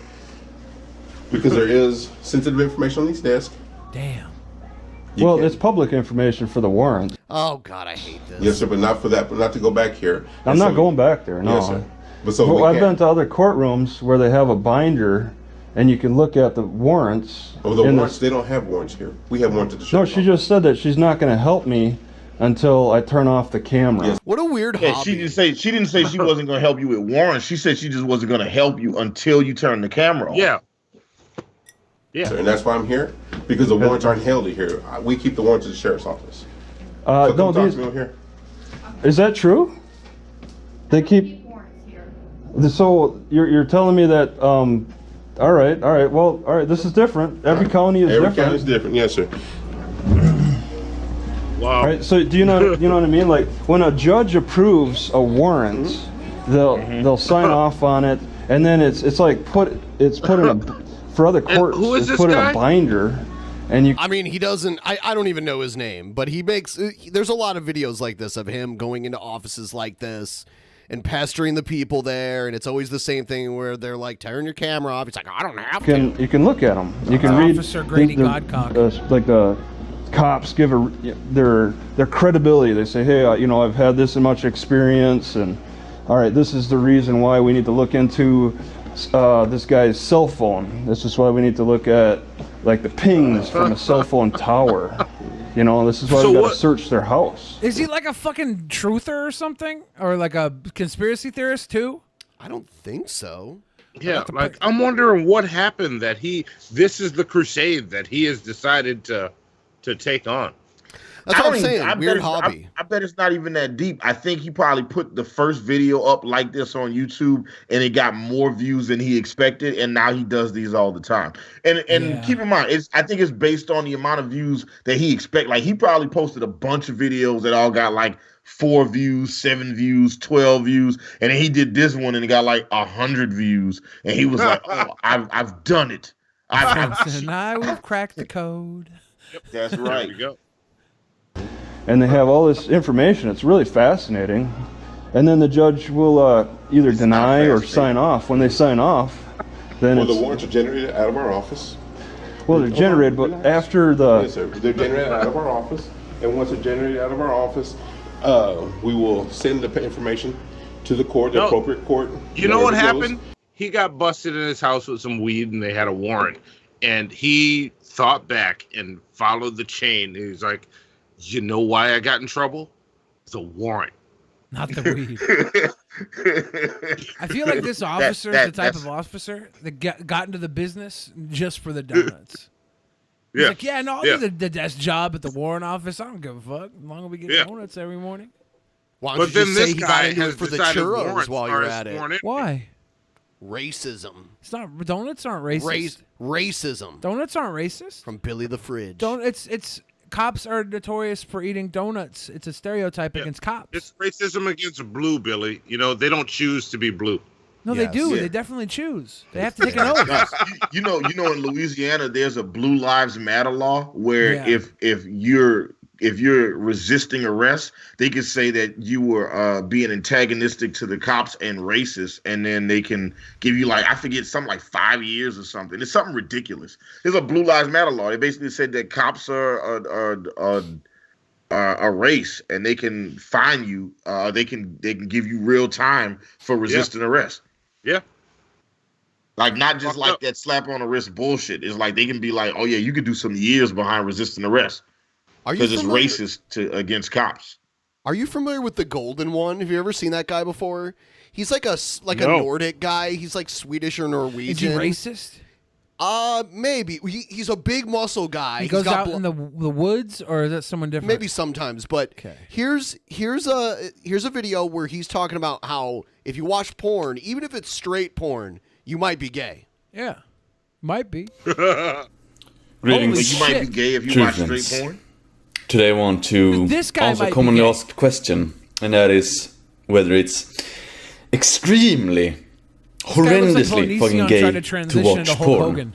Because there is sensitive information on these desks. Damn. Well, it's public information for the warrant. Oh God, I hate this. Yes, sir, but not for that, but not to go back here. I'm And not so- going back there, no. Yes, sir. But so Well, we I've can't- been to other courtrooms where they have a binder and you can look at the warrants. Oh, the in warrants, they don't have warrants here. We have warrants at the No, sheriff's she just said that she's not going to help me until I turn off the camera. What a weird Yeah, hobby. she didn't say she wasn't going to help you with warrants. She said she just wasn't going to help you until you turn the camera on. Yeah. Yeah. And that's why I'm here, because the warrants aren't held here. We keep the warrants at the sheriff's office. So No, come talk these, to me over here. is that true? They keep. So you're telling me that? All right. Well, all right. This is different. Every county is Every different. county is different. Yes, sir. Wow. All right. So do you know what I mean? Like when a judge approves a warrant, they'll sign off on it, and then it's like put in a for other courts. who is it's this put in guy? a binder, and you. I mean, he doesn't. I don't even know his name, but he makes. There's a lot of videos like this of him going into offices like this and pestering the people there, and it's always the same thing where they're like, "Turn your camera off." He's like, "I don't have to." You can look at them. You can read. Officer Grady Godcock. Like the cops give their credibility. They say, hey, I've had this much experience, and all right, this is the reason why we need to look into this guy's cell phone. This is why we need to look at like the pings from a cell phone tower. This is why we got to search their house. Is he like a fucking truther or something? Or like a conspiracy theorist too? I don't think so. Yeah, like I'm wondering what happened that this is the crusade that he has decided to take on. That's what I'm saying. Weird bet hobby. I bet it's not even that deep. I think he probably put the first video up like this on YouTube, and it got more views than he expected, and now he does these all the time. And keep in mind, I think it's based on the amount of views that he expect. Like he probably posted a bunch of videos that all got like 4 views, 7 views, 12 views, and then he did this one and it got like 100 views, and he was like, "Oh, I've done it. And I will crack the code." That's right. There we go. And they have all this information. It's really fascinating. And then the judge will either deny or sign off. When they sign off, then Well, the warrants are generated out of our office. Well, they're generated, but after the... Yes, sir. They're generated out of our office. And once they're generated out of our office, we will send the information to the court, the appropriate court. You know what wherever it goes. happened? He got busted in his house with some weed, and they had a warrant. And he thought back and followed the chain. He's like, you know why I got in trouble? The warrant. Not the weed. I feel like this officer is the type of officer that got into the business just for the donuts. He's like, yeah, no, I'll do the desk job at the warrant office. I don't give a fuck. As long as we get donuts every morning. Why don't you just say he got into it for the churros while you're at it? Why? Racism. It's not. Donuts aren't racist. Racism. Donuts aren't racist. From Billy the Fridge. It's cops are notorious for eating donuts. It's a stereotype against cops. It's racism against blue, Billy. You know, they don't choose to be blue. No, they do. Yeah. They definitely choose. They have to take an oath. You know, in Louisiana, there's a Blue Lives Matter law where if you're resisting arrest, they can say that you were being antagonistic to the cops and racist, and then they can give you I forget, something like 5 years or something. It's something ridiculous. There's a Blue Lives Matter law. They basically said that cops are a race, and they can fine you. They can give you real time for resisting arrest. Yeah. Not just like that slap on the wrist bullshit. It's like they can be like, oh yeah, you could do some years behind resisting arrest. Because it's racist against cops. Are you familiar with the Golden One? Have you ever seen that guy before? He's like a Nordic guy. He's like Swedish or Norwegian. Is he racist? Maybe. He's a big muscle guy. He goes out in the woods, or is that someone different? Maybe sometimes, but here's a video where he's talking about how if you watch porn, even if it's straight porn, you might be gay. Yeah, might be. Greetings. You might be gay if you watch straight porn. Today I want to answer a commonly asked question, and that is whether it's extremely, horrendously fucking gay to watch porn.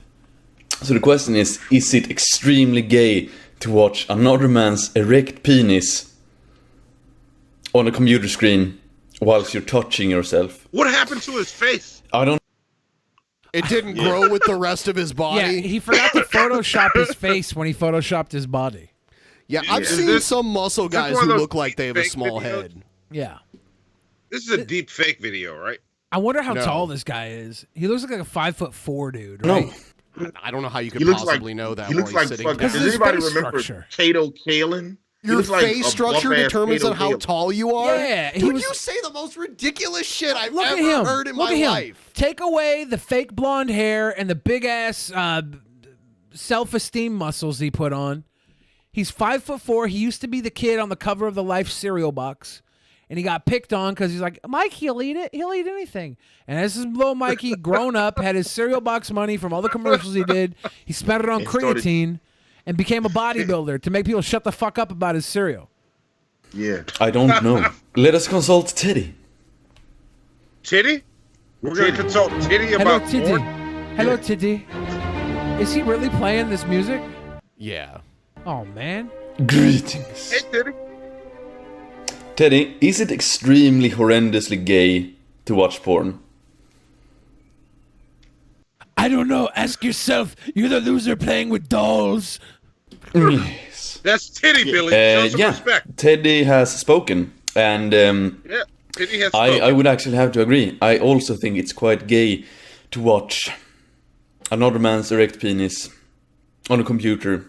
So the question is it extremely gay to watch another man's erect penis on a computer screen whilst you're touching yourself? What happened to his face? I don't. It didn't grow with the rest of his body. Yeah, he forgot to Photoshop his face when he Photoshopped his body. Yeah, I've seen some muscle guys who look like they have a small head. Yeah. This is a deep fake video, right? I wonder how tall this guy is. He looks like a 5'4" dude, right? No. I don't know how you could possibly know that. He looks like fucking. Does anybody remember Kato Kalin? Your face structure determines on how tall you are? Yeah. Dude, you say the most ridiculous shit I've ever heard in my life. Take away the fake blonde hair and the big-ass self-esteem muscles he put on. He's 5'4". He used to be the kid on the cover of the Life cereal box. And he got picked on because he's like, Mike, he'll eat it. He'll eat anything. And as this little Mikey, grown up, had his cereal box money from all the commercials he did. He spent it on creatine and became a bodybuilder to make people shut the fuck up about his cereal. Yeah. I don't know. Let us consult Teddy. Titty? We're going to consult Titty about porn? Hello, Titty. Is he really playing this music? Yeah. Oh, man. Greetings. Hey, Titty. Teddy, is it extremely horrendously gay to watch porn? I don't know. Ask yourself. You're the loser playing with dolls. Yes. That's Titty, Billy. Show some respect. Teddy has spoken. And Titty has spoken. I would actually have to agree. I also think it's quite gay to watch another man's erect penis on a computer.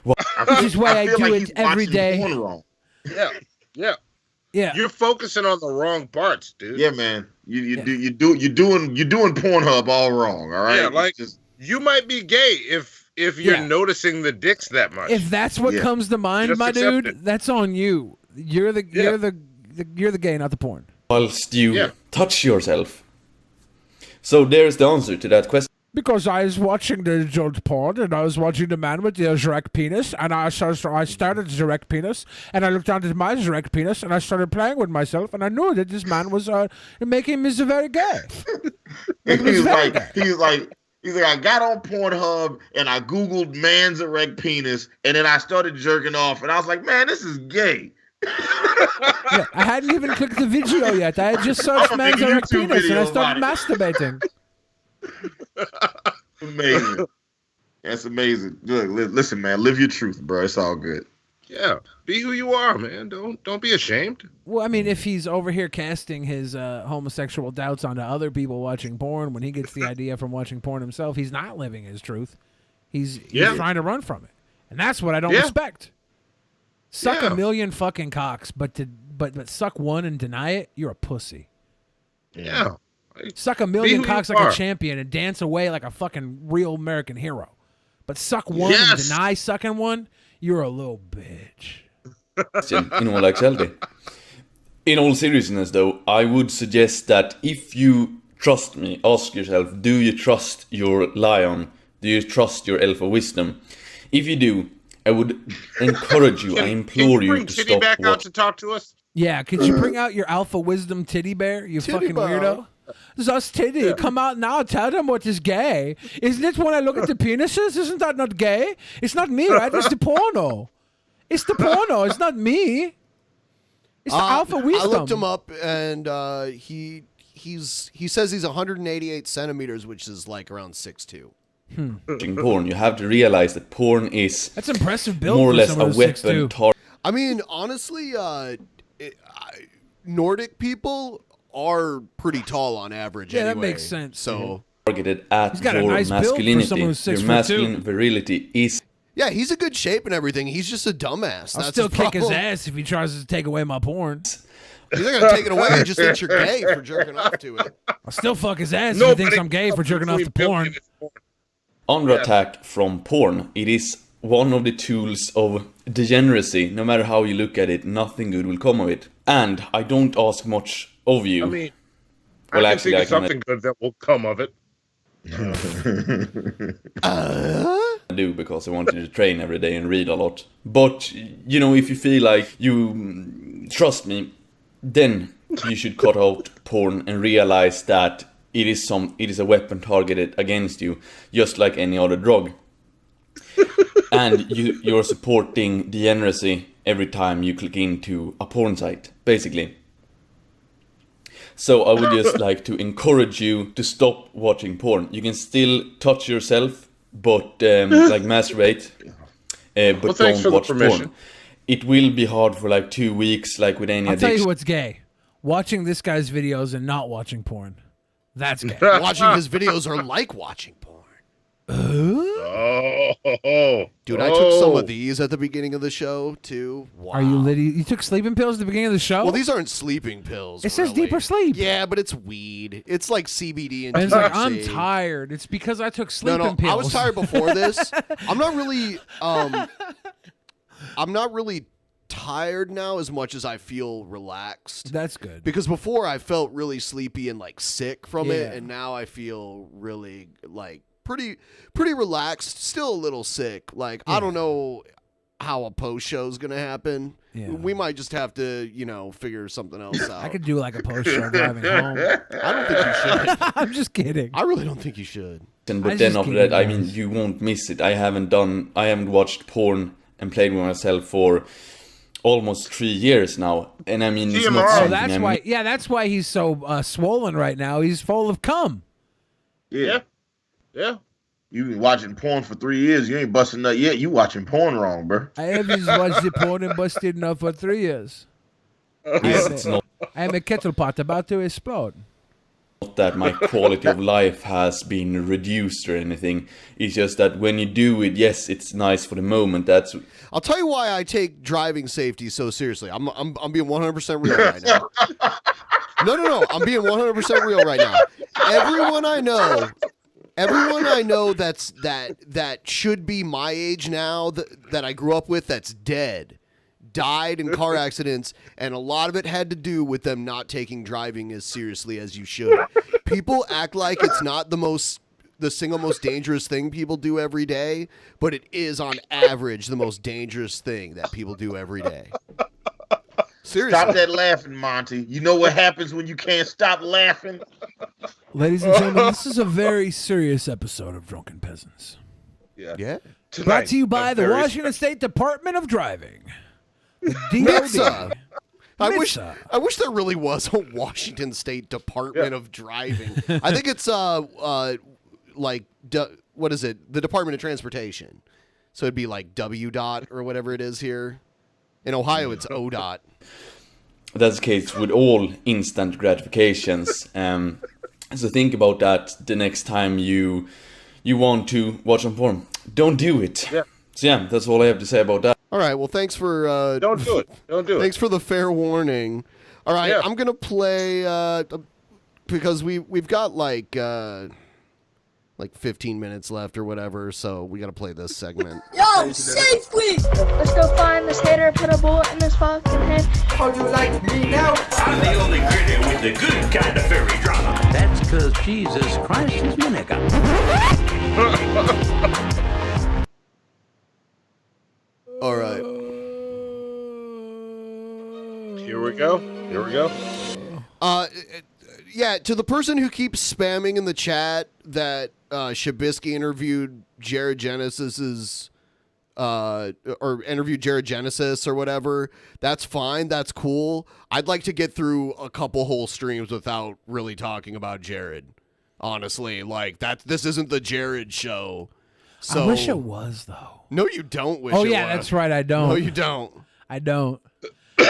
Which is why I do it every day. Yeah. You're focusing on the wrong parts, dude. Yeah, man. You're doing Pornhub all wrong. All right. Yeah, you might be gay if you're noticing the dicks that much. If that's what comes to mind, Just my accept dude, that's on you. You're the gay, not the porn. Whilst you touch yourself. So there's the answer to that question. Because I was watching the adult porn, and I was watching the man with the erect penis, and I started the erect penis, and I looked down at my erect penis, and I started playing with myself, and I knew that this man was making me very gay. He's like, I got on Pornhub, and I Googled man's erect penis, and then I started jerking off, and I was like, man, this is gay. Yeah, I hadn't even clicked the video yet. I had just searched man's erect penis, and I started masturbating. Amazing. That's amazing. Look, listen, man, live your truth, bro. It's all good. Yeah, be who you are, man. Don't be ashamed. Well, I mean, if he's over here casting his homosexual doubts onto other people watching porn, when he gets the idea from watching porn himself, he's not living his truth. He's trying to run from it, and that's what I don't respect. Suck a million fucking cocks, but suck one and deny it, you're a pussy. Yeah. Suck a million cocks like a champion and dance away like a fucking real American hero. But suck one and deny sucking one, you're a little bitch. In all actuality. In all seriousness, though, I would suggest that if you trust me, ask yourself, do you trust your lion? Do you trust your elf of wisdom? If you do, I would encourage you, I implore you to stop back out to talk to us? Yeah, could you bring out your alpha wisdom titty bear, you fucking weirdo? Thus titty, come out now, tell them what is gay. Isn't it when I look at the penises? Isn't that not gay? It's not me, right? It's the porno. It's the porno, it's not me. It's the alpha wisdom. I looked him up, and he says he's 188 centimeters, which is like around 6'2". Porn, you have to realize that porn is that's impressive build more or for less someone a who's weapon 6'2". target. I mean, honestly, Nordic people are pretty tall on average. Yeah, anyway, that makes sense. So targeted at got a your nice build for masculinity. someone who's Your 6'2". masculine virility is. yeah, he's in good shape and everything. He's just a dumbass. I'll That's still the kick his problem. ass if he tries to take away my porn. He's not gonna take it away. He just thinks you're gay for jerking off to it. I'll still fuck his ass if he thinks I'm gay for jerking off to porn. Under attack from porn, it is one of the tools of degeneracy. No matter how you look at it, nothing good will come of it. And I don't ask much of you. I mean, well, I can think of something good that will come of it. I do because I want you to train every day and read a lot. But, you know, if you feel like you trust me, then you should cut out porn and realize that it is a weapon targeted against you, just like any other drug. And you're supporting degeneracy every time you click into a porn site, basically. So I would just like to encourage you to stop watching porn. You can still touch yourself, but like masturbate, but don't watch porn. It will be hard for like 2 weeks, like with any addiction. I'll tell you what's gay. Watching this guy's videos and not watching porn. That's gay. Watching his videos are like watching porn. Dude, I took some of these at the beginning of the show too. Wow. Are you Liddy? You took sleeping pills at the beginning of the show? Well, these aren't sleeping pills. It says deeper sleep. Yeah, but it's weed. It's like CBD and it's like, I'm tired. It's because I took sleeping pills. I was tired before this. I'm not really tired now as much as I feel relaxed. That's good. Because before I felt really sleepy and like sick from it, and now I feel really like pretty relaxed, still a little sick. Like I don't know how a post show is gonna happen. Yeah. We might just have to, figure something else out. I could do like a post show driving home. I don't think you should. I'm just kidding. I really don't think you should. But then after that, I mean, you won't miss it. I haven't watched porn and played with myself for almost 3 years now, and I mean, it's not something. That's why. Yeah, that's why he's so swollen right now. He's full of cum. Yeah. You been watching porn for 3 years. You ain't busting nut yet. You watching porn wrong, bro. I haven't watched the porn and busted enough for 3 years. I am a kettle pot about to explode. Not that my quality of life has been reduced or anything. It's just that when you do it, yes, it's nice for the moment. I'll tell you why I take driving safety so seriously. I'm being 100% real right now. No. I'm being 100% real right now. Everyone I know that should be my age now that I grew up with that's dead. Died in car accidents, and a lot of it had to do with them not taking driving as seriously as you should. People act like it's not the single most dangerous thing people do every day, but it is on average the most dangerous thing that people do every day. Seriously. Stop that laughing, Monty. You know what happens when you can't stop laughing? Ladies and gentlemen, this is a very serious episode of Drunken Peasants. Yeah. Brought to you by the Washington State Department of Driving. DOD. I wish there really was a Washington State Department of Driving. I think it's what is it? The Department of Transportation. So it'd be like WDOT or whatever it is here. In Ohio, it's ODOT. That's the case with all instant gratifications. So think about that the next time you you want to watch on porn, don't do it. Yeah. So yeah, that's all I have to say about that. All right. Well, thanks for. Don't do it. Don't do it. Thanks for the fair warning. All right, Yeah. I'm gonna play because we've got like 15 minutes left or whatever, so we gotta play this segment. Yo, safely! Let's go find this hater, put a bullet in his fucking head. How you like me now? I'm the only critter with the good kind of furry drama. That's because Jesus Christ is my nigga. All right. Here we go. Yeah, to the person who keeps spamming in the chat that Shabisky interviewed Jared Genesis's or interviewed Jared Genesis or whatever, that's fine, that's cool. I'd like to get through a couple whole streams without really talking about Jared. Honestly, like this isn't the Jared show. So I wish it was though. No, you don't wish Oh it yeah, was. that's right. I don't. No, you don't. I don't.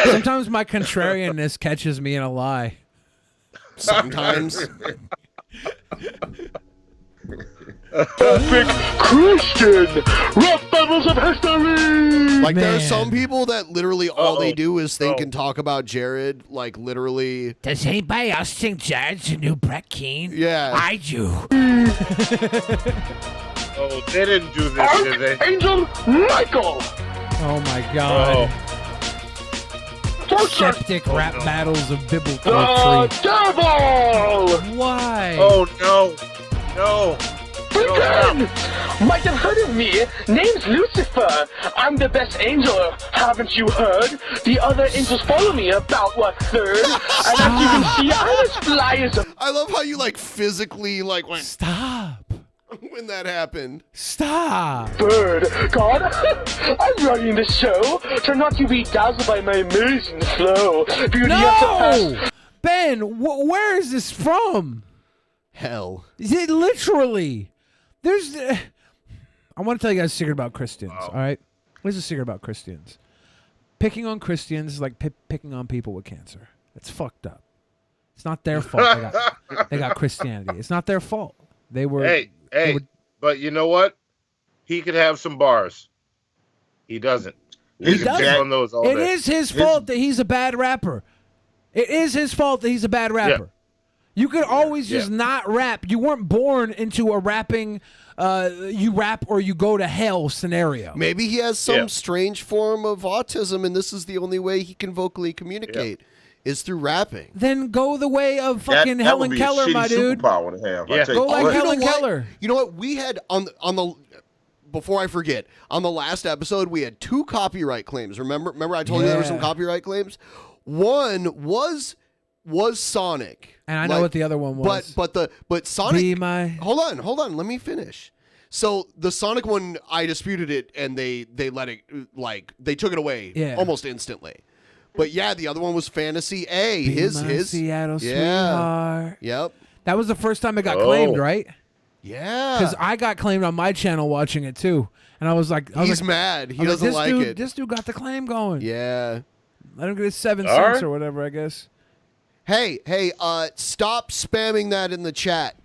Sometimes my contrarianness catches me in a lie. Sometimes. Epic Christian rap battles of history. Like there are some people that literally all they do is think and talk about Jared. Like literally. Does anybody else think Jared's the new Brett Keane? Yeah, I do. Oh, they didn't do this, did they? Angel Michael. Oh my God. Septic rap battles of biblical The tree. devil. Why? Oh no. Begin! Might have heard of me. Name's Lucifer. I'm the best angel. Haven't you heard? The other angels follow me about what third? And as you can see, I'm as fly as a. I love how you like physically like went. Stop. When that happened. Stop. Bird. God, I'm running the show. Try not to be dazzled by my amazing flow. Beauty No! Ben, where is this from? Hell. Is it literally? There's. I want to tell you guys a secret about Christians. All right, here's a secret about Christians. Picking on Christians is like picking on people with cancer. It's fucked up. It's not their fault. They got Christianity. It's not their fault. They were. Hey, but you know what? He could have some bars. He doesn't. He doesn't. On those all It day. is his fault that he's a bad rapper. It is his fault that he's a bad rapper. You could always just not rap. You weren't born into a rapping, you rap or you go to hell scenario. Maybe he has some strange form of autism, and this is the only way he can vocally communicate is through rapping. Then go the way of fucking Helen Keller, my dude. Superpower to have. I tell Go you like what. Helen Keller. You know what? We had on the before I forget, on the last episode we had 2 copyright claims. Remember I told you there were some copyright claims? One was Sonic. And I know what the other one was. But Sonic. Be my... Hold on, let me finish. So the Sonic one, I disputed it, and they let it, like, they took it away almost instantly. But yeah, the other one was Fantasy A. Be his Seattle sweetheart. Yep. That was the first time it got claimed, right? Yeah. Because I got claimed on my channel watching it too, and I was like, he's mad. He doesn't like it. This dude got the claim going. Yeah. Let him get his 7 cents or whatever, I guess. Hey, stop spamming that in the chat,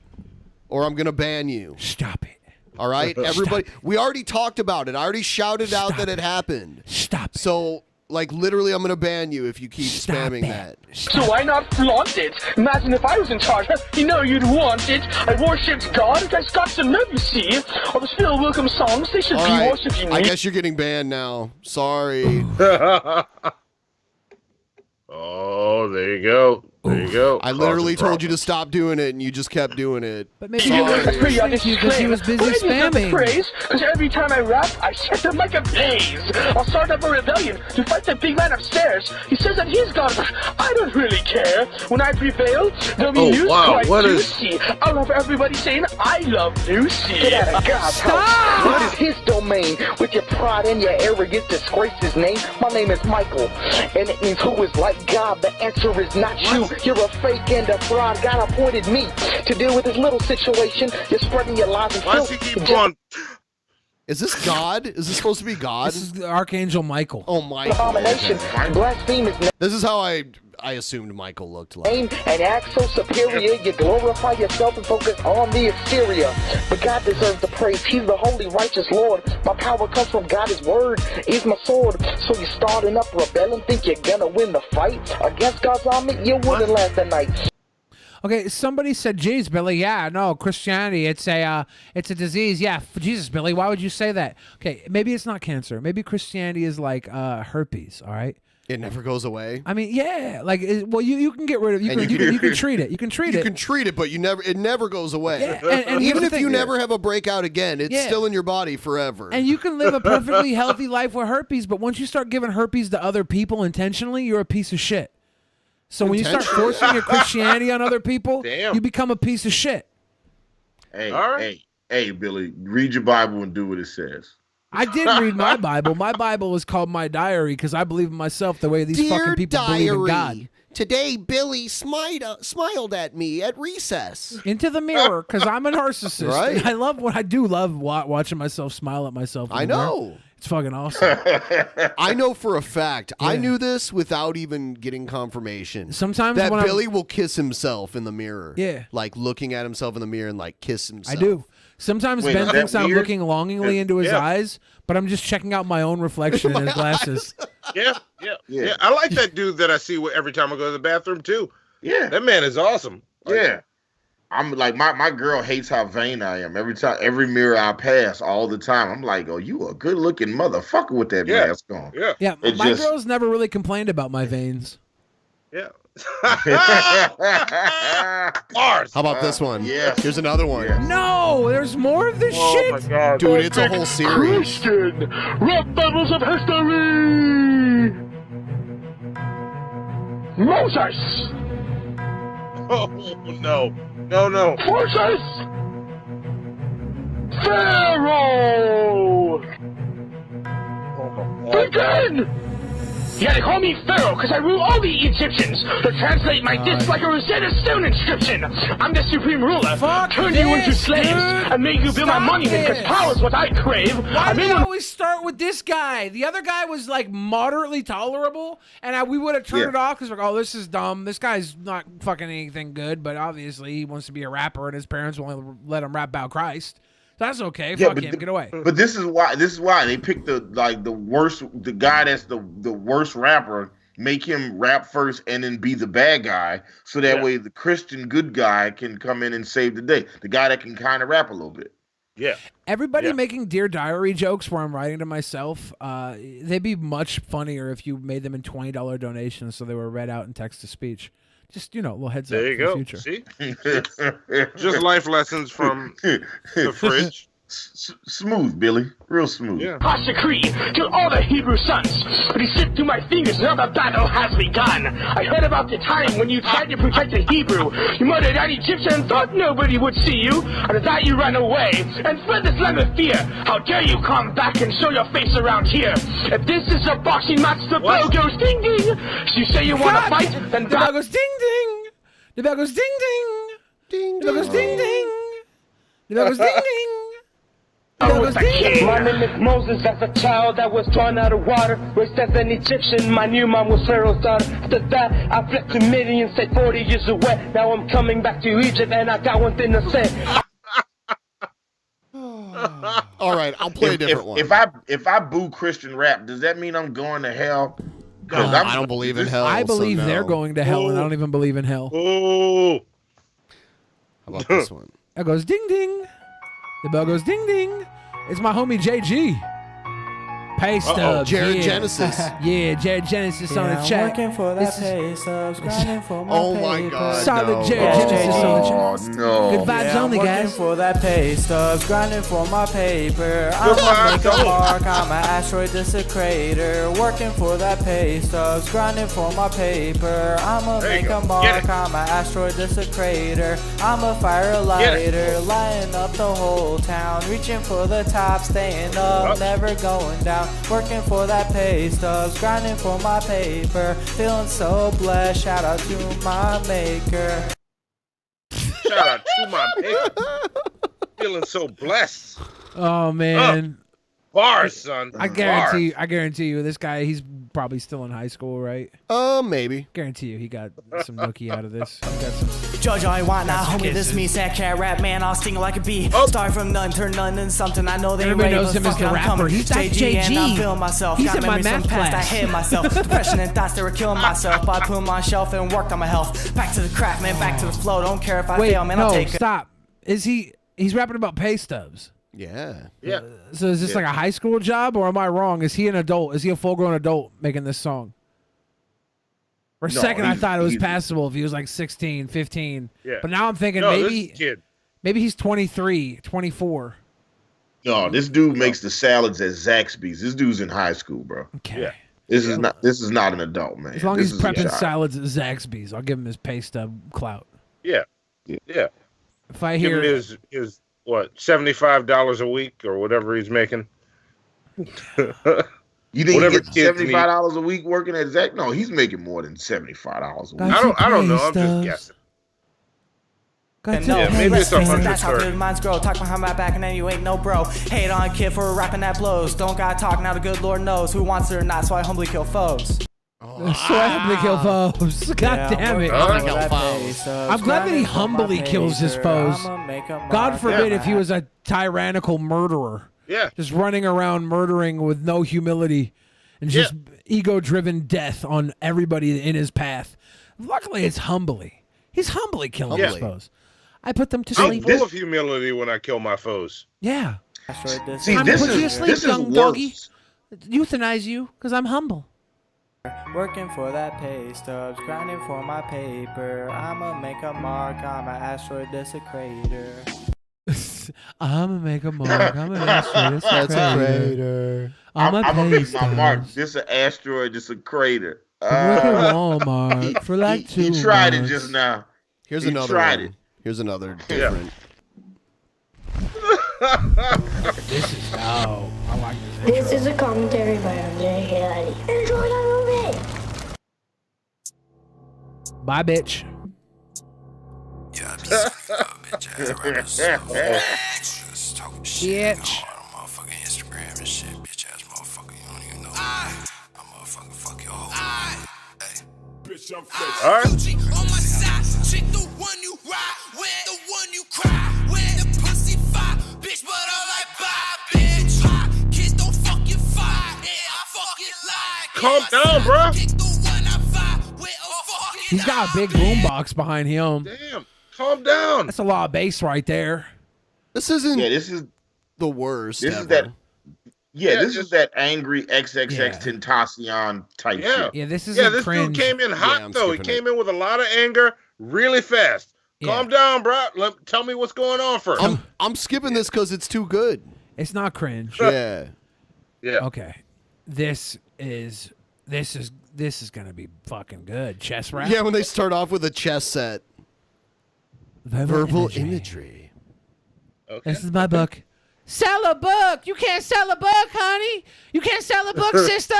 or I'm gonna ban you. Stop it. All right, everybody. We already talked about it. I already shouted out that it happened. Stop it. So, like, literally, I'm gonna ban you if you keep spamming that. So why not flaunt it? Imagine if I was in charge. You know you'd want it. I worshipped God. You guys got some nerve, you see. All the Shrill welcome songs, they should All be right, worshipping me. I guess you're getting banned now. Sorry. Oh, there you go. There you go. I literally told you to stop doing it, and you just kept doing it. But maybe because he was busy spamming. Because every time I rap, I set them like a blaze. I'll start up a rebellion to fight the big man upstairs. He says that he's God, but I don't really care. When I prevail, there'll be news quite juicy. I'll have everybody saying, I love Lucy. Get out of God's house. What is his domain? With your pride and your arrogance, disgrace his name. My name is Michael, and it means who is like God. The answer is not you. You're a fake and a fraud. God appointed me to deal with this little situation. You're spreading your lies and Why does he keep going? Is this God? Is this supposed to be God? This is the Archangel Michael. Oh, Michael. Abomination. Blasphemous. This is how I I assumed Michael looked like. And act so superior, you glorify yourself and focus on the exterior. But God deserves the praise. He's the holy, righteous Lord. My power comes from God. His word is my sword. So you're starting up rebelling, think you're gonna win the fight against God's army? You wouldn't last the night. Okay, somebody said, "Geez, Billy, yeah, no, Christianity, it's a disease." Yeah, Jesus, Billy, why would you say that? Okay, maybe it's not cancer. Maybe Christianity is like herpes. All right, it never goes away. I mean, yeah, like, you can get rid of it. You can treat it. You can treat it. You can treat it, but it never goes away. Yeah, and even if you never have a breakout again, it's still in your body forever. And you can live a perfectly healthy life with herpes, but once you start giving herpes to other people intentionally, you're a piece of shit. So when you start forcing your Christianity on other people, you become a piece of shit. Hey, Billy, read your Bible and do what it says. I did read my Bible. My Bible is called my diary because I believe in myself the way these fucking people believe in God. Today, Billy smiled at me at recess. Into the mirror, because I'm a narcissist. Right. I love watching myself smile at myself. I know. It's fucking awesome. I know for a fact. Yeah. I knew this without even getting confirmation. Sometimes that when Billy will kiss himself in the mirror. Yeah. Like looking at himself in the mirror and like kiss himself. I do. Sometimes Ben thinks I'm looking longingly into his eyes, but I'm just checking out my own reflection in his glasses. Yeah. I like that dude that I see every time I go to the bathroom too. Yeah, that man is awesome. Yeah. I'm like, my girl hates how vain I am. Every mirror I pass all the time, I'm like, oh, you a good looking motherfucker with that mask on. Yeah. My girl's never really complained about my veins. Yeah. Bars. How about this one? Yeah. Here's another one. Yeah. No, there's more of this shit. My God. Dude, it's a whole series. Christian rap battles of history. Moses. Oh no. Forces. Pharaoh. Begin. Yeah, they call me Pharaoh because I rule all the Egyptians. To translate my diss like a Rosetta Stone inscription. I'm the supreme ruler. Turn you into slaves and make you build my monument because power's what I crave. Why do you always start with this guy? The other guy was like moderately tolerable, and we would have turned it off because we're like, oh, this is dumb. This guy's not fucking anything good, but obviously he wants to be a rapper, and his parents won't let him rap about Christ. That's okay. Fuck him. Get away. But this is why they picked the guy that's the worst rapper, make him rap first and then be the bad guy, so that way the Christian good guy can come in and save the day. The guy that can kind of rap a little bit. Yeah. Everybody making Dear Diary jokes where I'm writing to myself, they'd be much funnier if you made them in $20 donations so they were read out in text to speech. Just, a little heads up there you for go. the future. See? Just life lessons from the fridge. Smooth, Billy. Real smooth. Yeah. Decree, kill all the Hebrew sons. But he slipped through my fingers, now the battle has begun. I heard about the time when you tried to protect the Hebrew. You murdered an Egyptian and thought nobody would see you. After that you ran away and fled this land of fear. How dare you come back and show your face around here? If this is a boxing match, the bell goes ding ding. You say you want to fight, then the bell goes ding ding. The bell goes ding ding. The bell goes ding ding. The bell goes ding ding. My name is Moses, as a child that was drawn out of water. Raised as an Egyptian, my new mom was Pharaoh's daughter. After that, I fled to Midian, stayed 40 years away. Now I'm coming back to Egypt, and I got one thing to say. All right, I'll play a different one. If I boo Christian rap, does that mean I'm going to hell? I don't believe in hell. I believe so no. they're going to hell, and I don't even believe in hell. Oh. How about this one? It goes ding ding. The bell goes ding ding. It's my homie JG. Pay stubs. Jared Genesis. Yeah, Jared Genesis on the chat. Working for that pay stubs, grinding for my Oh my God. Solid Jared Genesis on the chat. No. Good vibes only, working guys. for that pay stubs, grinding for my paper. I'ma make a mark, I'm an asteroid desecrator. Working for that pay stubs, grinding for my paper. I'ma make a mark, I'm an asteroid desecrator. I'm a fire lighter, lighting up the whole town. Reaching for the top, staying up, never going down. Working for that pay stubs, grinding for my paper. Feeling so blessed, shout out to my maker. Shout out to my maker. Feeling so blessed. Oh, man. bars, son. I guarantee you, this guy, he's probably still in high school, right? Maybe. Guarantee you, he got some nookie out of this. He got some. Judge all you want now, homie. This me, sad cat rap man. I'll sting like a bee. Start from none, turn none into something. I know they Everybody ain't knows him as the rapper. He's not JG. And I'm feeling myself. He's Got in my memories math from past. class. I hate myself. Depression and thoughts that were killing myself. But I put them on shelf and worked on my health. Back to the craft, man. Back to the flow. Don't care if I Wait, fail, man. I'll no, take it. stop. He's rapping about pay stubs. Yeah. Yeah. So is this like a high school job, or am I wrong? Is he an adult? Is he a full-grown adult making this song? For a second, I thought it was passable if he was like 16, 15. Yeah. But now I'm thinking maybe he's 23, 24. No, this dude makes the salads at Zaxby's. This dude's in high school, bro. Okay. Yeah. This is not an adult, man. As long this as he's prepping salads at Zaxby's, I'll give him his pay stub clout. Yeah. If I Give hear him his what, $75 a week or whatever he's making. You think he gets $75 a week working at Zach? No, he's making more than $75 a week. I don't know. I'm just guessing. Maybe it's that's how good minds grow. Talk behind my back and then you ain't no bro. Hate on a kid for rapping that blows. Don't gotta talk now. The good Lord knows who wants it or not. So I humbly kill foes. So I humbly kill foes. God damn it. I'm glad that he humbly kills his foes. God forbid if he was a tyrannical murderer. Yeah. Just running around murdering with no humility and just ego-driven death on everybody in his path. Luckily, it's humbly. He's humbly killing his foes. I put them to sleep. I'm full of humility when I kill my foes. Yeah. See, I'm this put you to is sleep, this is young doggy. worse. Euthanize you because I'm humble. Working for that pay stubs, grinding for my paper. I'ma make a mark, I'm an asteroid desecrator. I'ma make a mark, I'm an asteroid desecrator. I'm gonna make my mark. This is an asteroid, this is a crater. Look at Walmart for like 2 He tried it months. just now. Here's He another tried one. it. Here's another different. This is I like this. This is a commentary by Andre Haley. Enjoy the movie. Bye, bitch. Bitch. All right. On my side, chick the one you ride with, the one you cry with, the pussy fire, bitch, but I'm like bye, bitch. Kids don't fucking fight, yeah, I fucking lie. Calm down, bro. He's got a big boombox behind him. Damn, calm down. That's a lot of bass right there. This isn't. Yeah, this is the worst. This ever. is that. Yeah, this is that angry XXX Tentacion type shit. Yeah, this is this dude came in hot though. He came in with a lot of anger, really fast. Calm down, bro. Tell me what's going on first. I'm skipping this because it's too good. It's not cringe. Yeah. Yeah. Okay. This is gonna be fucking good. Chess rap. Yeah, when they start off with a chess set. Verbal imagery. Okay. This is my book. Sell a book. You can't sell a book, honey. You can't sell a book, sister.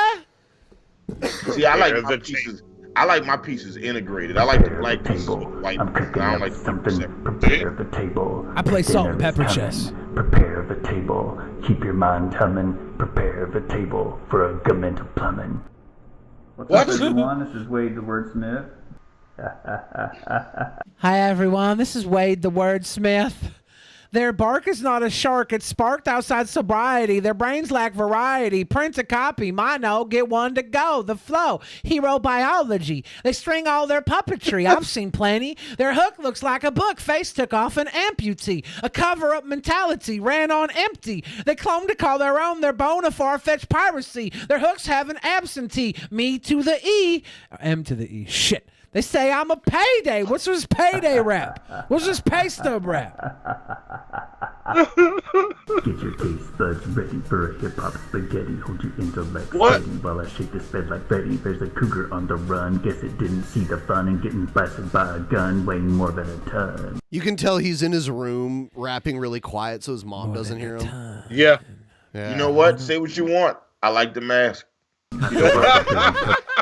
See, I like my pieces. I like my pieces integrated. I like the black pieces with white. I don't like something. Prepare the table. I play salt and Dinner pepper is chess. coming. Prepare the table. Keep your mind humming. Prepare the table for a governmental plumbing. What's up, everyone? This is Wade the Wordsmith. Hi, everyone. This is Wade the Wordsmith. Their bark is not a shark. It's sparked outside sobriety. Their brains lack variety. Print a copy. Mono, get one to go. The flow. Hero biology. They string all their puppetry. I've seen plenty. Their hook looks like a book. Face took off an amputee. A cover-up mentality. Ran on empty. They clone to call their own. Their bone a far-fetched piracy. Their hooks have an absentee. Me to the E. M to the E. Shit. They say I'm a payday. What's this payday rap? What's this pay stub rap? Get your taste buds ready for a hip-hop spaghetti. Hold your intellect steady while I shake this bed like Betty. There's a cougar on the run. Guess it didn't see the fun in getting blasted by a gun weighing more than a ton. You can tell he's in his room rapping really quiet so his mom doesn't hear him. Yeah. Yeah. You know what? Say what you want. I like the mask.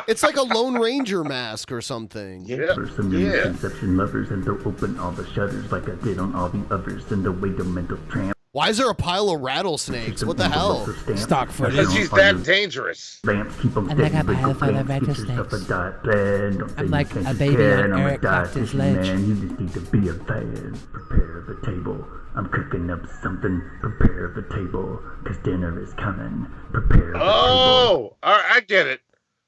It's like a Lone Ranger mask or something. For some misconception lovers, and they'll open all the shutters like I did on all the others, and await a mental tramp. Why is there a pile of rattlesnakes? What the hell? Stock footage. Because he's that dangerous. Lamps keep them I'm like steady a with pile the full of lamps. Get rattlesnakes. yourself a diet plan. Don't say I'm you like can't a be baby scared. on I'm a Eric Clapton's dietitian, ledge. man. You just need to be a fan. Prepare the table. I'm cooking up something. Prepare the table, because dinner is coming. Prepare the table. Oh, all right, I get it.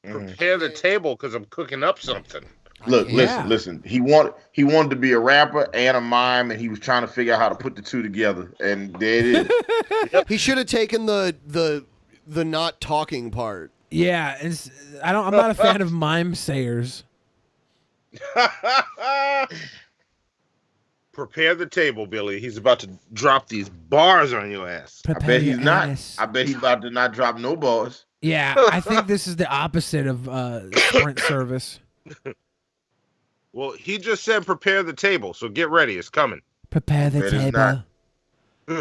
Prepare the table because I'm cooking up something. Look, listen. He wanted to be a rapper and a mime, and he was trying to figure out how to put the two together. And there it is. He should have taken the not talking part. Yeah, I'm not a fan of mime sayers. Prepare the table, Billy. He's about to drop these bars on your ass. I bet he's not. I bet he's about to not drop no bars. Yeah, I think this is the opposite of Sprint service. Well, he just said prepare the table, so get ready. It's coming. Prepare the table.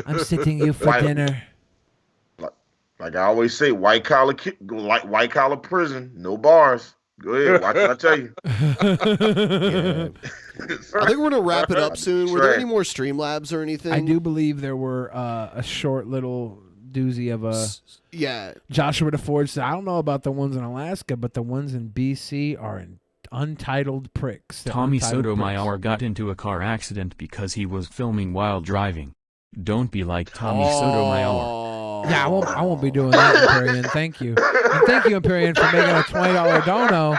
I'm sitting you for dinner. Like I always say, white collar prison, no bars. Go ahead, watch what I tell you. Yeah. I think we're gonna wrap it up soon. Were there any more Streamlabs or anything? I do believe there were a short little doozy of Joshua DeForge said, I don't know about the ones in Alaska, but the ones in BC are untitled pricks. Tommy Sotomayor got into a car accident because he was filming while driving. Don't be like Tommy Sotomayor. Yeah, I won't be doing that, Empyrean. Thank you. And thank you, Empyrean, for making a $20 dono.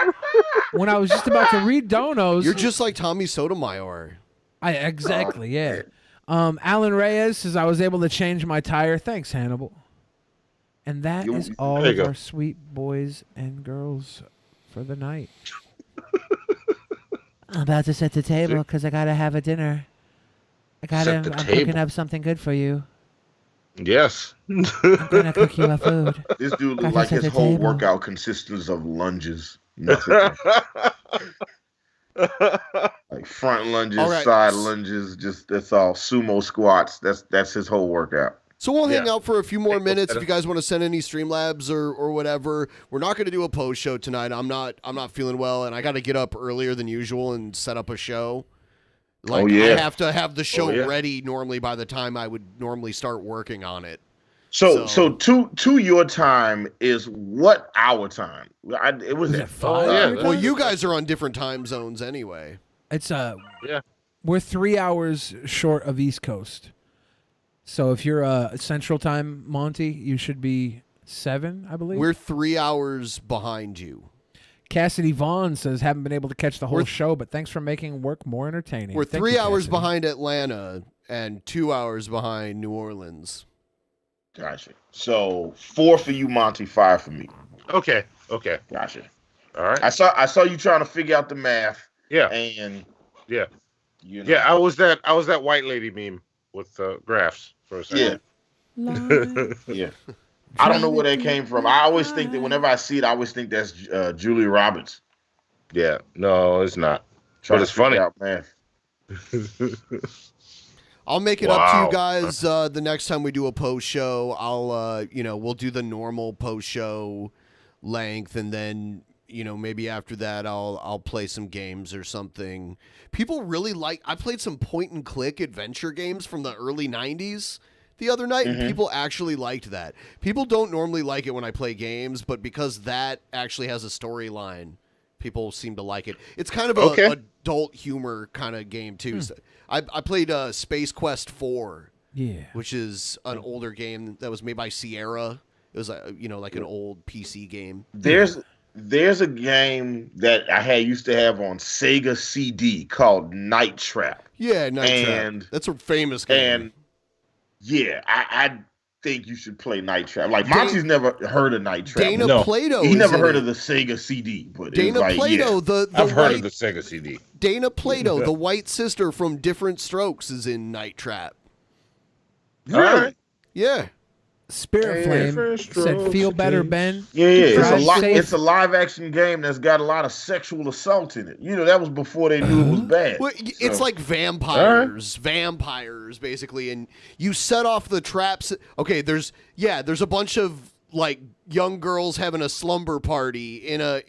When I was just about to read donos. You're just like Tommy Sotomayor. Exactly, yeah. Alan Reyes says, I was able to change my tire. Thanks, Hannibal. And that is all of our sweet boys and girls for the night. I'm about to set the table because I got to have a dinner. I'm cooking up something good for you. Yes. I'm going to cook you a food. This dude looks like his whole workout consists of lunges. Nothing. Like front lunges, side lunges, that's all. Sumo squats. That's his whole workout. So we'll hang out for a few more minutes if you guys want to send any Streamlabs or whatever. We're not going to do a post show tonight. I'm not feeling well, and I got to get up earlier than usual and set up a show. I have to have the show ready normally by the time I would normally start working on it. So to your time is what our time? It was at 5. Well, you guys are on different time zones anyway. It's we're 3 hours short of East Coast. So if you're Central Time, Monty, you should be 7, I believe. We're 3 hours behind you. Cassidy Vaughn says, haven't been able to catch the whole show, but thanks for making work more entertaining. We're 3 hours behind Atlanta and 2 hours behind New Orleans. Gotcha. So 4 for you, Monty, 5 for me. Okay. Gotcha. All right. I saw you trying to figure out the math. Yeah. And I was that white lady meme with graphs for a second. Yeah. I don't know where that came from. I always think that whenever I see it, I always think that's Julia Roberts. Yeah. No, it's not. But it's funny. Out, man. I'll make it up to you guys the next time we do a post show. I'll we'll do the normal post show length, and then maybe after that I'll play some games or something. People really I played some point and click adventure games from the early 90s the other night, and people actually liked that. People don't normally like it when I play games, but because that actually has a storyline, people seem to like it. It's kind of a adult humor kind of game too. So I played Space Quest 4, which is an older game that was made by Sierra. It was like an old PC game. There's a game that I used to have on Sega CD called Night Trap. Yeah, Night Trap. That's a famous game. And I think you should play Night Trap. Like Monty's never heard of Night Trap. Dana Plato. He never heard of the Sega CD. But Dana Plato, I've heard of the Sega CD. Dana Plato, the white sister from Different Strokes, is in Night Trap. Really? Yeah. Spirit Flame said, "Feel better, Ben." Yeah. It's a live action game that's got a lot of sexual assault in it. That was before they knew it was bad. Well, it's like vampires, basically, and you set off the traps. Okay, there's a bunch of like young girls having a slumber party in a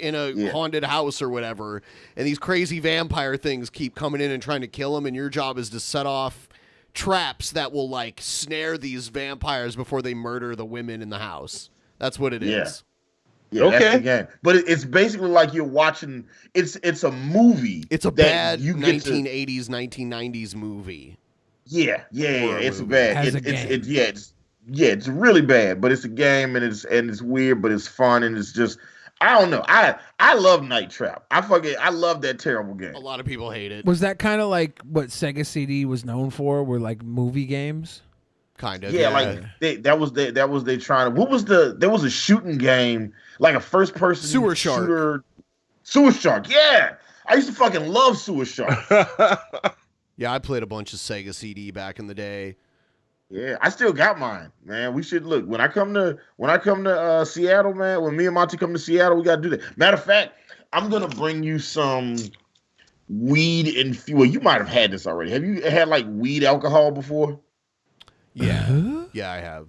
haunted house or whatever, and these crazy vampire things keep coming in and trying to kill them, and your job is to set off traps that will like snare these vampires before they murder the women in the house. That's what it is. Yeah, okay. That's the game. But it's basically like you're watching. It's a movie. It's a bad 1980s, 1990s movie. Yeah. It's bad. It's really bad. But it's a game, and it's weird, but it's fun, and it's just. I don't know. I love Night Trap. I love that terrible game. A lot of people hate it. Was that kind of like what Sega CD was known for? Were like movie games? Kind of. Yeah, like that was they trying to. There was a shooting game, like a first person Sewer Shark. shooter. Sewer Shark. Yeah, I used to fucking love Sewer Shark. Yeah, I played a bunch of Sega CD back in the day. Yeah, I still got mine, man. We should look when I come to Seattle, man. When me and Monty come to Seattle, we gotta do that. Matter of fact, I'm gonna bring you some weed and fuel. You might have had this already. Have you had like weed alcohol before? Yeah, yeah, I have.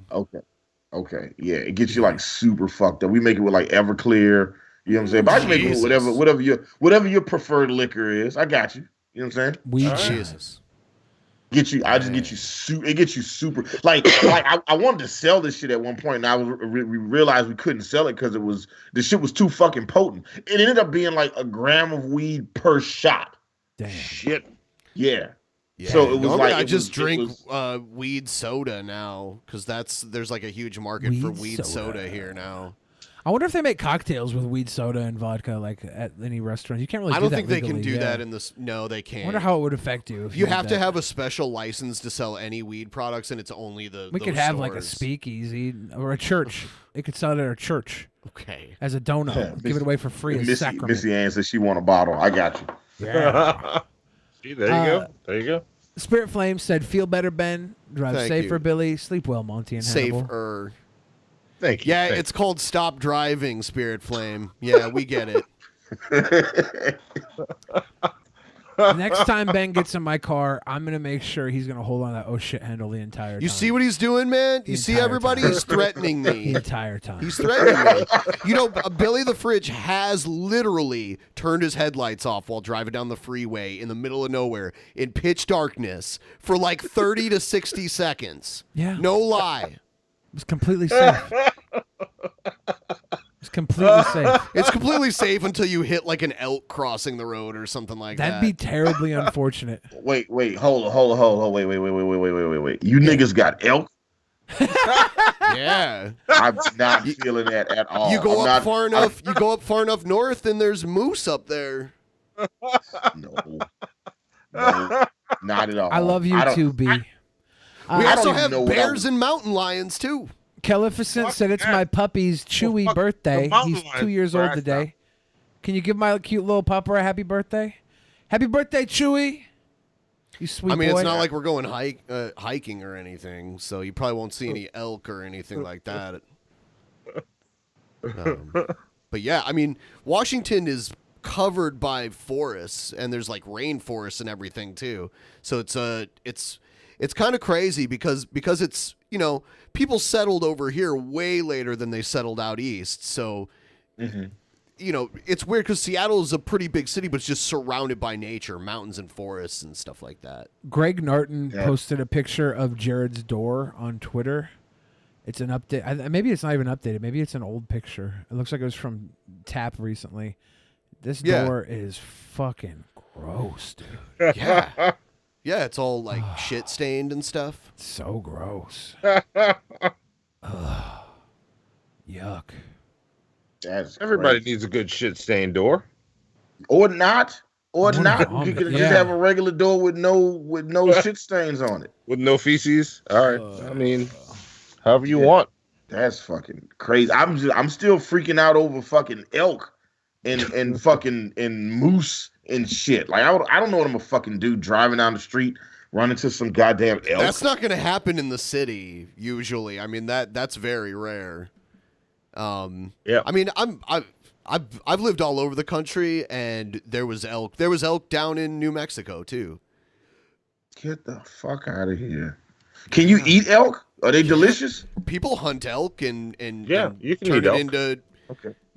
Okay, yeah. It gets you like super fucked up. We make it with like Everclear. You know what I'm saying? But I can make it with whatever your preferred liquor is. I got you. You know what I'm saying? Weed, Jesus. I just get you super. It gets you super. Like I wanted to sell this shit at one point, and we realized we couldn't sell it because the shit was too fucking potent. It ended up being like a gram of weed per shot. Damn. Shit. Yeah. So it was normally like I just drink weed soda now because there's like a huge market for weed soda here now. I wonder if they make cocktails with weed soda and vodka, like at any restaurant. You can't really. I do don't that think they legally, can do that in this. No, they can't. I wonder how it would affect you. If you have to have a special license to sell any weed products, and it's only We could have like a speakeasy or a church. It could sell it at a church. Okay. As a donut, give it away for free as sacrament. Missy Ann says she want a bottle. I got you. Yeah. See, there you go. There you go. Spirit Flame said, "Feel better, Ben. Drive Thank safer, you. Billy. Sleep well, Monty and Hannibal." Safer. Thank you. Yeah, it's called Stop Driving, Spirit Flame. Yeah, we get it. Next time Ben gets in my car, I'm going to make sure he's going to hold on that oh shit handle the entire time. You see what he's doing, man? You see everybody? He's threatening me. The entire time. He's threatening me. You know, Billy the Fridge has literally turned his headlights off while driving down the freeway in the middle of nowhere in pitch darkness for like 30 to 60 seconds. Yeah. No lie. It's completely safe. It's completely safe. It's completely safe until you hit like an elk crossing the road or something like that. That'd be terribly unfortunate. Wait, hold on, wait. You niggas got elk? Yeah. I'm not feeling that at all. You go up far enough. You go up far enough north, and there's moose up there. No, not at all. I love you too, B. We also have bears and mountain lions too. Celeficent said it's my puppy's Chewy birthday. He's 2 years old today. Can you give my cute little pupper a happy birthday? Happy birthday, Chewy! You sweet boy. It's not like we're going hiking or anything, so you probably won't see any elk or anything like that. But yeah, I mean, Washington is covered by forests, and there's like rainforests and everything too. So it's kind of crazy because it's, you know, people settled over here way later than they settled out east. So, you know, it's weird because Seattle is a pretty big city, but it's just surrounded by nature, mountains and forests and stuff like that. Greg Norton posted a picture of Jared's door on Twitter. It's an update. Maybe it's not even updated. Maybe it's an old picture. It looks like it was from Tap recently. This door is fucking gross, dude. Yeah. Yeah, it's all like shit stained and stuff. So gross. Yuck. Everybody needs a good shit stained door. Or not. You can just have a regular door with no shit stains on it. With no feces. All right. I mean, however you want. That's fucking crazy. I'm still freaking out over fucking elk and fucking and moose and shit. Like I don't know what I'm gonna fucking do driving down the street, run into some goddamn elk. That's not gonna happen in the city usually. I mean that's very rare. Yeah. I mean I've lived all over the country, and there was elk. There was elk down in New Mexico too. Get the fuck out of here. Can you eat elk? Are they delicious? People hunt elk and you can turn eat it elk. into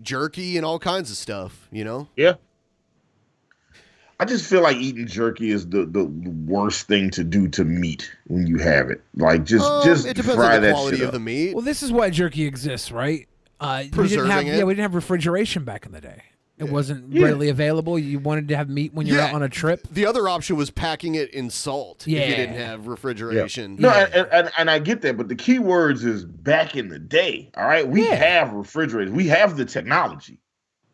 jerky and all kinds of stuff, you know? Yeah. I just feel like eating jerky is the worst thing to do to meat when you have it. Like just it depends fry on the that quality shit of the meat. Well, this is why jerky exists, right? We Preserving it. didn't have refrigeration back in the day. It wasn't readily available. You wanted to have meat when you're out on a trip. The other option was packing it in salt if you Yeah. didn't have refrigeration. No, and I get that, but the key words is back in the day. All right, we have refrigerators. We have the technology.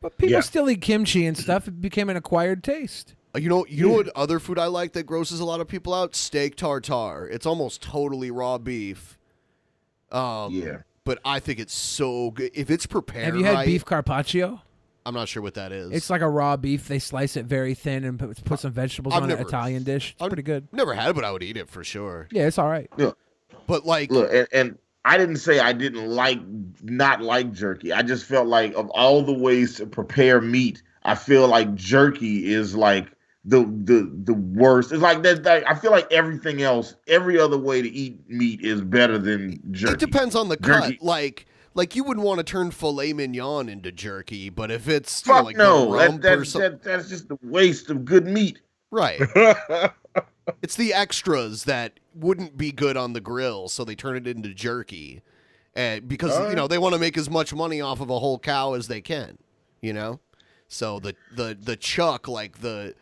But people still eat kimchi and stuff. It became an acquired taste. You know what other food I like that grosses a lot of people out? Steak tartare. It's almost totally raw beef. But I think it's so good. If it's prepared Have you had right- beef carpaccio? I'm not sure what that is. It's like a raw beef. They slice it very thin and put some vegetables on an Italian dish. It's pretty good. Never had it, but I would eat it for sure. Yeah, it's all right. Yeah. But like, look, and I didn't say I didn't not like jerky. I just felt like of all the ways to prepare meat, I feel like jerky is like the worst. It's like that. I feel like everything else, every other way to eat meat is better than jerky. It depends on the cut. Like you wouldn't want to turn filet mignon into jerky, but if it's Fuck like no, the rump or that's just a waste of good meat. Right. It's the extras that wouldn't be good on the grill, so they turn it into jerky, because they want to make as much money off of a whole cow as they can, So the chuck, like the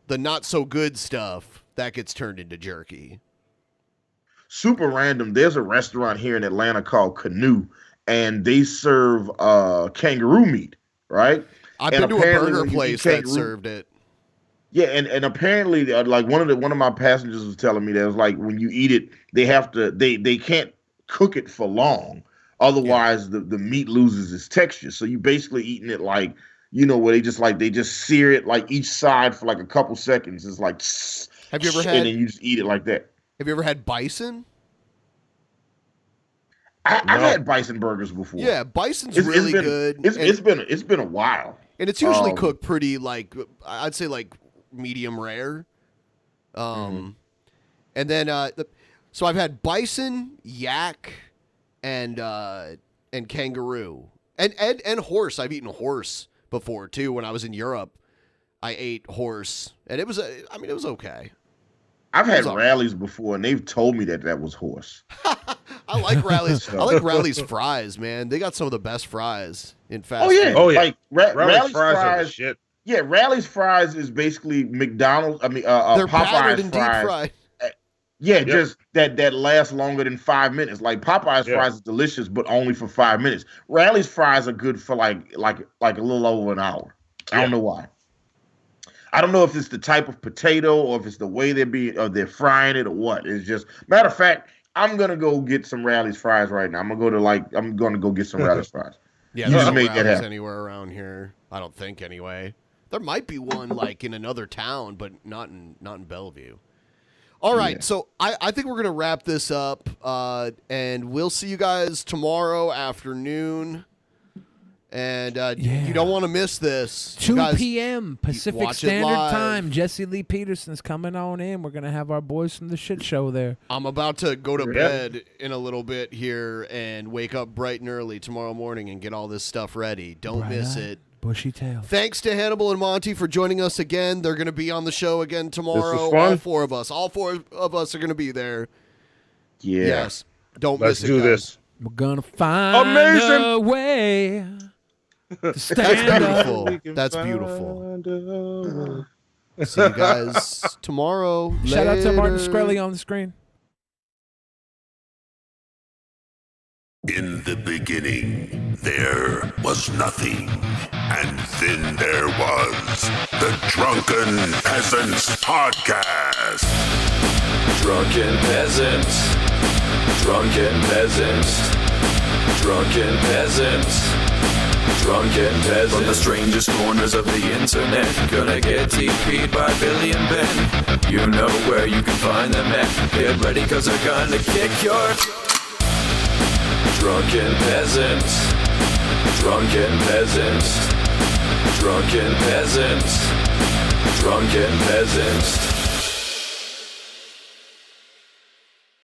not so good stuff, that gets turned into jerky. Super random. There's a restaurant here in Atlanta called Canoe, and they serve kangaroo meat, right? I've been to a burger place that served it. Yeah, and apparently, like one of my passengers was telling me that it was like when you eat it, they can't cook it for long, otherwise the meat loses its texture. So you basically eating it like where they just sear it like each side for like a couple seconds. It's like have you ever had? And then you just eat it like that. Have you ever had bison? I've had bison burgers before. Yeah, bison's really good. It's been a while, and it's usually cooked pretty I'd say like medium rare. And then so I've had bison, yak, and kangaroo, and horse. I've eaten horse before too. When I was in Europe, I ate horse, and it was okay. I've had rallies before, and they've told me that was horse. I like rallies. I like rallies fries, man. They got some of the best fries in fast food. Like Rally's fries are the shit. Yeah, Rally's fries is basically McDonald's. I mean, they're Popeyes and fries. deep fried. Just that lasts longer than 5 minutes. Like Popeyes fries is delicious, but only for 5 minutes. Rally's fries are good for like a little over an hour. I don't know why. I don't know if it's the type of potato or if it's the way they're frying it or what. It's just matter of fact. I'm gonna go get some Rally's fries right now. I'm gonna go get some Rally's fries. Yeah, there's no Rally's anywhere around here. I don't think anyway. There might be one like in another town, but not in Bellevue. All right, so I think we're gonna wrap this up, and we'll see you guys tomorrow afternoon. And you don't want to miss this. 2 p.m. Pacific Standard Time. Jesse Lee Peterson's coming on in. We're going to have our boys from the shit show there. I'm about to go to bed in a little bit here and wake up bright and early tomorrow morning and get all this stuff ready. Don't miss it. Bushy tail. Thanks to Hannibal and Monty for joining us again. They're going to be on the show again tomorrow. All four of us are going to be there. Yeah. Yes. Don't miss it, Let's do guys. this. We're going to find a way. That's beautiful. That's beautiful. See you guys tomorrow. Shout out to Martin Shkreli on the screen. In the beginning, there was nothing. And then there was the Drunken Peasants Podcast. Drunken Peasants. Drunken Peasants. Drunken Peasants. Drunken Peasants. From the strangest corners of the internet, gonna get TP'd by Billy and Ben. You know where you can find them at. Get ready, cause they're gonna kick your Drunken Peasants. Drunken Peasants. Drunken Peasants. Drunken Peasants.